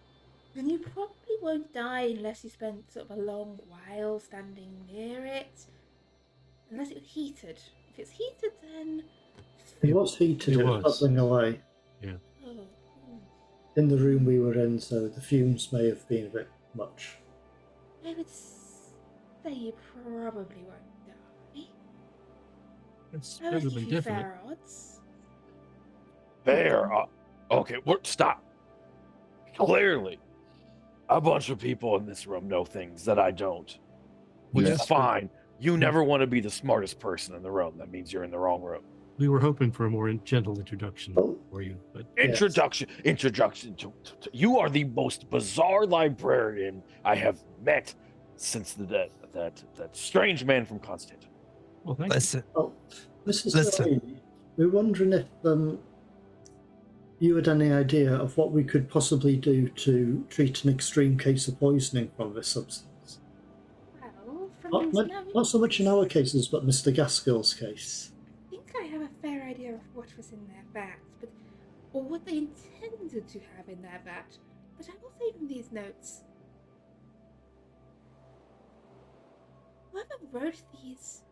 Then you probably won't die unless you spend sort of a long while standing near it. Unless it's heated. If it's heated, then... It was heated, it was bubbling away. Yeah. Oh. In the room we were in, so the fumes may have been a bit much. I would say you probably won't die. It's I better would than give you definite. fair odds. There. Okay, stop. Clearly, a bunch of people in this room know things that I don't, which Yes. is fine. You never want to be the smartest person in the room. That means you're in the wrong room. We were hoping for a more gentle introduction Oh. for you, but Introduction to you are the most bizarre librarian I have met since that strange man from Constantine. well, thank you. Listen, Oh, Mrs. Listen. Delaney, we're wondering if you had any idea of what we could possibly do to treat an extreme case of poisoning from this substance. Well, from Not so much in our cases, but Mr. Gaskill's case. I think I have a fair idea of what was in their vat, or what they intended to have in their vat. But I will save them these notes. Whoever wrote these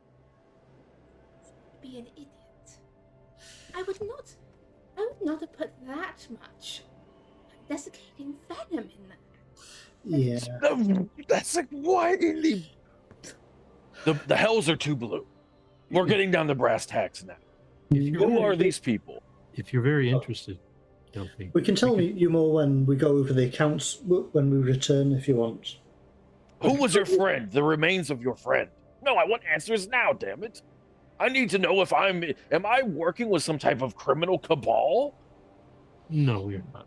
would be an idiot. I would not have put that much desiccating venom in there. Yeah. That's like, why in the hells are too blue. We're getting down to brass tacks now. Who are these people? If you're very interested, Delphine. We can tell you more when we go over the accounts when we return, if you want. Who was your friend? The remains of your friend? No, I want answers now, damn it. I need to know if am I working with some type of criminal cabal? No, we're not.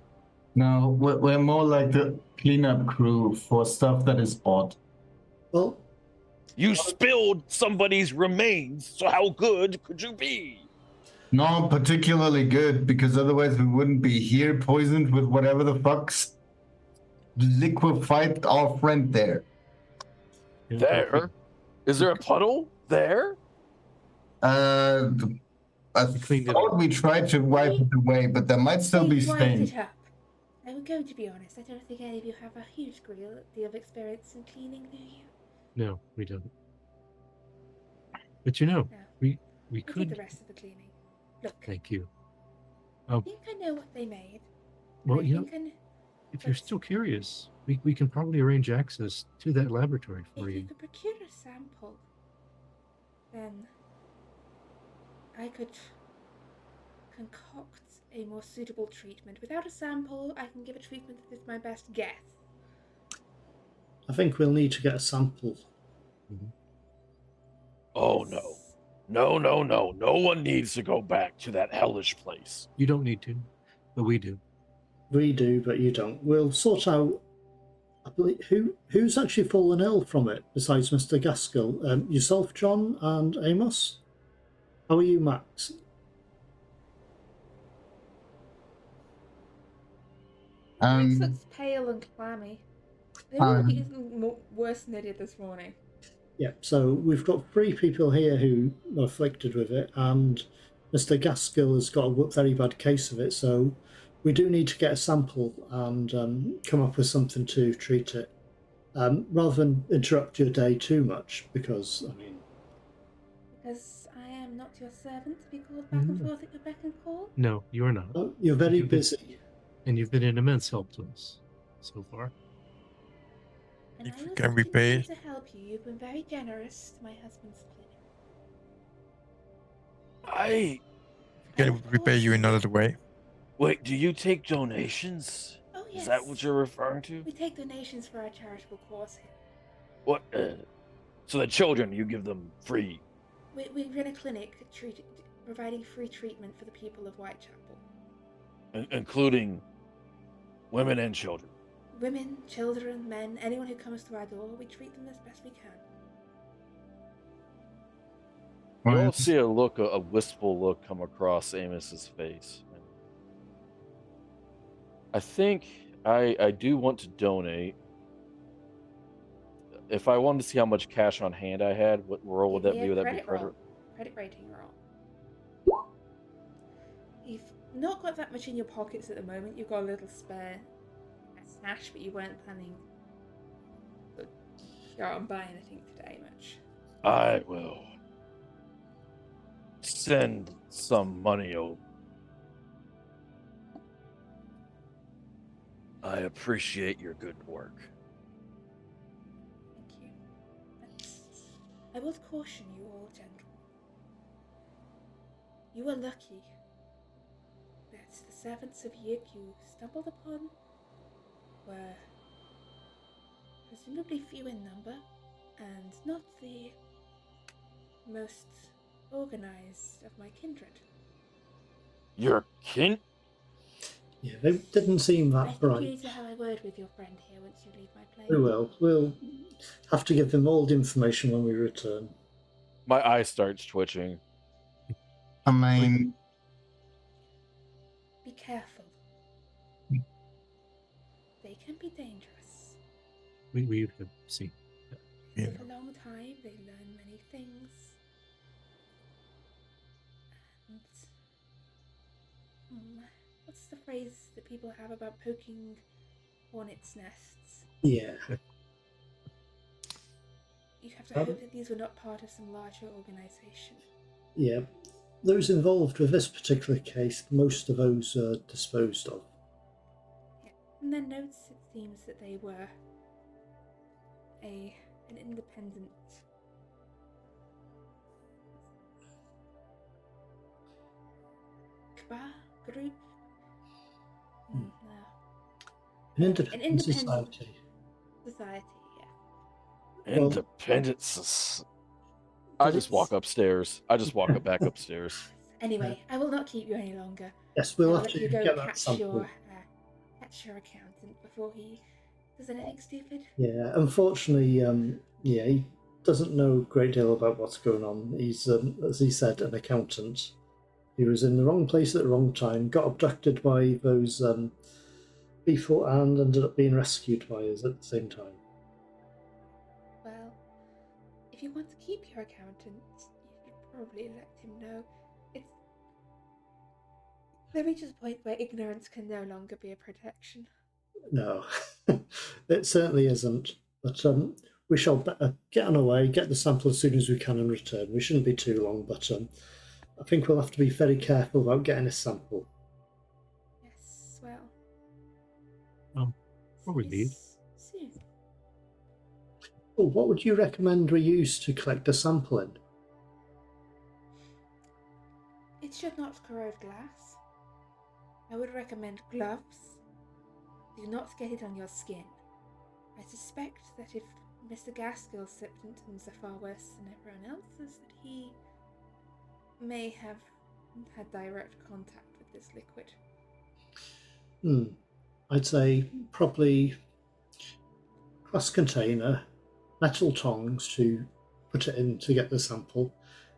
No, we're more like the cleanup crew for stuff that is odd. Well, You spilled somebody's remains, so how good could you be? Not particularly good, because otherwise we wouldn't be here poisoned with whatever the fuck's liquefied our friend there. Yeah, There? Is there a puddle there? I cleaned it thought up. we tried to wipe it away, but there might still be They wiped stains. it up. I would go to be honest. I don't think any of you have a huge deal of experience in cleaning, do you? No, we don't. But you know, No. we I'll do could. the rest of the cleaning. Look, Thank you. I think I know what they made. Well, I you know, think I know. If you're still curious, we can probably arrange access to that laboratory for If you you. could procure a sample, then I could concoct a more suitable treatment. Without a sample, I can give a treatment that is my best guess. I think we'll need to get a sample. Oh, no. No, no, no. No one needs to go back to that hellish place. You don't need to, but we do. We do, but you don't. We'll sort out. I believe who's actually fallen ill from it besides Mr. Gaskill? Yourself, John, and Amos. How are you, Max? Max looks pale and clammy. They were looking worse than they did this morning. Yeah, so we've got 3 people here who are afflicted with it, and Mr. Gaskill has got a very bad case of it, so we do need to get a sample and come up with something to treat it. Rather than interrupt your day too much, because, I mean... Because I am not your servant to be called back and forth at your beck and call? No, you're not. Oh, you're very busy. And you've been an immense help to us so far. And If I we will can continue repay- to help you. You've been very generous to my husband's clinic. Can Of repay course you we in do. another way. Wait, do you take donations? Oh, yes. Is that what you're referring to? We take donations for our charitable cause here. What? So the children, you give them free? We run a clinic providing free treatment for the people of Whitechapel. Including women and children? Women, children, men, anyone who comes to our door, we treat them as best we can. You all see a wistful look come across Amos's face. I think I do want to donate. If I wanted to see how much cash on hand I had, what roll would that be? Would that be credit? Credit rating roll. You've not got that much in your pockets at the moment. You've got a little spare stash, but you weren't planning to go out and buy anything today much. I will send some money over. I appreciate your good work. Thank you. But I will caution you all, gentlemen. You are lucky that the servants of Yig you stumbled upon were presumably few in number and not the most organized of my kindred. Your kin? Yeah, they didn't seem I that think bright. you need to have a word with your friend here once you leave my place. We will. We'll have to give them all the information when we return. My eye starts twitching. I mean, Be careful. They can be dangerous. We have seen. Yeah. Live a long time, they learn many things. And what's the phrase that people have about poking hornets' nests? Yeah. You have to hope that these were not part of some larger organization. Yeah. Those involved with this particular case, most of those are disposed of. Yeah. In their notes, it seems that they were an independent group. No. An independent independent society. Society, yeah. Independent I just walk upstairs. I just walk back upstairs. Anyway, I will not keep you any longer. Yes, we'll I'll have let to you go get that catch sample. your accountant before he does anything stupid. Yeah, unfortunately, he doesn't know a great deal about what's going on. He's, as he said, an accountant. He was in the wrong place at the wrong time, got abducted by those people, and ended up being rescued by us at the same time. Well, if you want to keep your accountant, you should probably let him know. There reaches a point where ignorance can no longer be a protection. No, it certainly isn't. But we shall better get on our way, get the sample as soon as we can and return. We shouldn't be too long, but I think we'll have to be very careful about getting a sample. Yes, well. Before we leave. Soon. Well, what would you recommend we use to collect a sample in? It should not corrode glass. I would recommend gloves. Do not get it on your skin. I suspect that if Mr. Gaskill's symptoms are far worse than everyone else's, that he may have had direct contact with this liquid. I'd say probably glass container, metal tongs to put it in to get the sample,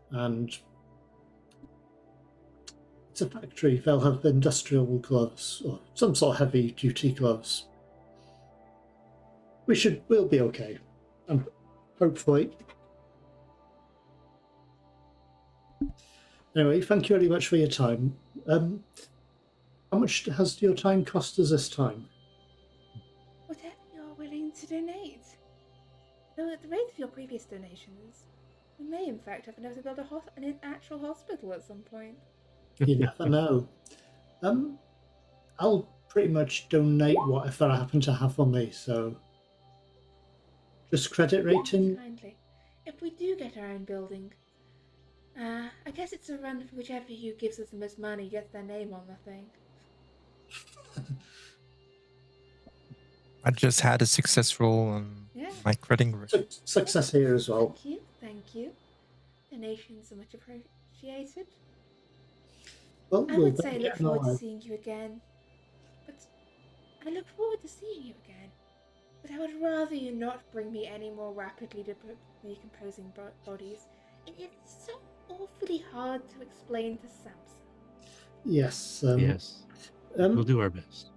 and it's a factory. They'll have industrial gloves or some sort of heavy duty gloves. We'll be okay. And hopefully. Anyway, thank you very much for your time. How much has your time cost us this time? Whatever you're willing to donate. Though at the rate of your previous donations, we may in fact have enough to build an actual hospital at some point. You never know. I'll pretty much donate whatever I happen to have on me, so just credit rating. Kindly. If we do get our own building, I guess it's a run for whichever you gives us the most money gets their name on the thing. I just had a success roll on my credit. Success here as well. Thank you. Donations are much appreciated. Well, I would say look forward to seeing you again. But I look forward to seeing you again. But I would rather you not bring me any more rapidly decomposing bodies. It's so awfully hard to explain to Samson. Yes. Yes. We'll do our best.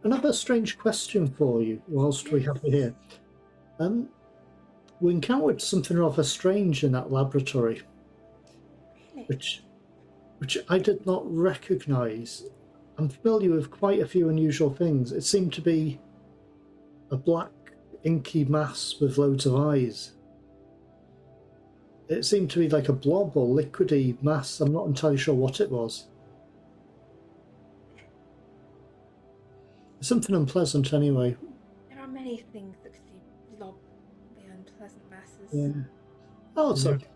Another strange question for you whilst we have you here. We encountered something rather strange in that laboratory. Really? Which I did not recognise. I'm familiar with quite a few unusual things. It seemed to be a black inky mass with loads of eyes. It seemed to be like a blob or liquidy mass. I'm not entirely sure what it was. Something unpleasant anyway. There are many things that could be blob, the unpleasant masses. Yeah. Oh, it's okay.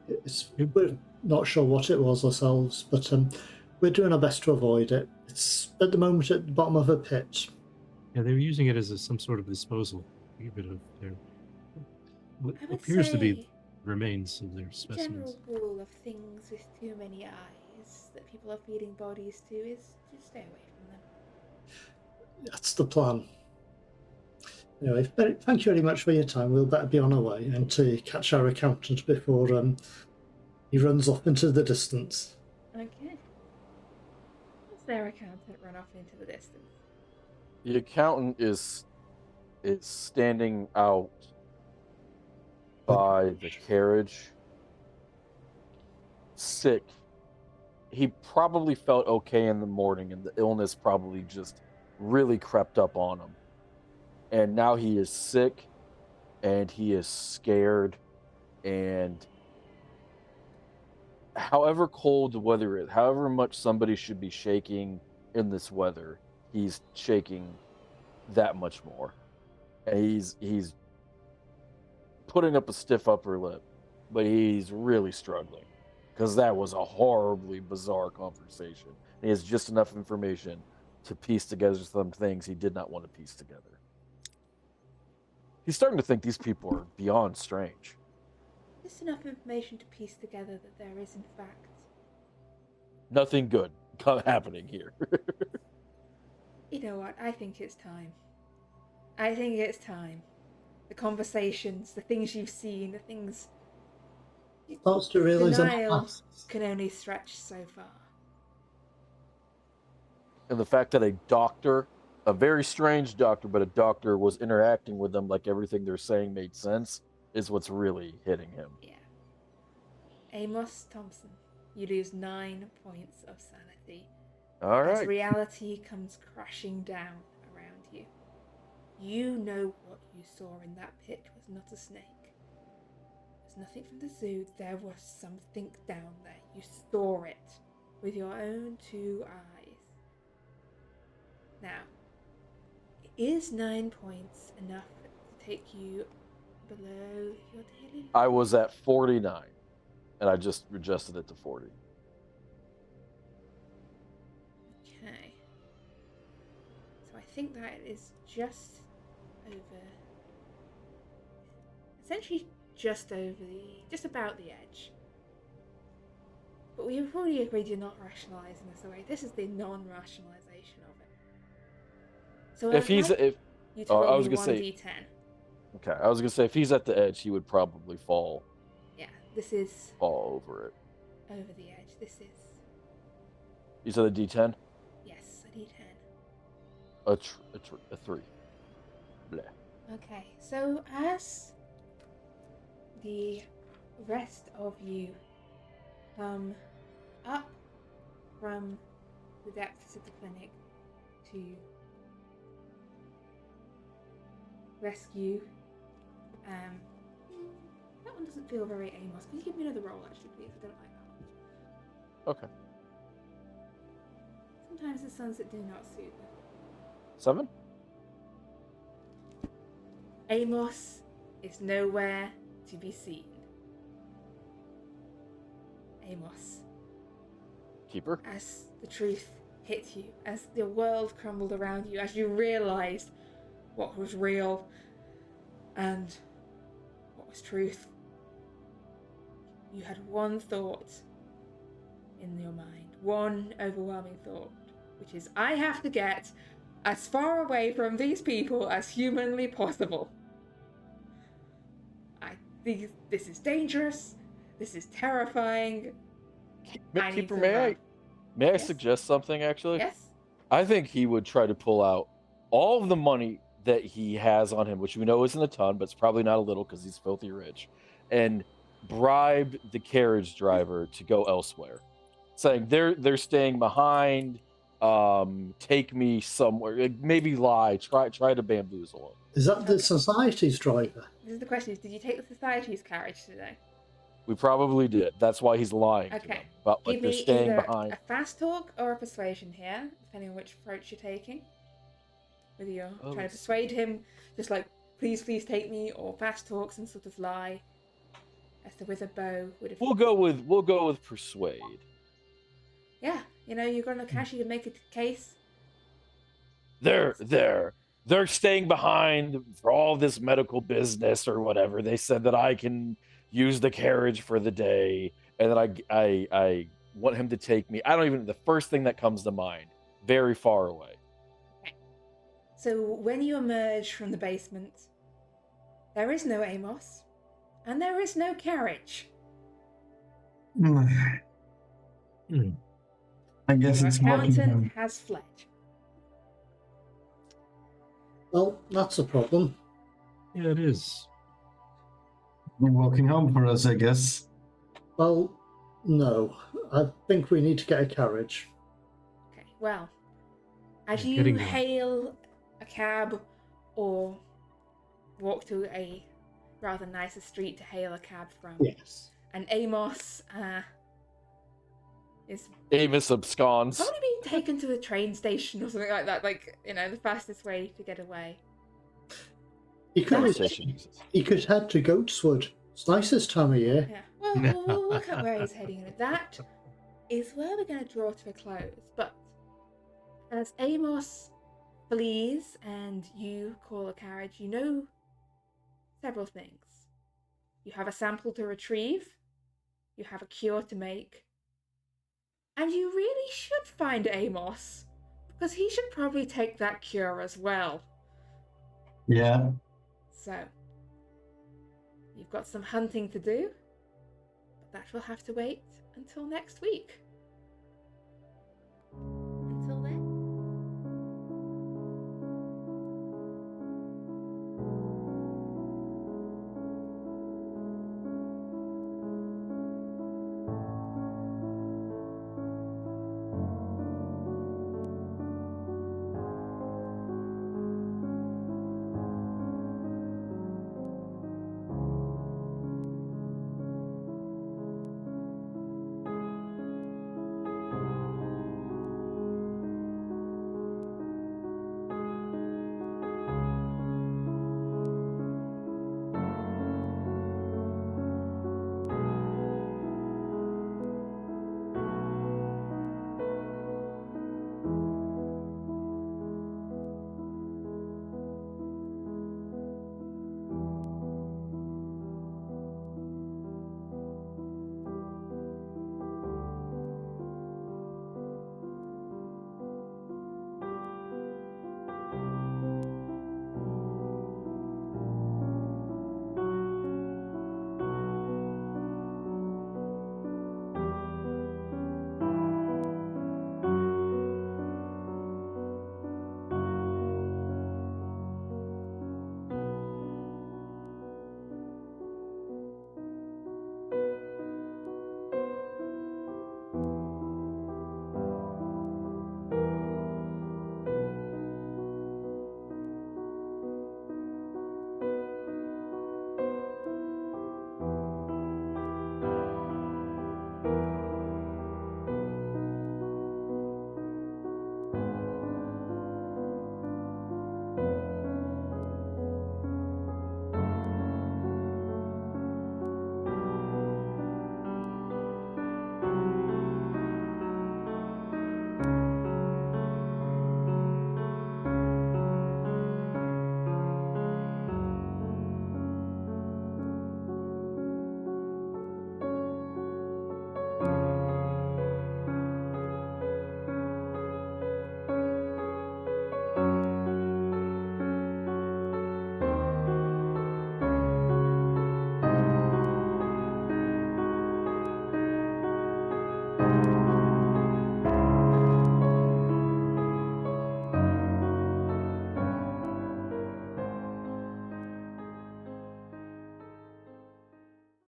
We're not sure what it was ourselves, but we're doing our best to avoid it. It's at the moment at the bottom of a pit. Yeah, they were using it as some sort of disposal. A bit of their what appears to be remains of their specimens. The general rule of things with too many eyes that people are feeding bodies to is to stay away from them. That's the plan. Anyway, thank you very much for your time. We'll better be on our way and to catch our accountant before he runs off into the distance. Okay. Does their accountant run off into the distance? The accountant is standing out by the carriage, sick. He probably felt okay in the morning, and the illness probably just really crept up on him. And now he is sick, and he is scared, and however cold the weather is, however much somebody should be shaking in this weather, he's shaking that much more. And he's putting up a stiff upper lip, but he's really struggling because that was a horribly bizarre conversation. He has just enough information to piece together some things he did not want to piece together. He's starting to think these people are beyond strange. Just enough information to piece together that there is, in fact, nothing good happening here. You know what? I think it's time. The conversations, the things you've seen, the things... Starts to realise denial can only stretch so far. And the fact that a doctor, a very strange doctor, but a doctor was interacting with them like everything they're saying made sense, is what's really hitting him. Yeah. Amos Thompson, you lose 9 points of sanity. All right. As reality comes crashing down around you. You know what you saw in that pit was not a snake. It was nothing from the zoo. There was something down there. You saw it with your own 2 eyes. Now, Is 9 points enough to take you below your daily? I was at 49, and I just adjusted it to 40. Okay. So I think that is just over. Essentially, just about the edge. But we have already agreed you're not rationalising this away. This is the non-rationalisation of it. So If he's like if you to I roll was me gonna say 1d10. okay, I was gonna say if he's at the edge, he would probably fall Yeah, this is over it. over the edge. This is You said a D10, yes, a d10. a 3. Blah. Okay, so as the rest of you come up from the depths of the clinic to rescue, that one doesn't feel very Amos. Can you give me another roll, actually, please? I don't like that. Okay. Sometimes the sons that do not suit them. 7. Amos is nowhere to be seen. Amos. Keeper. As the truth hit you, as the world crumbled around you, as you realised what was real and what was truth, you had one thought in your mind, one overwhelming thought, which is, I have to get as far away from these people as humanly possible. This is dangerous. This is terrifying. Keeper, may I Yes? suggest something actually? Yes? I think he would try to pull out all of the money that he has on him, which we know isn't a ton, but it's probably not a little because he's filthy rich, and bribe the carriage driver to go elsewhere, saying they're staying behind. Take me somewhere. Maybe lie. Try to bamboozle him. Is that the society's driver? This is the question: did you take the society's carriage today? We probably did. That's why he's lying to Okay. them. But Give like they're me staying either behind. a fast talk or a persuasion here, depending on which approach you're taking. Whether you're trying to persuade him, just like, please take me, or fast talk, some sort of lie. As to with a bow would have. We'll go with persuade. Yeah, you're gonna casually make a case. They're staying behind for all this medical business or whatever. They said that I can use the carriage for the day, and that I want him to take me. I don't even. The first thing that comes to mind, very far away. Okay. So when you emerge from the basement, there is no Amos, and there is no carriage. I guess Your it's accountant has fled. Well, that's a problem. Yeah, it is. walking home for us, I guess. Well, no. I think we need to get a carriage. Okay, well, as I'm you getting one. hail a cab or walk to a rather nicer street to hail a cab from, Yes. and Amos is Amos absconds. probably being taken to the train station or something like that, like, the fastest way to get away. He could head to Goatswood. It's nice this time of year. Yeah, well, we'll look at where he's heading, and that is where we're going to draw to a close. But as Amos flees and you call a carriage, you know several things. You have a sample to retrieve, you have a cure to make, and you really should find Amos, because he should probably take that cure as well. Yeah. So, you've got some hunting to do, but that will have to wait until next week.